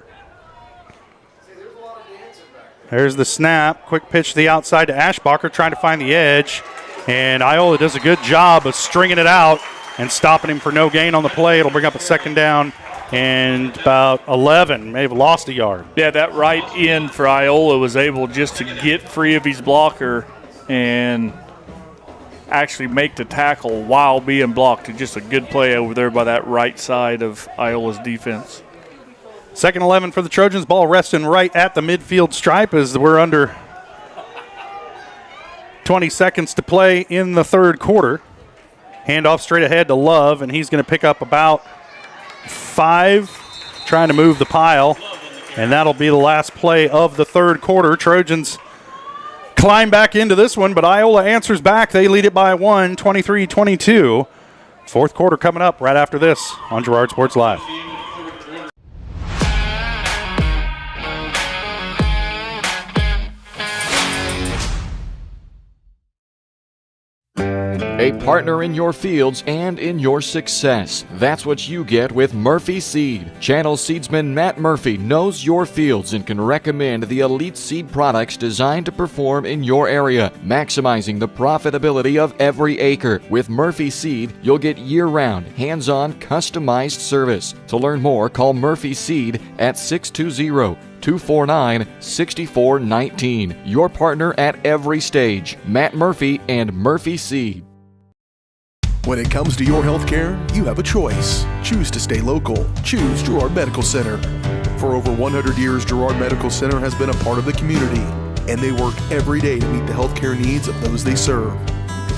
There's the snap. Quick pitch to the outside to Ashbacher, trying to find the edge. And Iola does a good job of stringing it out and stopping him for no gain on the play. It'll bring up a 2nd down and about 11. May have lost a yard. Yeah, that right end for Iola was able just to get free of his blocker and actually make the tackle while being blocked. Just a good play over there by that right side of Iola's defense. 2nd 11 for the Trojans. Ball resting right at the midfield stripe as we're under 20 seconds to play in the 3rd quarter. Handoff straight ahead to Love, and he's going to pick up about 5, trying to move the pile. And that'll be the last play of the 3rd quarter. Trojans climb back into this one, but Iola answers back. They lead it by 1, 23-22. 4th quarter coming up right after this on Girard Sports Live. A partner in your fields and in your success. That's what you get with Murphy Seed. Channel seedsman Matt Murphy knows your fields and can recommend the elite seed products designed to perform in your area, maximizing the profitability of every acre. With Murphy Seed, you'll get year-round, hands-on, customized service. To learn more, call Murphy Seed at 620-249-6419. Your partner at every stage. Matt Murphy and Murphy Seed. When it comes to your health care, you have a choice. Choose to stay local. Choose Girard Medical Center. For over 100 years, Girard Medical Center has been a part of the community, and they work every day to meet the health care needs of those they serve.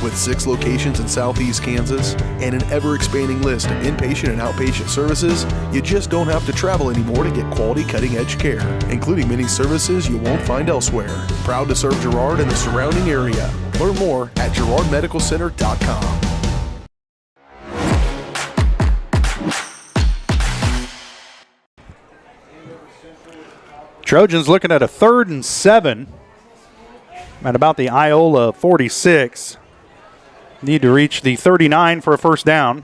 With 6 locations in Southeast Kansas and an ever-expanding list of inpatient and outpatient services, you just don't have to travel anymore to get quality cutting-edge care, including many services you won't find elsewhere. Proud to serve Girard and the surrounding area. Learn more at girardmedicalcenter.com. Trojans looking at a 3rd and 7 at about the Iola 46. Need to reach the 39 for a 1st down.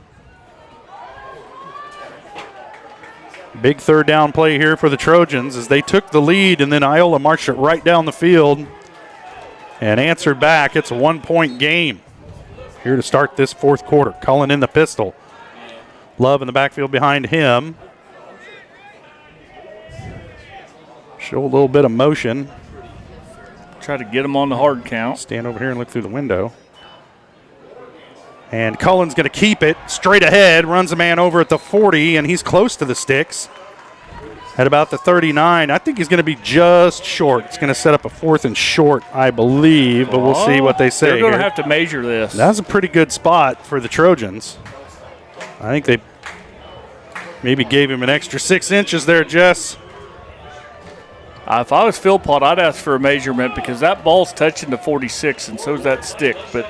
Big 3rd down play here for the Trojans as they took the lead, and then Iola marched it right down the field and answered back. It's a 1-point game here to start this 4th quarter. Cullen in the pistol. Love in the backfield behind him. Show a little bit of motion. Try to get him on the hard count. Stand over here and look through the window. And Cullen's going to keep it straight ahead, runs a man over at the 40, and he's close to the sticks at about the 39. I think he's going to be just short. It's going to set up a 4th and short, I believe, but we'll see what they say. They're going to here. have to measure this. That's a pretty good spot for the Trojans. I think they maybe gave him an extra 6 inches there, Jess. If I was Philpott, I'd ask for a measurement because that ball's touching the 46, and so's that stick. But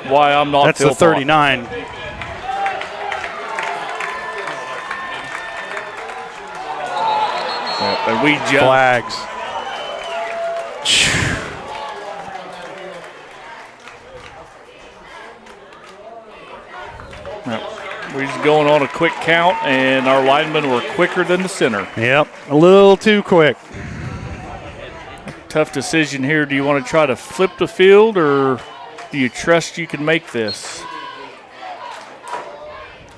why I'm not That's Philpott. the 39. Yep, and we just flags. Yep. We're just going on a quick count, and our linemen were quicker than the center. Yep, a little too quick. Tough decision here. Do you want to try to flip the field, or do you trust you can make this?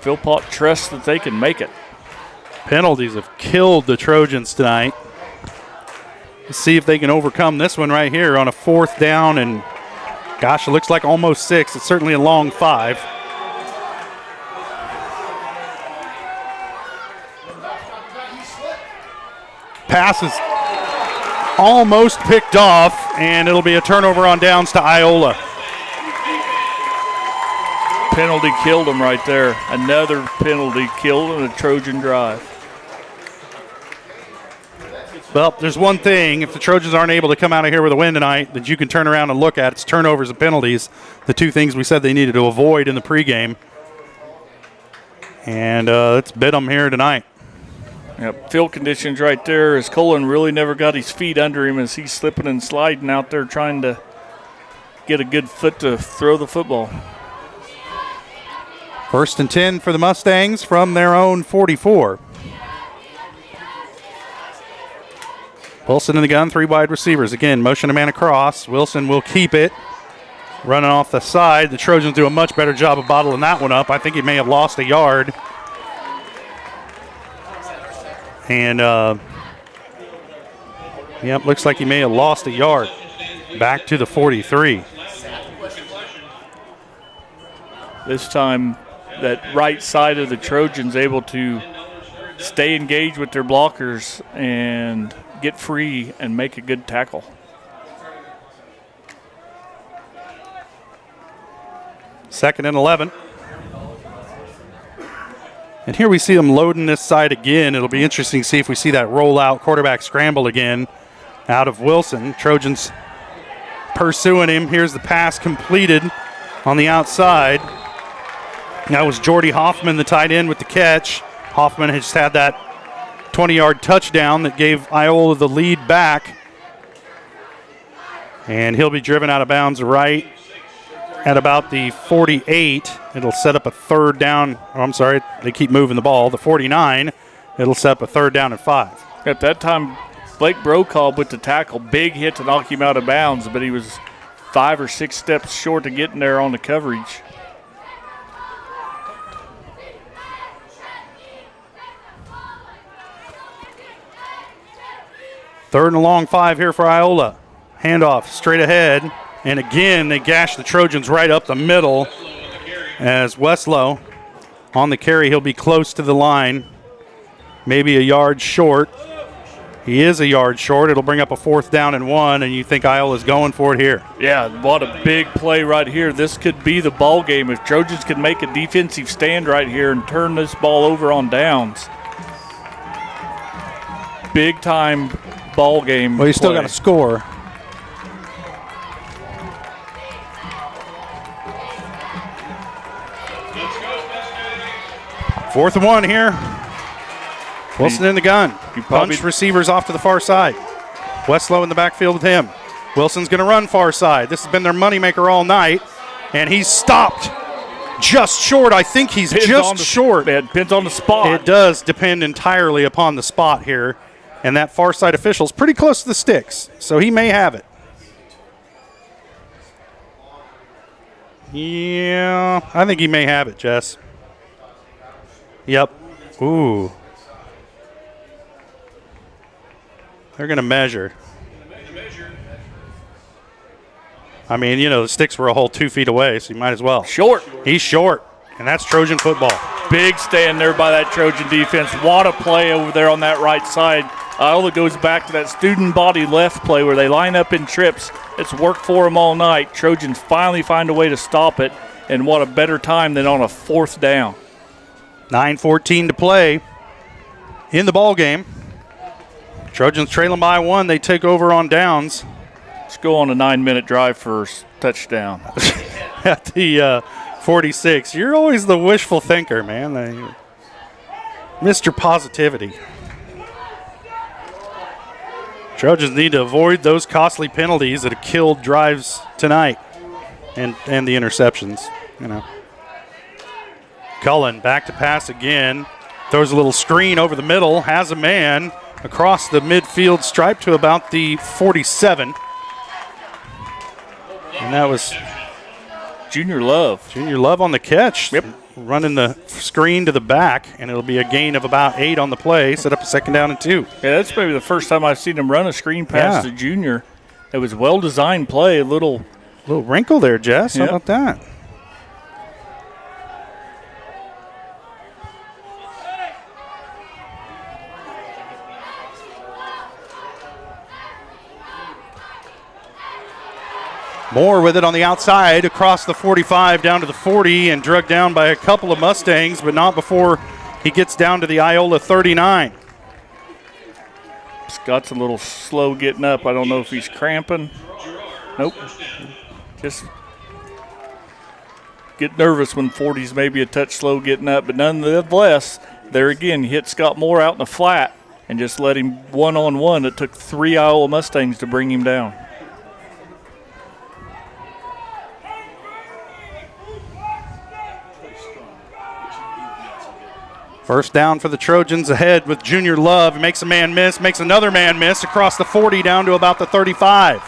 Philpott trusts that they can make it. Penalties have killed the Trojans tonight. Let's see if they can overcome this one right here on a 4th down, and gosh, it looks like almost 6. It's certainly a long 5. Pass is almost picked off, and it'll be a turnover on downs to Iola. Penalty killed him right there. Another penalty killed in a Trojan drive. Well, there's one thing. If the Trojans aren't able to come out of here with a win tonight that you can turn around and look at, it's turnovers and penalties, the 2 things we said they needed to avoid in the pregame. And it's bit them here tonight. Yep, field conditions right there as Colin really never got his feet under him as he's slipping and sliding out there trying to get a good foot to throw the football. 1st and 10 for the Mustangs from their own 44. Wilson in the gun, 3 wide receivers. Again, motion a man across. Wilson will keep it. Running off the side. The Trojans do a much better job of bottling that one up. I think he may have lost a yard. And, yep, looks like he may have lost a yard. Back to the 43. This time, that right side of the Trojans able to stay engaged with their blockers and get free and make a good tackle. Second and 11. And here we see them loading this side again. It'll be interesting to see if we see that rollout quarterback scramble again out of Wilson. Trojans pursuing him. Here's the pass completed on the outside. That was Jordy Hoffman, the tight end, with the catch. Hoffman has just had that 20-yard touchdown that gave Iola the lead back. And he'll be driven out of bounds right at about the 48. It'll set up a 3rd down. Oh, I'm sorry, they keep moving the ball. The 49, it'll set up a 3rd down and 5. At that time, Blake Brokaw with the tackle. Big hit to knock him out of bounds, but he was 5 or 6 steps short of getting there on the coverage. Third and a long 5 here for Iola. Handoff straight ahead. And again, they gash the Trojans right up the middle as Westlow on the carry. He'll be close to the line, maybe a yard short. He is a yard short. It'll bring up a 4th down and 1, and you think Iola's going for it here. Yeah, what a big play right here. This could be the ball game if Trojans can make a defensive stand right here and turn this ball over on downs. Big time ball game. Well, you still got to score. Fourth and 1 here. Wilson in the gun. Bunch receivers off to the far side. Westlow in the backfield with him. Wilson's going to run far side. This has been their moneymaker all night. And he's stopped just short. I think he's just short. It depends on the spot. It does depend entirely upon the spot here. And that far side official's pretty close to the sticks. So he may have it. Yeah, I think he may have it, Jess. Yep. Ooh. They're going to measure. I mean, you know, the sticks were a whole 2 feet away, so you might as well. Short. He's short, and that's Trojan football. Big stand there by that Trojan defense. What a play over there on that right side. Iola goes back to that student body left play where they line up in trips. It's worked for them all night. Trojans finally find a way to stop it, and what a better time than on a 4th down. 9:14 to play in the ball game. Trojans trailing by 1. They take over on downs. Let's go on a 9-minute drive for touchdown. At the 46. You're always the wishful thinker, man. Mr. Positivity. Trojans need to avoid those costly penalties that have killed drives tonight and the interceptions, you know. Cullen back to pass again. Throws a little screen over the middle. Has a man across the midfield stripe to about the 47. And that was Junior Love. Junior Love on the catch. Yep. Running the screen to the back, and it'll be a gain of about 8 on the play. Set up a 2nd down and 2. Yeah, that's maybe the first time I've seen him run a screen pass to Junior. It was well-designed play. A little wrinkle there, Jess. How about that? Moore with it on the outside across the 45 down to the 40 and drugged down by a couple of Mustangs, but not before he gets down to the Iola 39. Scott's a little slow getting up. I don't know if he's cramping. Nope. Just get nervous when 40's maybe a touch slow getting up, but nonetheless, there again, you hit Scott Moore out in the flat and just let him one-on-one. It took 3 Iola Mustangs to bring him down. First down for the Trojans ahead with Junior Love. He makes a man miss, makes another man miss across the 40 down to about the 35.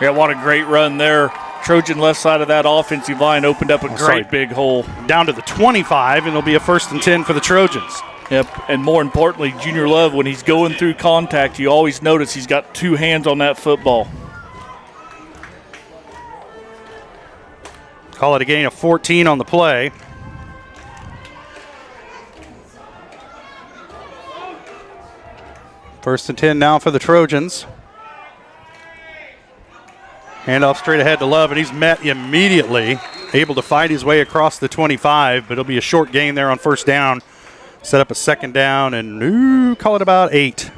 Yeah, what a great run there. Trojan left side of that offensive line opened up a great big hole. Down to the 25, and it'll be a 1st and 10 for the Trojans. Yep, and more importantly, Junior Love, when he's going through contact, you always notice he's got 2 hands on that football. Call it a gain of 14 on the play. First and 10 now for the Trojans. Handoff straight ahead to Love, and he's met immediately. Able to fight his way across the 25, but it'll be a short gain there on first down. Set up a 2nd down, and call it about 8.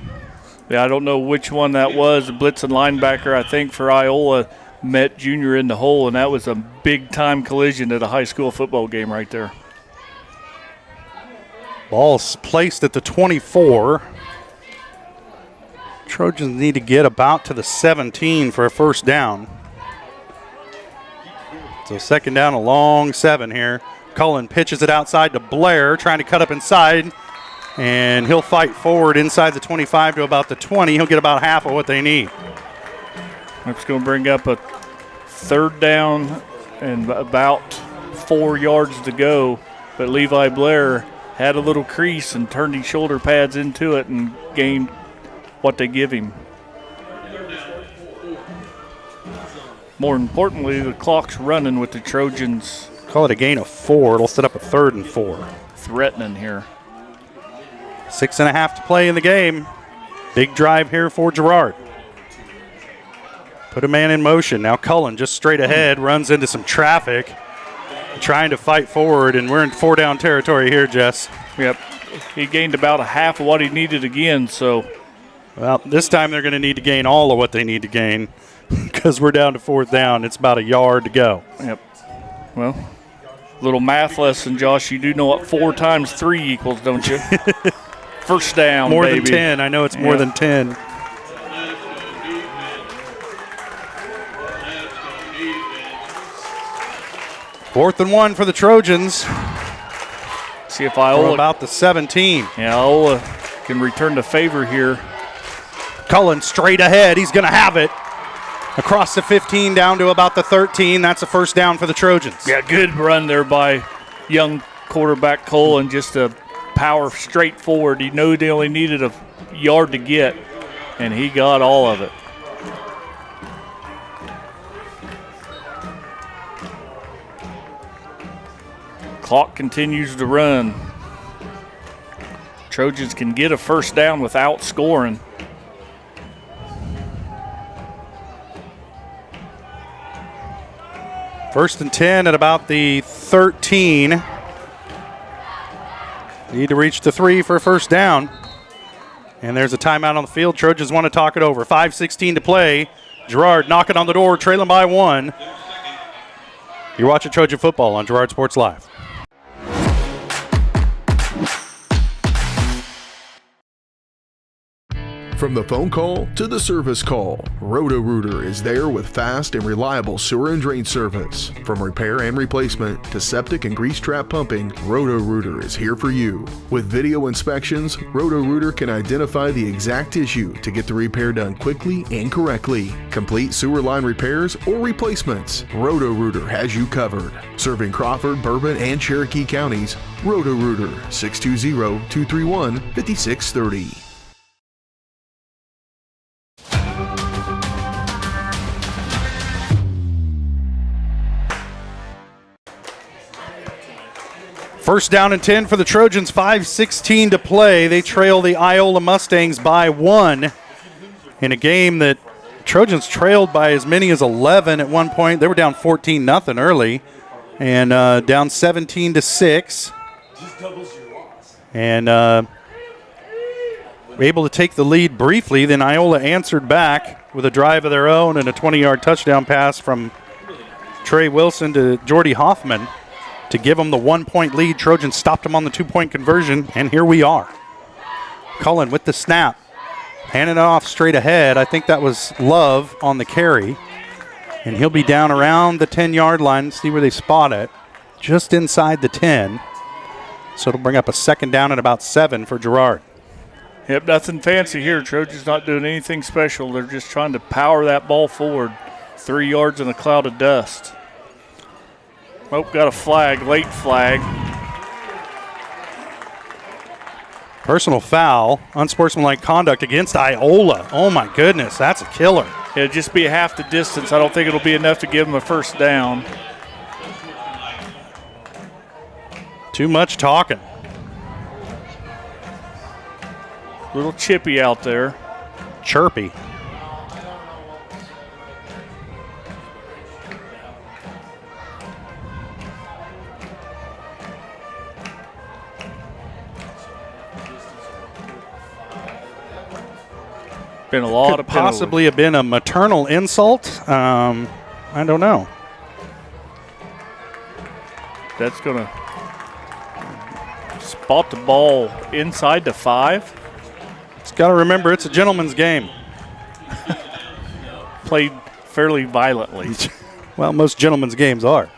Yeah, I don't know which one that was. The blitzing linebacker, I think, for Iola met Junior in the hole, and that was a big-time collision at a high school football game right there. Ball's placed at the 24. Trojans need to get about to the 17 for a first down. So 2nd down, a long 7 here. Cullen pitches it outside to Blair, trying to cut up inside, and he'll fight forward inside the 25 to about the 20. He'll get about half of what they need. That's going to bring up a 3rd down and about 4 yards to go, but Levi Blair had a little crease and turned his shoulder pads into it and gained what they give him. More importantly, the clock's running with the Trojans. Call it a gain of 4. It'll set up a 3rd and 4. Threatening here. 6.5 to play in the game. Big drive here for Girard. Put a man in motion. Now Cullen just straight ahead, runs into some traffic, trying to fight forward, and we're in 4-down territory here, Jess. Yep. He gained about a half of what he needed again, so. Well, this time they're going to need to gain all of what they need to gain because we're down to 4th down. It's about a yard to go. Yep. Well, little math lesson, Josh. You do know what 4 times 3 equals, don't you? First down, more baby. Than 10. I know it's more than 10. Fourth and 1 for the Trojans. See if Iola. From about the 17. Yeah, Iola can return the favor here. Cullen straight ahead. He's going to have it. Across the 15 down to about the 13. That's a first down for the Trojans. Yeah, good run there by young quarterback Cullen. Just a power straight forward. He knew they only needed a yard to get, and he got all of it. Clock continues to run. Trojans can get a first down without scoring. First and 10 at about the 13. Need to reach the 3 for a first down. And there's a timeout on the field. Trojans want to talk it over. 5:16 to play. Girard knocking on the door, trailing by 1. You're watching Trojan football on Girard Sports Live. From the phone call to the service call, Roto-Rooter is there with fast and reliable sewer and drain service. From repair and replacement to septic and grease trap pumping, Roto-Rooter is here for you. With video inspections, Roto-Rooter can identify the exact issue to get the repair done quickly and correctly. Complete sewer line repairs or replacements, Roto-Rooter has you covered. Serving Crawford, Bourbon, and Cherokee counties, Roto-Rooter, 620-231-5630. First down and 10 for the Trojans, 5:16 to play. They trail the Iola Mustangs by 1 in a game that Trojans trailed by as many as 11 at one point. They were down 14-0 early and down 17-6. And able to take the lead briefly. Then Iola answered back with a drive of their own and a 20-yard touchdown pass from Trey Wilson to Jordy Hoffman to give them the 1-point lead. Trojans stopped them on the 2-point conversion, and here we are. Cullen with the snap, handing it off straight ahead. I think that was Love on the carry, and he'll be down around the 10-yard line. See where they spot it, just inside the 10. So it'll bring up a 2nd down and about 7 for Girard. Yep, nothing fancy here. Trojans not doing anything special. They're just trying to power that ball forward. 3 yards in a cloud of dust. Oh, got a flag, late flag. Personal foul, unsportsmanlike conduct against Iola. Oh my goodness, that's a killer. It'll just be half the distance. I don't think it'll be enough to give them a 1st down. Too much talking. Little chippy out there. Chirpy. Been a lot Could of penalties. possibly have been a maternal insult. I don't know. That's going to spot the ball inside the 5. It's got to remember it's a gentleman's game. Played fairly violently. Well, most gentlemen's games are.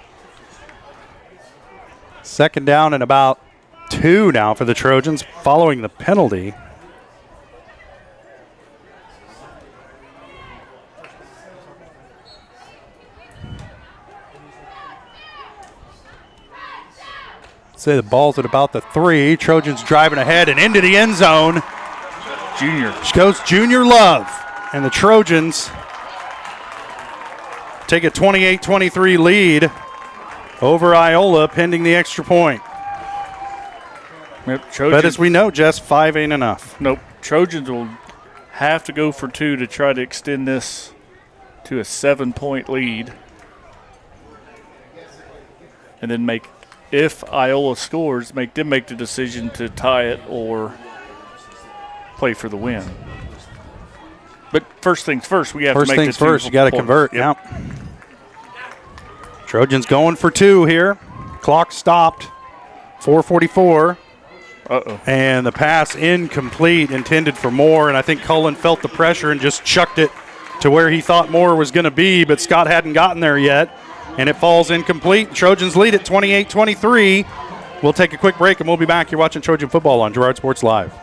2nd down and about 2 now for the Trojans following the penalty. Say the ball's at about the 3. Trojans driving ahead and into the end zone. Junior. Goes Junior Love. And the Trojans take a 28-23 lead over Iola pending the extra point. Yep, But as we know, Jess, 5 ain't enough. Nope. Trojans will have to go for 2 to try to extend this to a 7-point lead. And then if Iola scores, make them make the decision to tie it or play for the win. But first things first, we have to make the 2 First things first, you got to points. convert. Yep. Trojans going for 2 here. Clock stopped. 4:44. Uh-oh. And the pass incomplete, intended for Moore, and I think Cullen felt the pressure and just chucked it to where he thought Moore was going to be, but Scott hadn't gotten there yet, and it falls incomplete. Trojans lead at 28-23. We'll take a quick break, and we'll be back. You're watching Trojan Football on Girard Sports Live.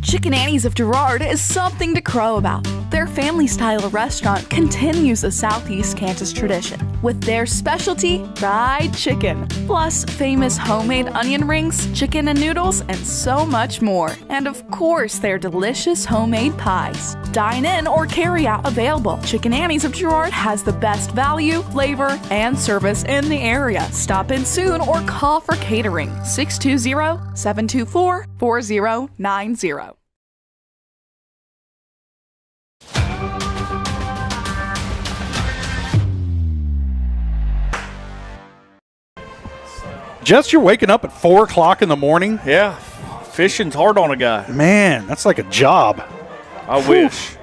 Chicken Annie's of Girard is something to crow about. Their family-style restaurant continues a Southeast Kansas tradition with their specialty, fried chicken, plus famous homemade onion rings, chicken and noodles, and so much more. And of course, their delicious homemade pies. Dine in or carry out available. Chicken Annie's of Girard has the best value, flavor, and service in the area. Stop in soon or call for catering. 620-724-4090. Jess, you're waking up at 4 o'clock in the morning? Yeah, fishing's hard on a guy. Man, that's like a job. I wish.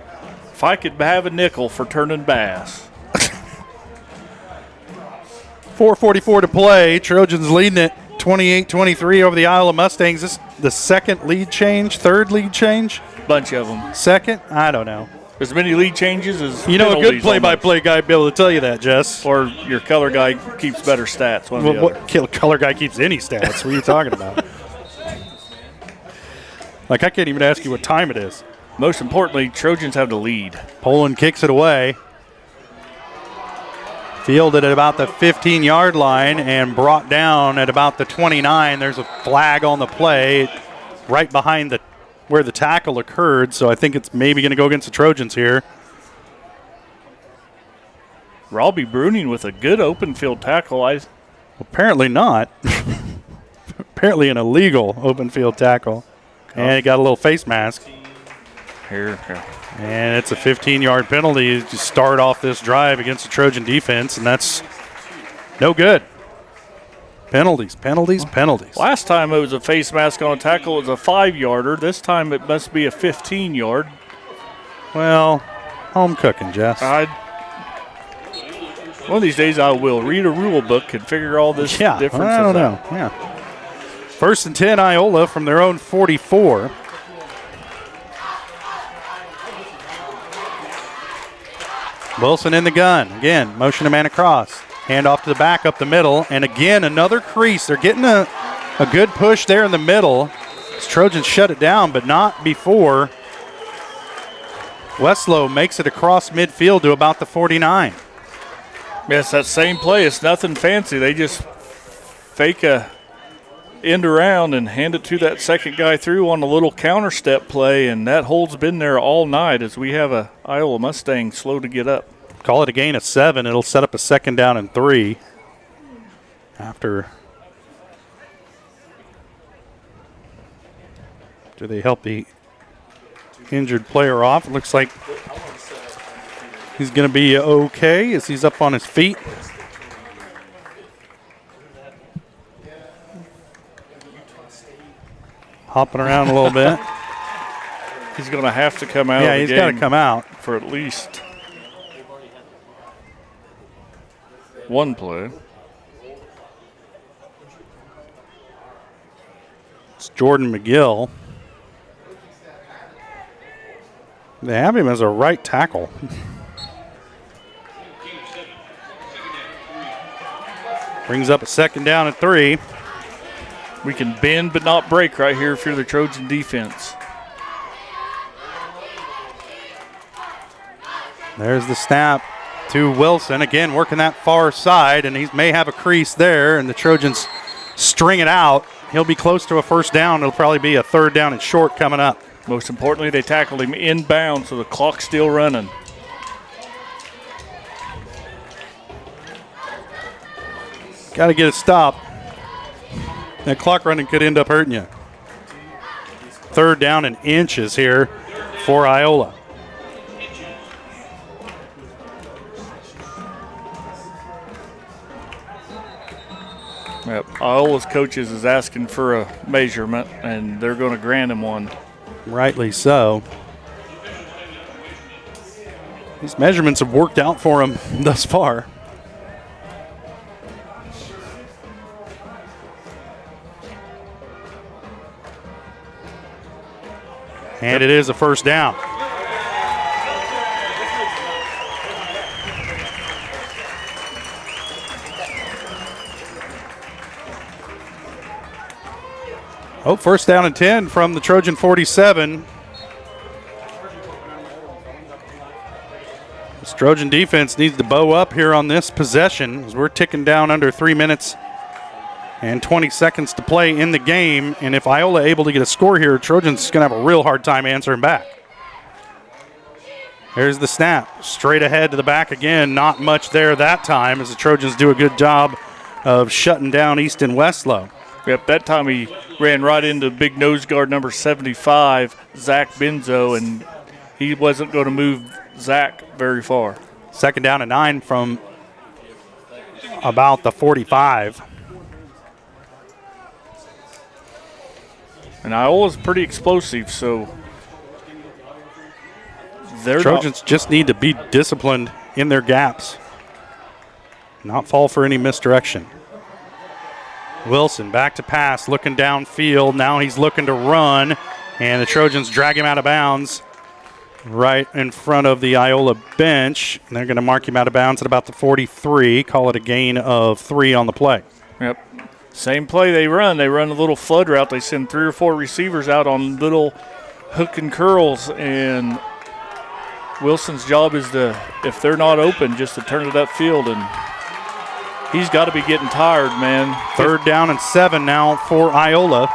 If I could have a nickel for turning bass. 4:44 to play. Trojans leading it 28-23 over the Iola Mustangs. This the second lead change, third lead change? Bunch of them. Second? I don't know. As many lead changes as you know, a good penalties play-by-play guy would be able to tell you that, Jess. Or your color guy keeps better stats. One or the other. What color guy keeps any stats? What are you talking about? Like, I can't even ask you what time it is. Most importantly, Trojans have the lead. Poland kicks it away. Fielded at about the 15-yard line and brought down at about the 29. There's a flag on the play right behind where the tackle occurred, so I think it's maybe going to go against the Trojans here. Robbie Bruning with a good open field tackle. Apparently not. Apparently an illegal open field tackle. And he got a little face mask. Here. And it's a 15-yard penalty to start off this drive against the Trojan defense, and that's no good. Penalties, penalties, penalties. Last time it was a face mask on a tackle. It was a 5-yarder. This time it must be a 15-yard. Well, home cooking, Jess. One of these days I will read a rule book and figure all this differences out. I don't know. Yeah. 1st and 10, Iola from their own 44. Wilson in the gun. Again, motion a man across. Hand off to the back up the middle. And again, another crease. They're getting a good push there in the middle. As Trojans shut it down, but not before Westlow makes it across midfield to about the 49. Yes, that same play. It's nothing fancy. They just fake a end around and hand it to that second guy through on a little counter step play, and that hold's been there all night as we have a Iola Mustang slow to get up. Call it a gain of 7. It'll set up a 2nd down and 3 after do they help the injured player off? It looks like he's going to be okay as he's up on his feet. Hopping around a little bit. He's going to have to come out. Yeah, he's got to come out for at least one play. It's Jordan McGill. They have him as a right tackle. Brings up a 2nd down and 3. We can bend but not break right here if you're the Trojan defense. There's the snap to Wilson. Again, working that far side, and he may have a crease there, and the Trojans string it out. He'll be close to a 1st down. It'll probably be a 3rd down and short coming up. Most importantly, they tackled him inbound, so the clock's still running. Got to get a stop. That clock running could end up hurting you. 3rd down and inches here for Iola. Yep, Iola's coaches is asking for a measurement, and they're going to grant him one. Rightly so. These measurements have worked out for him thus far. And it is a 1st down. Oh, 1st down and 10 from the Trojan 47. This Trojan defense needs to bow up here on this possession as we're ticking down under 3 minutes and 20 seconds to play in the game. And if Iola able to get a score here, Trojans going to have a real hard time answering back. Here's the snap. Straight ahead to the back again. Not much there that time as the Trojans do a good job of shutting down Easton Westlow. Yep, that time he ran right into big nose guard number 75, Zach Benzo, and he wasn't going to move Zach very far. 2nd down and 9 from about the 45. And Iola's pretty explosive, so Trojans just need to be disciplined in their gaps, not fall for any misdirection. Wilson back to pass, looking downfield. Now he's looking to run, and the Trojans drag him out of bounds right in front of the Iola bench. And they're going to mark him out of bounds at about the 43. Call it a gain of 3 on the play. Yep. Same play they run. They run a little flood route. They send 3 or 4 receivers out on little hook and curls, and Wilson's job is to, if they're not open, just to turn it upfield, and he's got to be getting tired, man. 3rd down and 7 now for Iola.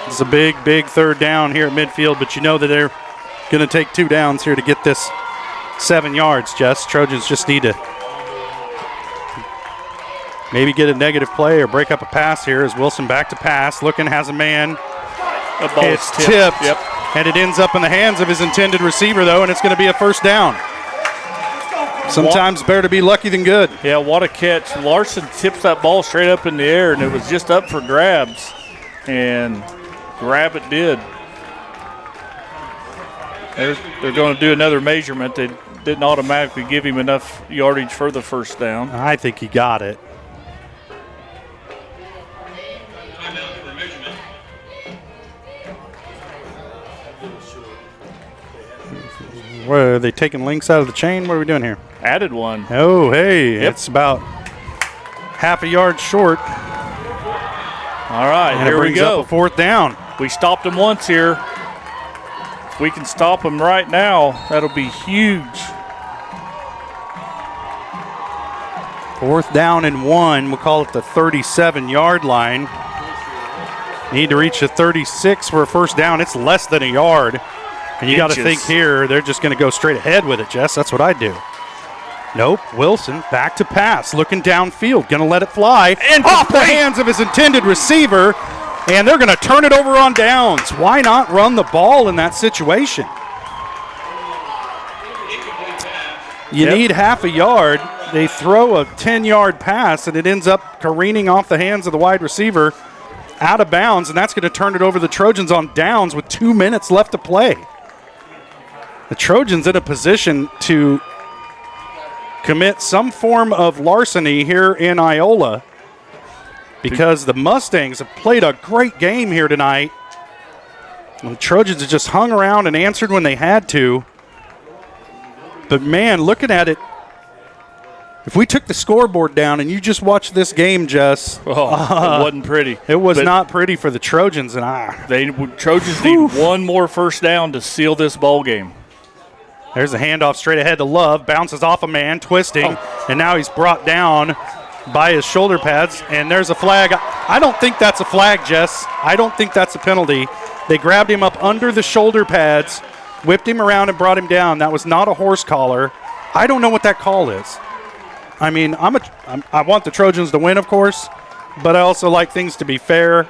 It's a big, big 3rd down here at midfield, but you know that they're going to take 2 downs here to get this 7 yards, Jess. Trojans just need to maybe get a negative play or break up a pass here as Wilson back to pass. Looking, has a man. It's tipped. Yep. And it ends up in the hands of his intended receiver, though, and it's going to be a 1st down. Sometimes better to be lucky than good. Yeah, what a catch. Larson tips that ball straight up in the air, and it was just up for grabs. And grab it did. They're going to do another measurement. They didn't automatically give him enough yardage for the first down. I think he got it. What, are they taking links out of the chain? What are we doing here? Added one. Oh, hey, it's about half a yard short. All right, and here it we brings go. up a fourth down. We stopped him once here. If we can stop him right now, that'll be huge. 4th down and 1. We'll call it the 37-yard line. Need to reach the 36 for a first down. It's less than a yard. And you got to think here, they're just going to go straight ahead with it, Jess. That's what I do. Nope. Wilson back to pass, looking downfield, going to let it fly. And off the hands of his intended receiver. And they're going to turn it over on downs. Why not run the ball in that situation? You need half a yard. They throw a 10-yard pass, and it ends up careening off the hands of the wide receiver out of bounds, and that's going to turn it over to the Trojans on downs with 2 minutes left to play. The Trojans in a position to commit some form of larceny here in Iola because the Mustangs have played a great game here tonight. And the Trojans have just hung around and answered when they had to. But, man, looking at it, if we took the scoreboard down and you just watched this game, Jess. It wasn't pretty. It was not pretty for the Trojans. Trojans need one more first down to seal this ball game. There's a handoff straight ahead to Love. Bounces off a man, twisting. And now he's brought down by his shoulder pads. And there's a flag. I don't think that's a flag, Jess. I don't think that's a penalty. They grabbed him up under the shoulder pads, whipped him around and brought him down. That was not a horse collar. I don't know what that call is. I mean, I want the Trojans to win, of course, but I also like things to be fair.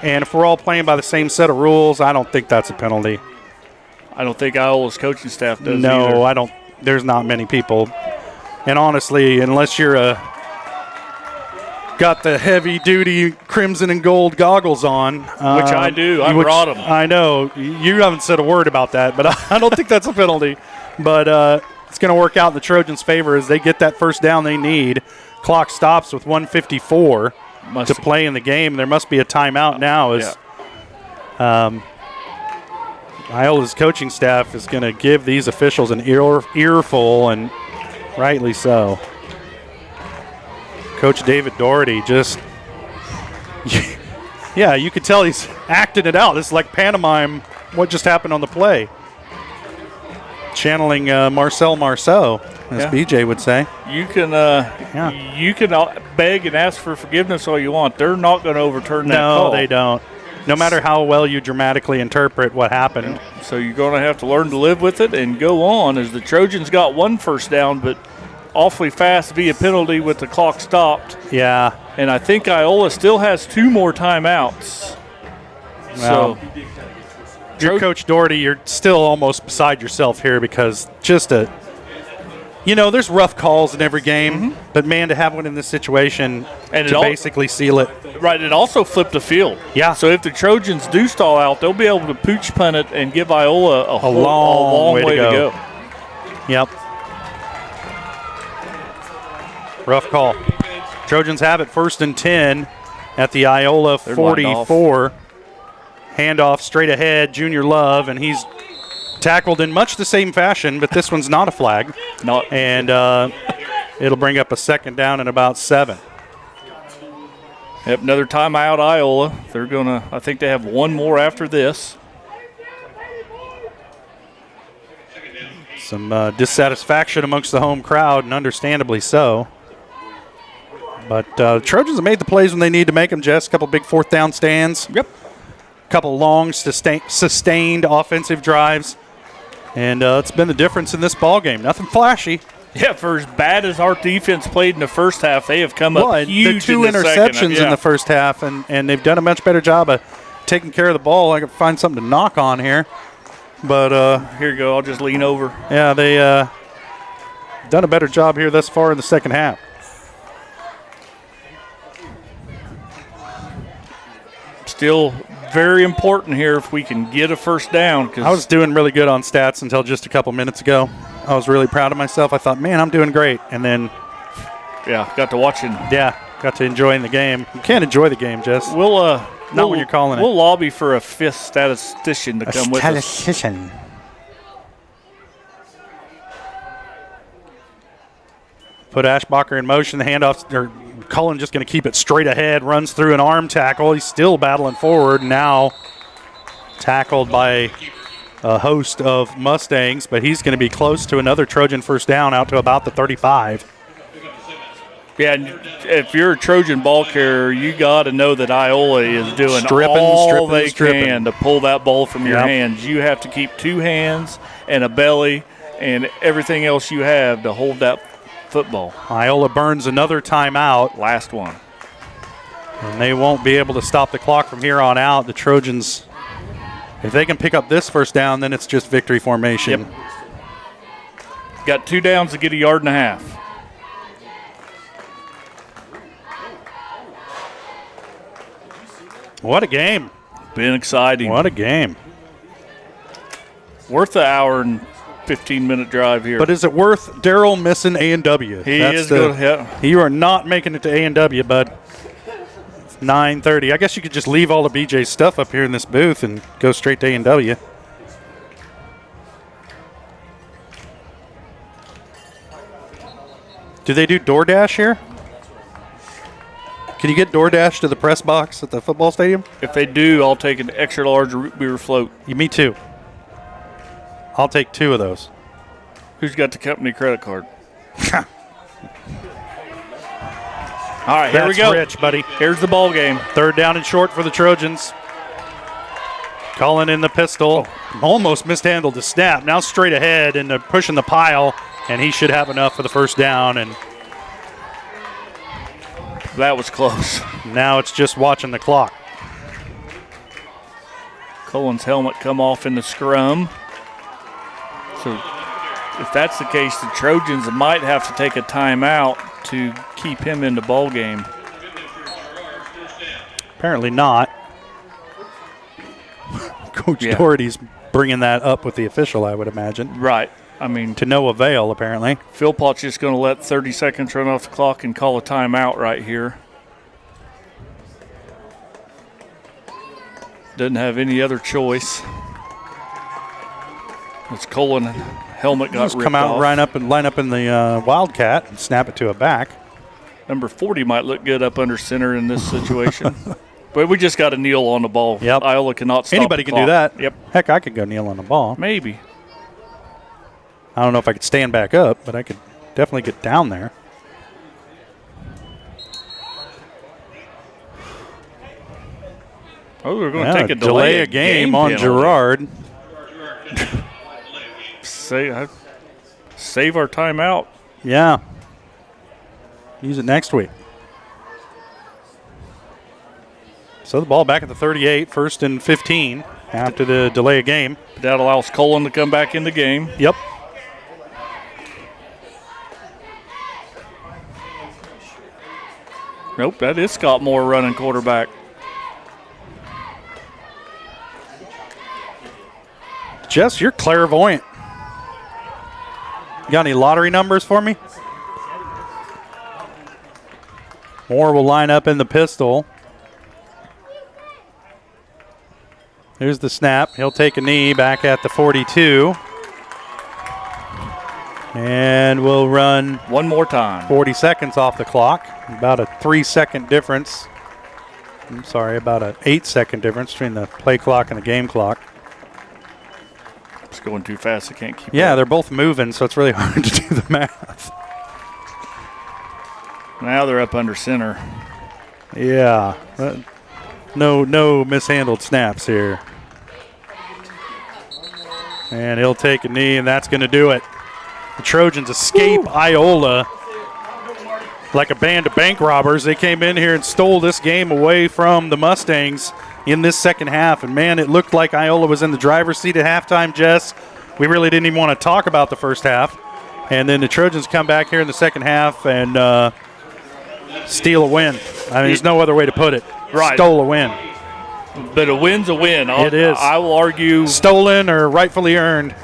And if we're all playing by the same set of rules, I don't think that's a penalty. I don't think Iola's coaching staff does No, either. I don't. There's not many people. And honestly, unless you're got the heavy-duty crimson and gold goggles on. Which I do. I brought them. I know. You haven't said a word about that, but I don't think that's a penalty. But it's going to work out in the Trojans' favor as they get that first down they need. Clock stops with 1:54 to play in the game. There must be a timeout now as Iola's coaching staff is going to give these officials an earful, and rightly so. Coach David Doherty just, you could tell he's acting it out. This is like pantomime, what just happened on the play. Channeling Marcel Marceau, as BJ would say. You can beg and ask for forgiveness all you want. They're not going to overturn that call. No, they don't. No matter how well you dramatically interpret what happened. So you're going to have to learn to live with it and go on, as the Trojans got one first down, but awfully fast via penalty with the clock stopped. Yeah. And I think Iola still has 2 more timeouts. Well, you're Coach Doherty, you're still almost beside yourself here because there's rough calls in every game, but, man, to have one in this situation and to basically seal it. Right, it also flipped the field. Yeah. So if the Trojans do stall out, they'll be able to pooch punt it and give Iola a long way to go. Yep. Rough call. Trojans have it 1st and 10 at the Iola 44. Handoff straight ahead, Junior Love, and he's tackled in much the same fashion, but this one's not a flag. And it'll bring up a second down and about 7. Yep, another timeout, Iola. They're going to, I think they have one more after this. Some dissatisfaction amongst the home crowd, and understandably so. But Trojans have made the plays when they need to make them, Jess. A couple big 4th down stands. Yep. A couple long, sustained offensive drives. And it's been the difference in this ball game. Nothing flashy. Yeah, for as bad as our defense played in the first half, they have come up huge. The 2 interceptions in the first half, and they've done a much better job of taking care of the ball. I can find something to knock on here. But here you go. I'll just lean over. Yeah, they done a better job here thus far in the second half. Still very important here if we can get a first down. I was doing really good on stats until just a couple minutes ago. I was really proud of myself. I thought, man, I'm doing great. And then, got to watching. Yeah, got to enjoying the game. You can't enjoy the game, Jess. Not when you're calling it. We'll lobby for a fifth statistician to come with us. Statistician. Put Ashbacher in motion. The handoff, or Cullen just going to keep it straight ahead. Runs through an arm tackle. He's still battling forward. Now tackled by a host of Mustangs, but he's going to be close to another Trojan first down out to about the 35. Yeah, and if you're a Trojan ball carrier, you got to know that Iola is doing all they can to pull that ball from your hands. You have to keep two hands and a belly and everything else you have to hold that football. Iola burns another timeout. Last one. And they won't be able to stop the clock from here on out. The Trojans, if they can pick up this first down, then it's just victory formation. Yep. Got 2 downs to get a yard and a half. What a game. Been exciting. What a game. Worth the hour and 15-minute drive here. But is it worth Daryl missing A&W? He is good. Yeah. You are not making it to A&W, bud. It's 9:30. I guess you could just leave all of BJ's stuff up here in this booth and go straight to A&W. Do they do DoorDash here? Can you get DoorDash to the press box at the football stadium? If they do, I'll take an extra large root beer float. Me too. I'll take 2 of those. Who's got the company credit card? All right, here we go. Rich, buddy. Here's the ball game. 3rd down and short for the Trojans. Calling in the pistol. Almost mishandled the snap. Now straight ahead and they're pushing the pile, and he should have enough for the first down. And that was close. Now it's just watching the clock. Cullen's helmet come off in the scrum. So if that's the case, the Trojans might have to take a timeout to keep him in the ball game. Apparently not. Coach Doherty's bringing that up with the official, I would imagine. Right. I mean, to no avail, apparently. Philpott's just going to let 30 seconds run off the clock and call a timeout right here. Doesn't have any other choice. It's Cullen helmet got ripped come out, off. line up in the Wildcat and snap it to a back. Number 40 might look good up under center in this situation. But we just got to kneel on the ball. Yep. Iola cannot stop Anybody the can do clock. that. Yep. Heck, I could go kneel on the ball. Maybe. I don't know if I could stand back up, but I could definitely get down there. Oh, we're going to take a delay a game on penalty. Girard. Save our timeout. Yeah. Use it next week. So the ball back at the 38, 1st and 15 after the delay a game. That allows Cullen to come back in the game. Yep. Nope, that is Scott Moore running quarterback. Jess, you're clairvoyant. You got any lottery numbers for me? Moore will line up in the pistol. Here's the snap. He'll take a knee back at the 42. And we'll run one more time. 40 seconds off the clock. About a 3-second difference. I'm sorry, about an 8-second difference between the play clock and the game clock. It's going too fast. I can't keep Yeah, up. they're both moving, so it's really hard to do the math. Now they're up under center. Yeah. No mishandled snaps here. And he'll take a knee, and that's going to do it. The Trojans escape Iola like a band of bank robbers. They came in here and stole this game away from the Mustangs in this second half. And, man, it looked like Iola was in the driver's seat at halftime, Jess. We really didn't even want to talk about the first half. And then the Trojans come back here in the second half and steal a win. I mean, there's no other way to put it. Right. Stole a win. But a win's a win. It is. I will argue. Stolen or rightfully earned,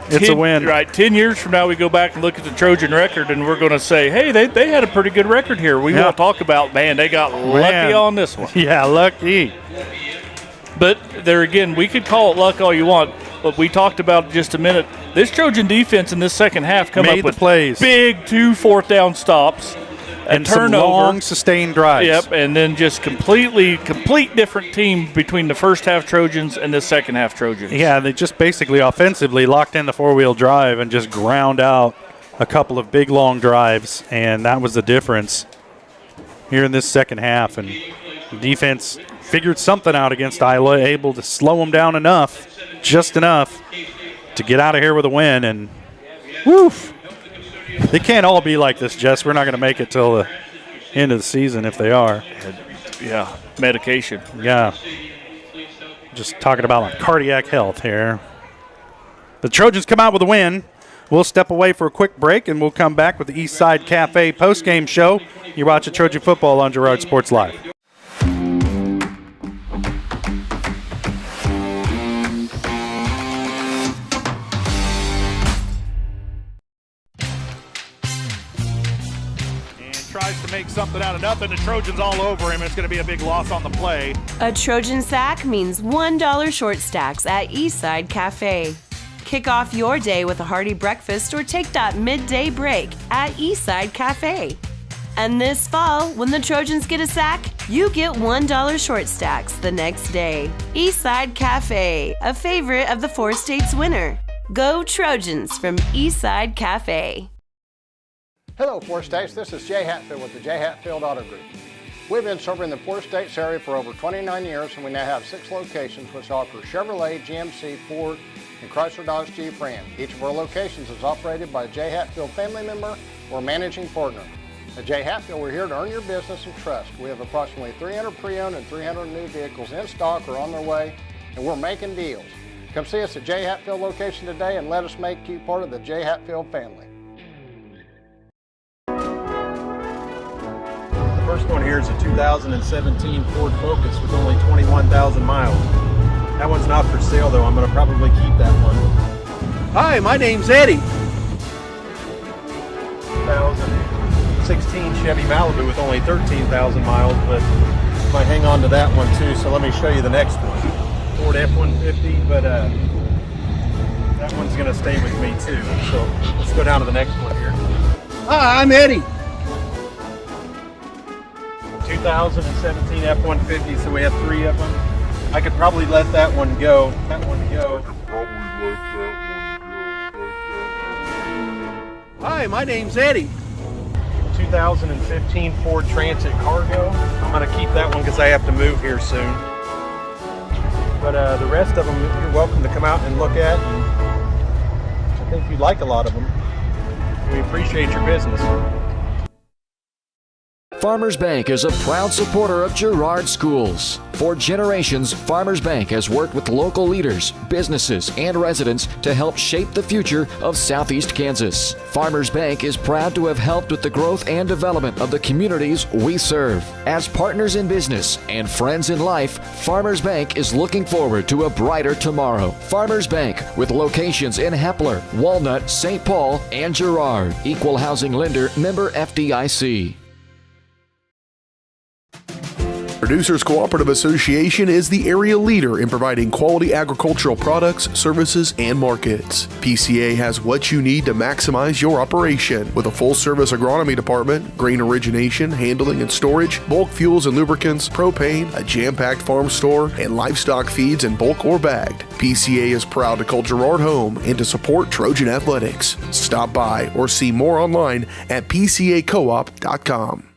it's a win. Right. 10 years from now, we go back and look at the Trojan record, and we're going to say, hey, they had a pretty good record here. We want to talk about, man, they got lucky on this one. Yeah, lucky. But there again, we could call it luck all you want, but we talked about it just a minute. This Trojan defense in this second half come up with plays. Big 2 fourth down stops. And turnover. Some long, sustained drives. Yep, and then just complete different team between the first half Trojans and the second half Trojans. Yeah, they just basically offensively locked in the four-wheel drive and just ground out a couple of big, long drives, and that was the difference here in this second half. And defense figured something out against Iola, able to slow them down enough, just enough, to get out of here with a win. And woof. They can't all be like this, Jess. We're not going to make it till the end of the season if they are. Yeah, medication. Yeah. Just talking about like cardiac health here. The Trojans come out with a win. We'll step away for a quick break, and we'll come back with the Eastside Cafe postgame show. You're watching Trojan football on Girard Sports Live. Tries to make something out of nothing. The Trojans all over him. It's going to be a big loss on the play. A Trojan sack means $1 short stacks at Eastside Cafe. Kick off your day with a hearty breakfast or take that midday break at Eastside Cafe. And this fall, when the Trojans get a sack, you get $1 short stacks the next day. Eastside Cafe, a favorite of the Four States winner. Go Trojans from Eastside Cafe. Hello, Four States. This is Jay Hatfield with the Jay Hatfield Auto Group. We've been serving the Four States area for over 29 years, and we now have 6 locations which offer Chevrolet, GMC, Ford, and Chrysler Dodge Jeep Ram. Each of our locations is operated by a Jay Hatfield family member or managing partner. At Jay Hatfield, we're here to earn your business and trust. We have approximately 300 pre-owned and 300 new vehicles in stock or on their way, and we're making deals. Come see us at Jay Hatfield location today and let us make you part of the Jay Hatfield family. The first one here is a 2017 Ford Focus with only 21,000 miles. That one's not for sale though. I'm going to probably keep that one. Hi, my name's Eddie. 2016 Chevy Malibu with only 13,000 miles, but I might hang on to that one too. So let me show you the next one. Ford F-150, but that one's going to stay with me too. So let's go down to the next one here. Hi, I'm Eddie. 2017 F-150, so we have 3 of them. I could probably let that one go. Hi, my name's Eddie. 2015 Ford Transit Cargo. I'm going to keep that one because I have to move here soon. But the rest of them, you're welcome to come out and look at. And I think you'd like a lot of them. We appreciate your business. Farmers Bank is a proud supporter of Girard schools. For generations, Farmers Bank has worked with local leaders, businesses, and residents to help shape the future of Southeast Kansas. Farmers Bank is proud to have helped with the growth and development of the communities we serve. As partners in business and friends in life, Farmers Bank is looking forward to a brighter tomorrow. Farmers Bank, with locations in Hepler, Walnut, St. Paul, and Girard. Equal housing lender, member FDIC. Producers Cooperative Association is the area leader in providing quality agricultural products, services, and markets. PCA has what you need to maximize your operation with a full-service agronomy department, grain origination, handling and storage, bulk fuels and lubricants, propane, a jam-packed farm store, and livestock feeds in bulk or bagged. PCA is proud to call Girard home and to support Trojan athletics. Stop by or see more online at pcacoop.com.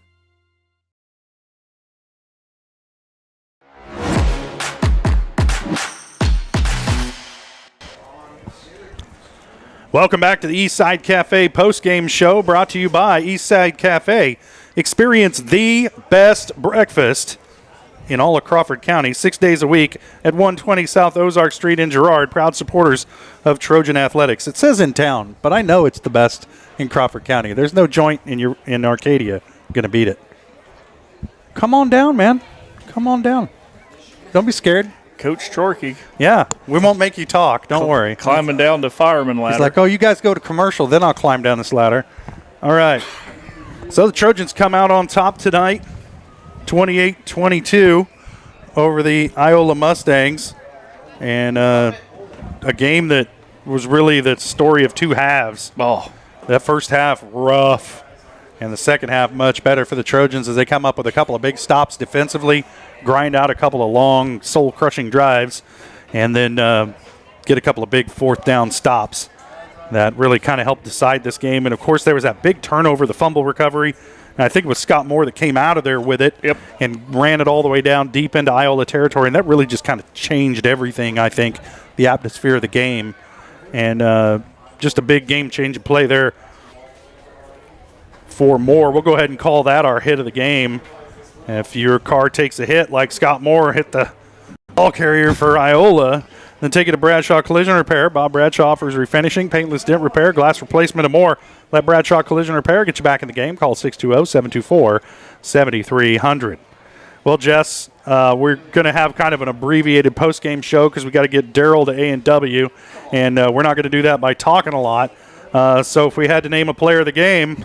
Welcome back to the Eastside Cafe postgame show, brought to you by Eastside Cafe. Experience the best breakfast in all of Crawford County, 6 days a week at 120 South Ozark Street in Girard, proud supporters of Trojan Athletics. It says in town, but I know it's the best in Crawford County. There's no joint in Arcadia going to beat it. Come on down, man. Come on down. Don't be scared. Coach Chorkey. Yeah, we won't make you talk. Don't worry. Climbing down the fireman ladder. He's like, oh, you guys go to commercial, then I'll climb down this ladder. All right. So the Trojans come out on top tonight, 28-22 over the Iola Mustangs. And a game that was really the story of two halves. Oh. That first half, rough. And the second half, much better for the Trojans as they come up with a couple of big stops defensively, grind out a couple of long, soul-crushing drives, and then get a couple of big fourth down stops that really kind of helped decide this game. And, of course, there was that big turnover, the fumble recovery. And I think it was Scott Moore that came out of there with it and ran it all the way down deep into Iola territory. And that really just kind of changed everything, I think, the atmosphere of the game. And just a big game-changing play there for Moore. We'll go ahead and call that our hit of the game. If your car takes a hit like Scott Moore hit the ball carrier for Iola, then take it to Bradshaw Collision Repair. Bob Bradshaw offers refinishing, paintless dent repair, glass replacement, and more. Let Bradshaw Collision Repair get you back in the game. Call 620-724-7300. Well, Jess, we're going to have kind of an abbreviated post-game show because we got to get Daryl to A&W, and we're not going to do that by talking a lot. So if we had to name a player of the game,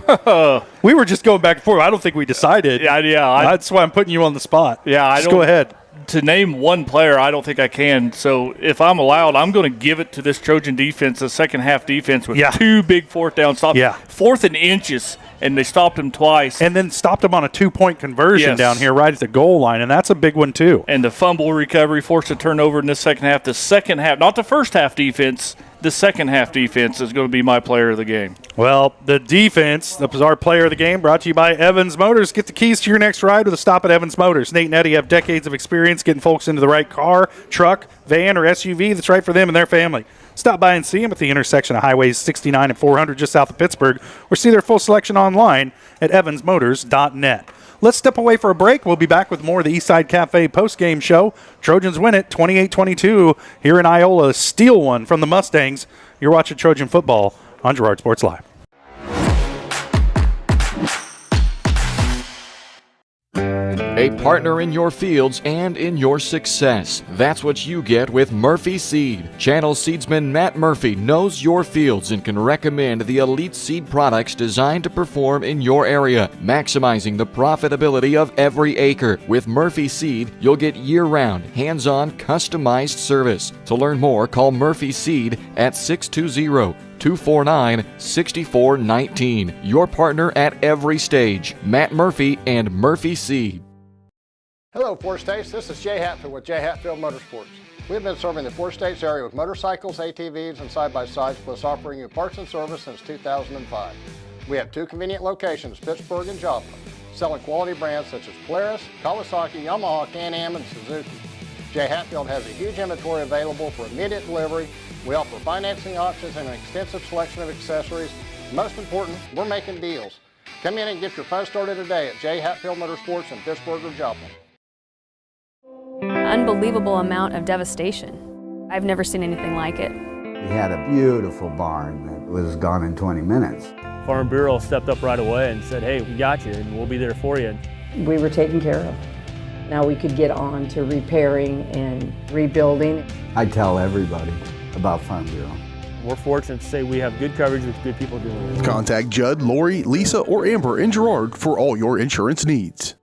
we were just going back and forth. I don't think we decided. Yeah. That's why I'm putting you on the spot. Yeah, go ahead. To name one player, I don't think I can. So if I'm allowed, I'm going to give it to this Trojan defense, the second half defense with two big fourth down stops. Yeah. 4th and inches, and they stopped him twice. And then stopped him on a 2-point conversion down here right at the goal line, and that's a big one too. And the fumble recovery forced a turnover in the second half. The second half, not the first half defense, the second half defense is going to be my player of the game. Well, the defense, that was our player of the game, brought to you by Evans Motors. Get the keys to your next ride with a stop at Evans Motors. Nate and Eddie have decades of experience getting folks into the right car, truck, van, or SUV that's right for them and their family. Stop by and see them at the intersection of Highways 69 and 400 just south of Pittsburgh, or see their full selection online at evansmotors.net. Let's step away for a break. We'll be back with more of the Eastside Cafe post-game show. Trojans win it 28-22 here in Iola. Steal one from the Mustangs. You're watching Trojan football on Girard Sports Live. A partner in your fields and in your success. That's what you get with Murphy Seed. Channel seedsman Matt Murphy knows your fields and can recommend the elite seed products designed to perform in your area, maximizing the profitability of every acre. With Murphy Seed, you'll get year-round, hands-on, customized service. To learn more, call Murphy Seed at 620-249-6419. Your partner at every stage. Matt Murphy and Murphy Seed. Hello, Four States. This is Jay Hatfield with Jay Hatfield Motorsports. We've been serving the Four States area with motorcycles, ATVs, and side-by-sides, plus offering you parts and service since 2005. We have 2 convenient locations, Pittsburgh and Joplin, selling quality brands such as Polaris, Kawasaki, Yamaha, Can-Am, and Suzuki. Jay Hatfield has a huge inventory available for immediate delivery. We offer financing options and an extensive selection of accessories. Most important, we're making deals. Come in and get your phone started today at Jay Hatfield Motorsports in Pittsburgh or Joplin. Unbelievable amount of devastation. I've never seen anything like it. We had a beautiful barn that was gone in 20 minutes. Farm Bureau stepped up right away and said, hey, we got you and we'll be there for you. We were taken care of. Now we could get on to repairing and rebuilding. I tell everybody about Farm Bureau. We're fortunate to say we have good coverage with good people doing it. Contact Judd, Lori, Lisa, or Amber in Girard for all your insurance needs.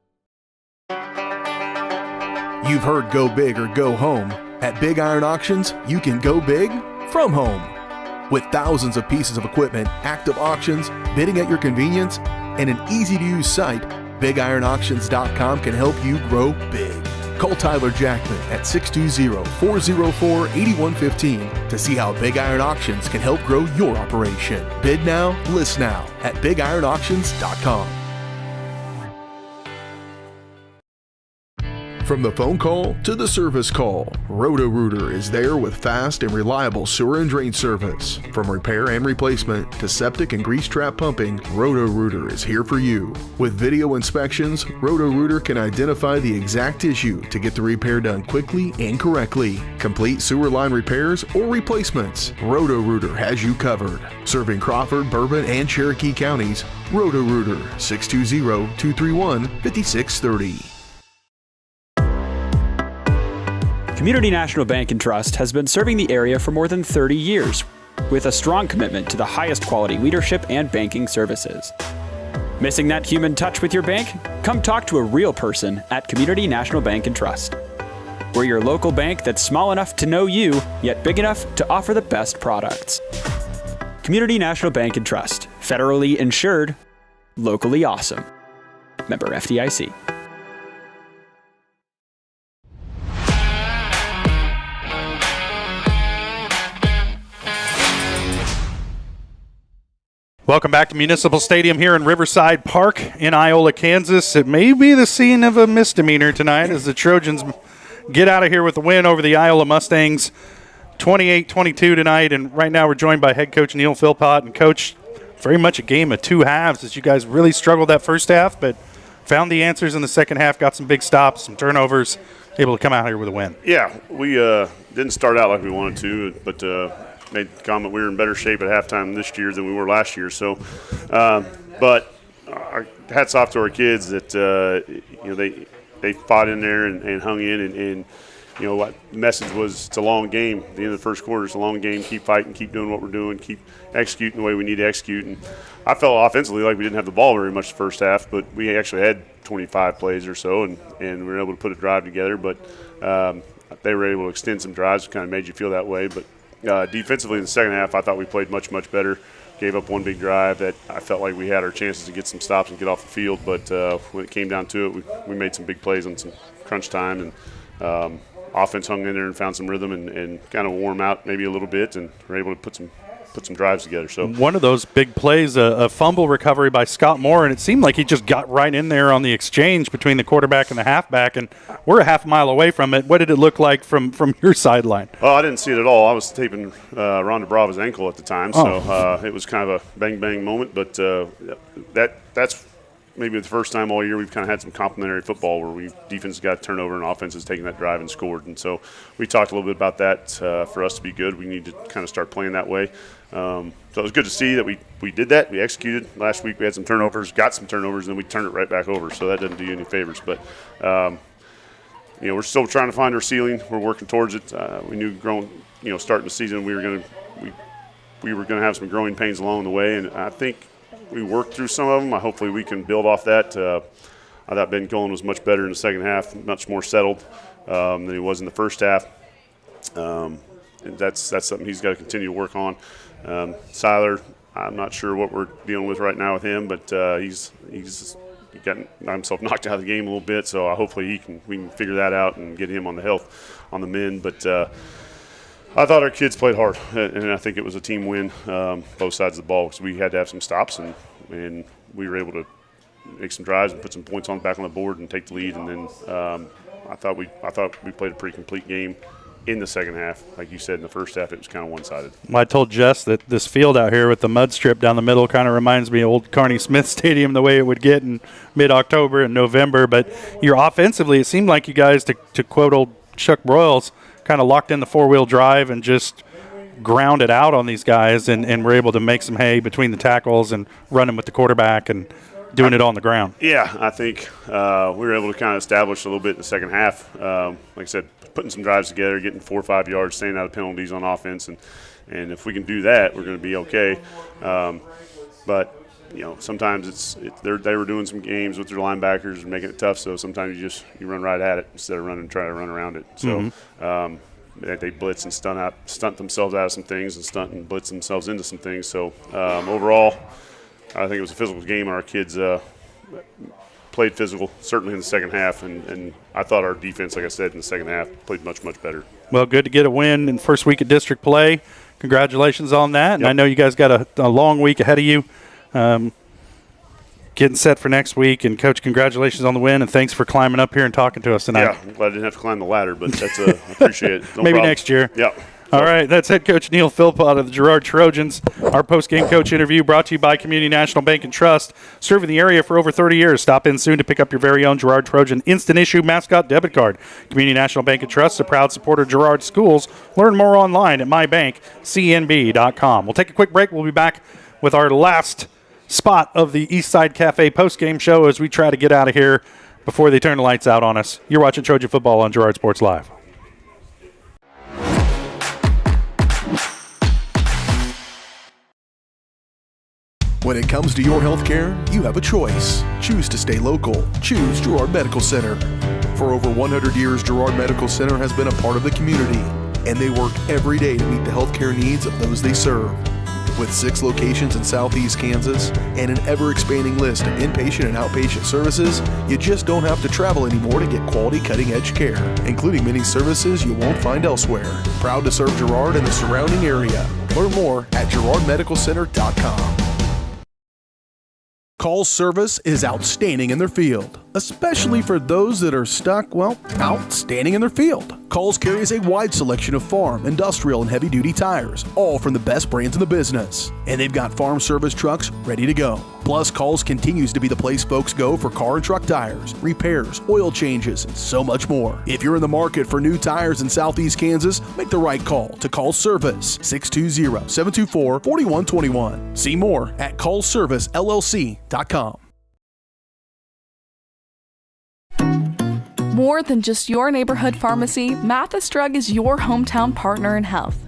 You've heard go big or go home. At Big Iron Auctions, you can go big from home. With thousands of pieces of equipment, active auctions, bidding at your convenience, and an easy-to-use site, BigIronAuctions.com can help you grow big. Call Tyler Jackman at 620-404-8115 to see how Big Iron Auctions can help grow your operation. Bid now, list now at BigIronAuctions.com. From the phone call to the service call, Roto-Rooter is there with fast and reliable sewer and drain service. From repair and replacement to septic and grease trap pumping, Roto-Rooter is here for you. With video inspections, Roto-Rooter can identify the exact issue to get the repair done quickly and correctly. Complete sewer line repairs or replacements, Roto-Rooter has you covered. Serving Crawford, Bourbon, and Cherokee counties, Roto-Rooter, 620-231-5630. Community National Bank and Trust has been serving the area for more than 30 years with a strong commitment to the highest quality leadership and banking services. Missing that human touch with your bank? Come talk to a real person at Community National Bank and Trust. We're your local bank that's small enough to know you, yet big enough to offer the best products. Community National Bank and Trust. Federally insured, locally awesome. Member FDIC. Welcome back to Municipal Stadium here in Riverside Park in Iola, Kansas. It may be the scene of a misdemeanor tonight as the Trojans get out of here with the win over the Iola Mustangs, 28-22 tonight. And right now we're joined by head coach Neil Philpott. And, Coach, very much a game of two halves as you guys really struggled that first half, but found the answers in the second half, got some big stops, some turnovers, able to come out here with a win. Yeah, we didn't start out like we wanted to, but made the comment we were in better shape at halftime this year than we were last year. So, but our hats off to our kids that they fought in there and hung in and what the message was, it's a long game. At the end of the first quarter, it's a long game. Keep fighting, keep doing what we're doing, keep executing the way we need to execute. And I felt offensively like we didn't have the ball very much the first half, but we actually had 25 plays or so, and we were able to put a drive together. But they were able to extend some drives, kind of made you feel that way. But defensively in the second half, I thought we played much, much better. Gave up one big drive that I felt like we had our chances to get some stops and get off the field. But when it came down to it, we made some big plays on some crunch time. And offense hung in there and found some rhythm and kind of wore them out maybe a little bit and were able to put some drives together. So one of those big plays, a fumble recovery by Scott Moore, and it seemed like he just got right in there on the exchange between the quarterback and the halfback, and we're a half mile away from it. What did it look like from your sideline? Oh, I didn't see it at all. I was taping Rhonda Brava's ankle at the time, so it was kind of a bang-bang moment, but that's maybe the first time all year we've kind of had some complementary football where defense got turnover and offense has taken that drive and scored. And so we talked a little bit about that. For us to be good, we need to kind of start playing that way. So it was good to see that we did that. We executed. Last week we had some turnovers, got some turnovers, and then we turned it right back over. So that doesn't do you any favors. But, we're still trying to find our ceiling. We're working towards it. We knew starting the season we were going to have some growing pains along the way, and I think we worked through some of them. Hopefully we can build off that. I thought Ben Cullen was much better in the second half, much more settled than he was in the first half. And that's something he's got to continue to work on. Seiler, I'm not sure what we're dealing with right now with him, but he's got himself knocked out of the game a little bit. So hopefully we can figure that out and get him on the mend. But I thought our kids played hard, and I think it was a team win, both sides of the ball, because we had to have some stops, and we were able to make some drives and put some points back on the board and take the lead. And then I thought we played a pretty complete game in the second half. Like you said, in the first half, it was kind of one-sided. Well, I told Jess that this field out here with the mud strip down the middle kind of reminds me of old Carney Smith Stadium, the way it would get in mid-October and November. But you're offensively, it seemed like you guys, to quote old Chuck Broyles, kind of locked in the four-wheel drive and just ground it out on these guys and were able to make some hay between the tackles and running with the quarterback and doing it on the ground. Yeah, I think we were able to kind of establish a little bit in the second half. Like I said, putting some drives together, getting 4 or 5 yards, staying out of penalties on offense. And if we can do that, we're going to be okay. But sometimes they were doing some games with their linebackers and making it tough. So sometimes you run right at it instead of trying to run around it. So they blitz and stunt themselves out of some things and stunt and blitz themselves into some things. So overall, I think it was a physical game. Our kids played physical, certainly in the second half, and I thought our defense, like I said, in the second half played much, much better. Well, good to get a win in the first week of district play. Congratulations on that. And I know you guys got a long week ahead of you. getting set for next week. And, Coach, congratulations on the win, and thanks for climbing up here and talking to us tonight. Yeah, I'm glad I didn't have to climb the ladder, but that's I appreciate it. No Maybe problem. next year. Yeah. All right, that's head coach Neil Philpott of the Girard Trojans. Our post-game coach interview brought to you by Community National Bank and Trust, serving the area for over 30 years. Stop in soon to pick up your very own Girard Trojan instant issue mascot debit card. Community National Bank and Trust is a proud supporter of Girard Schools. Learn more online at mybankcnb.com. We'll take a quick break. We'll be back with our last spot of the Eastside Cafe post-game show as we try to get out of here before they turn the lights out on us. You're watching Trojan Football on Girard Sports Live. When it comes to your health care, you have a choice. Choose to stay local. Choose Girard Medical Center. For over 100 years, Girard Medical Center has been a part of the community, and they work every day to meet the health care needs of those they serve. With 6 locations in southeast Kansas and an ever-expanding list of inpatient and outpatient services, you just don't have to travel anymore to get quality cutting-edge care, including many services you won't find elsewhere. Proud to serve Girard and the surrounding area. Learn more at girardmedicalcenter.com. Call's service is outstanding in their field, especially for those that are stuck, outstanding in their field. Call's carries a wide selection of farm, industrial, and heavy-duty tires, all from the best brands in the business. And they've got farm service trucks ready to go. Plus, Call's continues to be the place folks go for car and truck tires, repairs, oil changes, and so much more. If you're in the market for new tires in southeast Kansas, make the right call to Call's Service, 620-724-4121. See more at callservicellc.com. More than just your neighborhood pharmacy, Mathis Drug is your hometown partner in health.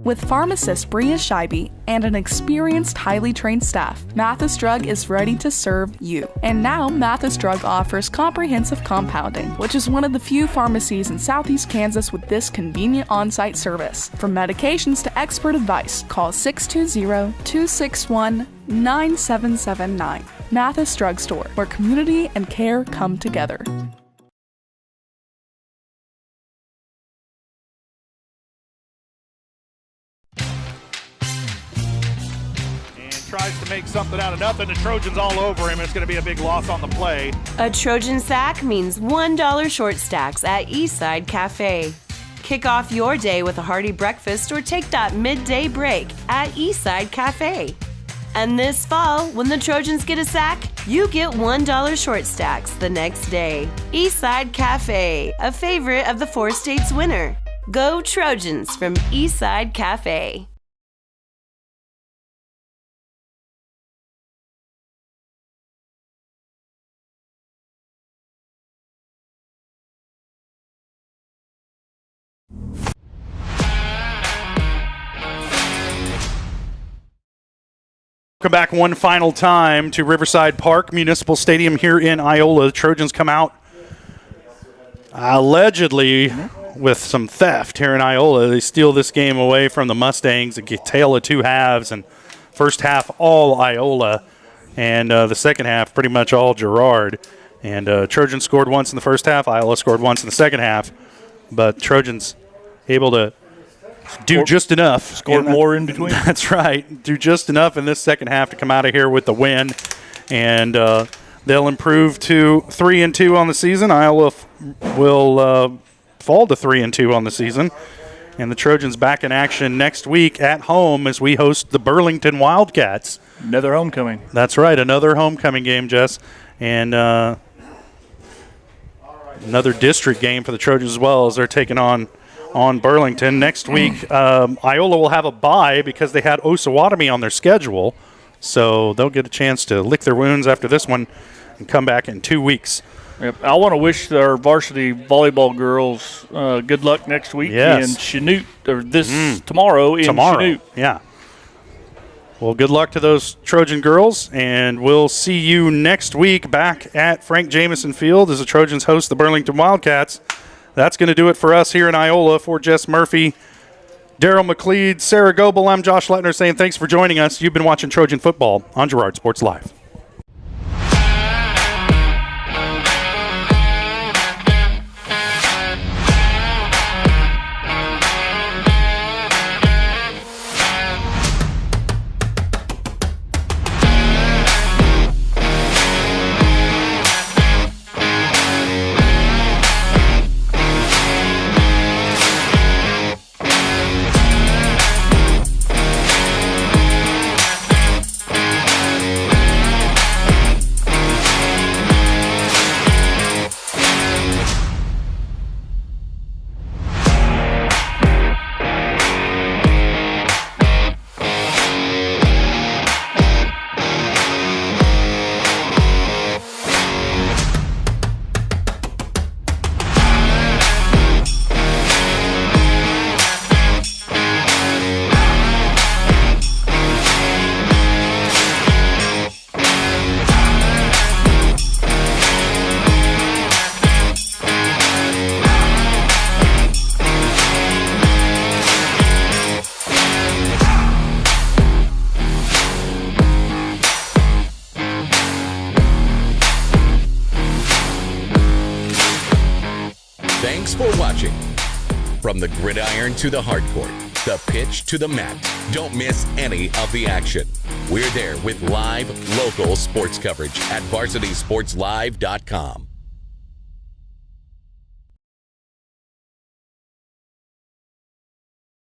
With pharmacist Bria Scheibe and an experienced, highly trained staff, Mathis Drug is ready to serve you. And now, Mathis Drug offers comprehensive compounding, which is one of the few pharmacies in southeast Kansas with this convenient on-site service. From medications to expert advice, call 620-261-9779. Mathis Drug Store, where community and care come together. Tries to make something out of nothing. The Trojans all over him. It's going to be a big loss on the play. A Trojan sack means $1 short stacks at Eastside Cafe. Kick off your day with a hearty breakfast or take that midday break at Eastside Cafe. And this fall, when the Trojans get a sack, you get $1 short stacks the next day. Eastside Cafe, a favorite of the 4 states winner. Go Trojans from Eastside Cafe. Welcome back one final time to Riverside Park Municipal Stadium here in Iola. The Trojans come out allegedly with some theft here in Iola. They steal this game away from the Mustangs. A tale of 2 halves, and first half all Iola, and the second half pretty much all Girard. And Trojans scored once in the first half. Iola scored once in the second half, but Trojans able to do just enough. Scored more in between. That's right. Do just enough in this second half to come out of here with the win. And they'll improve to 3-2 on the season. Iola will fall to 3-2 on the season. And the Trojans back in action next week at home as we host the Burlington Wildcats. Another homecoming. That's right. Another homecoming game, Jess. And another district game for the Trojans as well as they're taking on Burlington. Next week, Iola will have a bye because they had Osawatomie on their schedule. So they'll get a chance to lick their wounds after this one and come back in 2 weeks. Yep. I want to wish our varsity volleyball girls good luck next week in Chanute, or tomorrow in Chanute. Yeah. Well, good luck to those Trojan girls, and we'll see you next week back at Frank Jameson Field as the Trojans host the Burlington Wildcats. That's going to do it for us here in Iola. For Jess Murphy, Daryl McLeod, Sarah Goebel, I'm Josh Lettner saying thanks for joining us. You've been watching Trojan Football on Girard Sports Live. Thanks for watching. From the gridiron to the hardcourt, the pitch to the mat, don't miss any of the action. We're there with live, local sports coverage at VarsitySportsLive.com.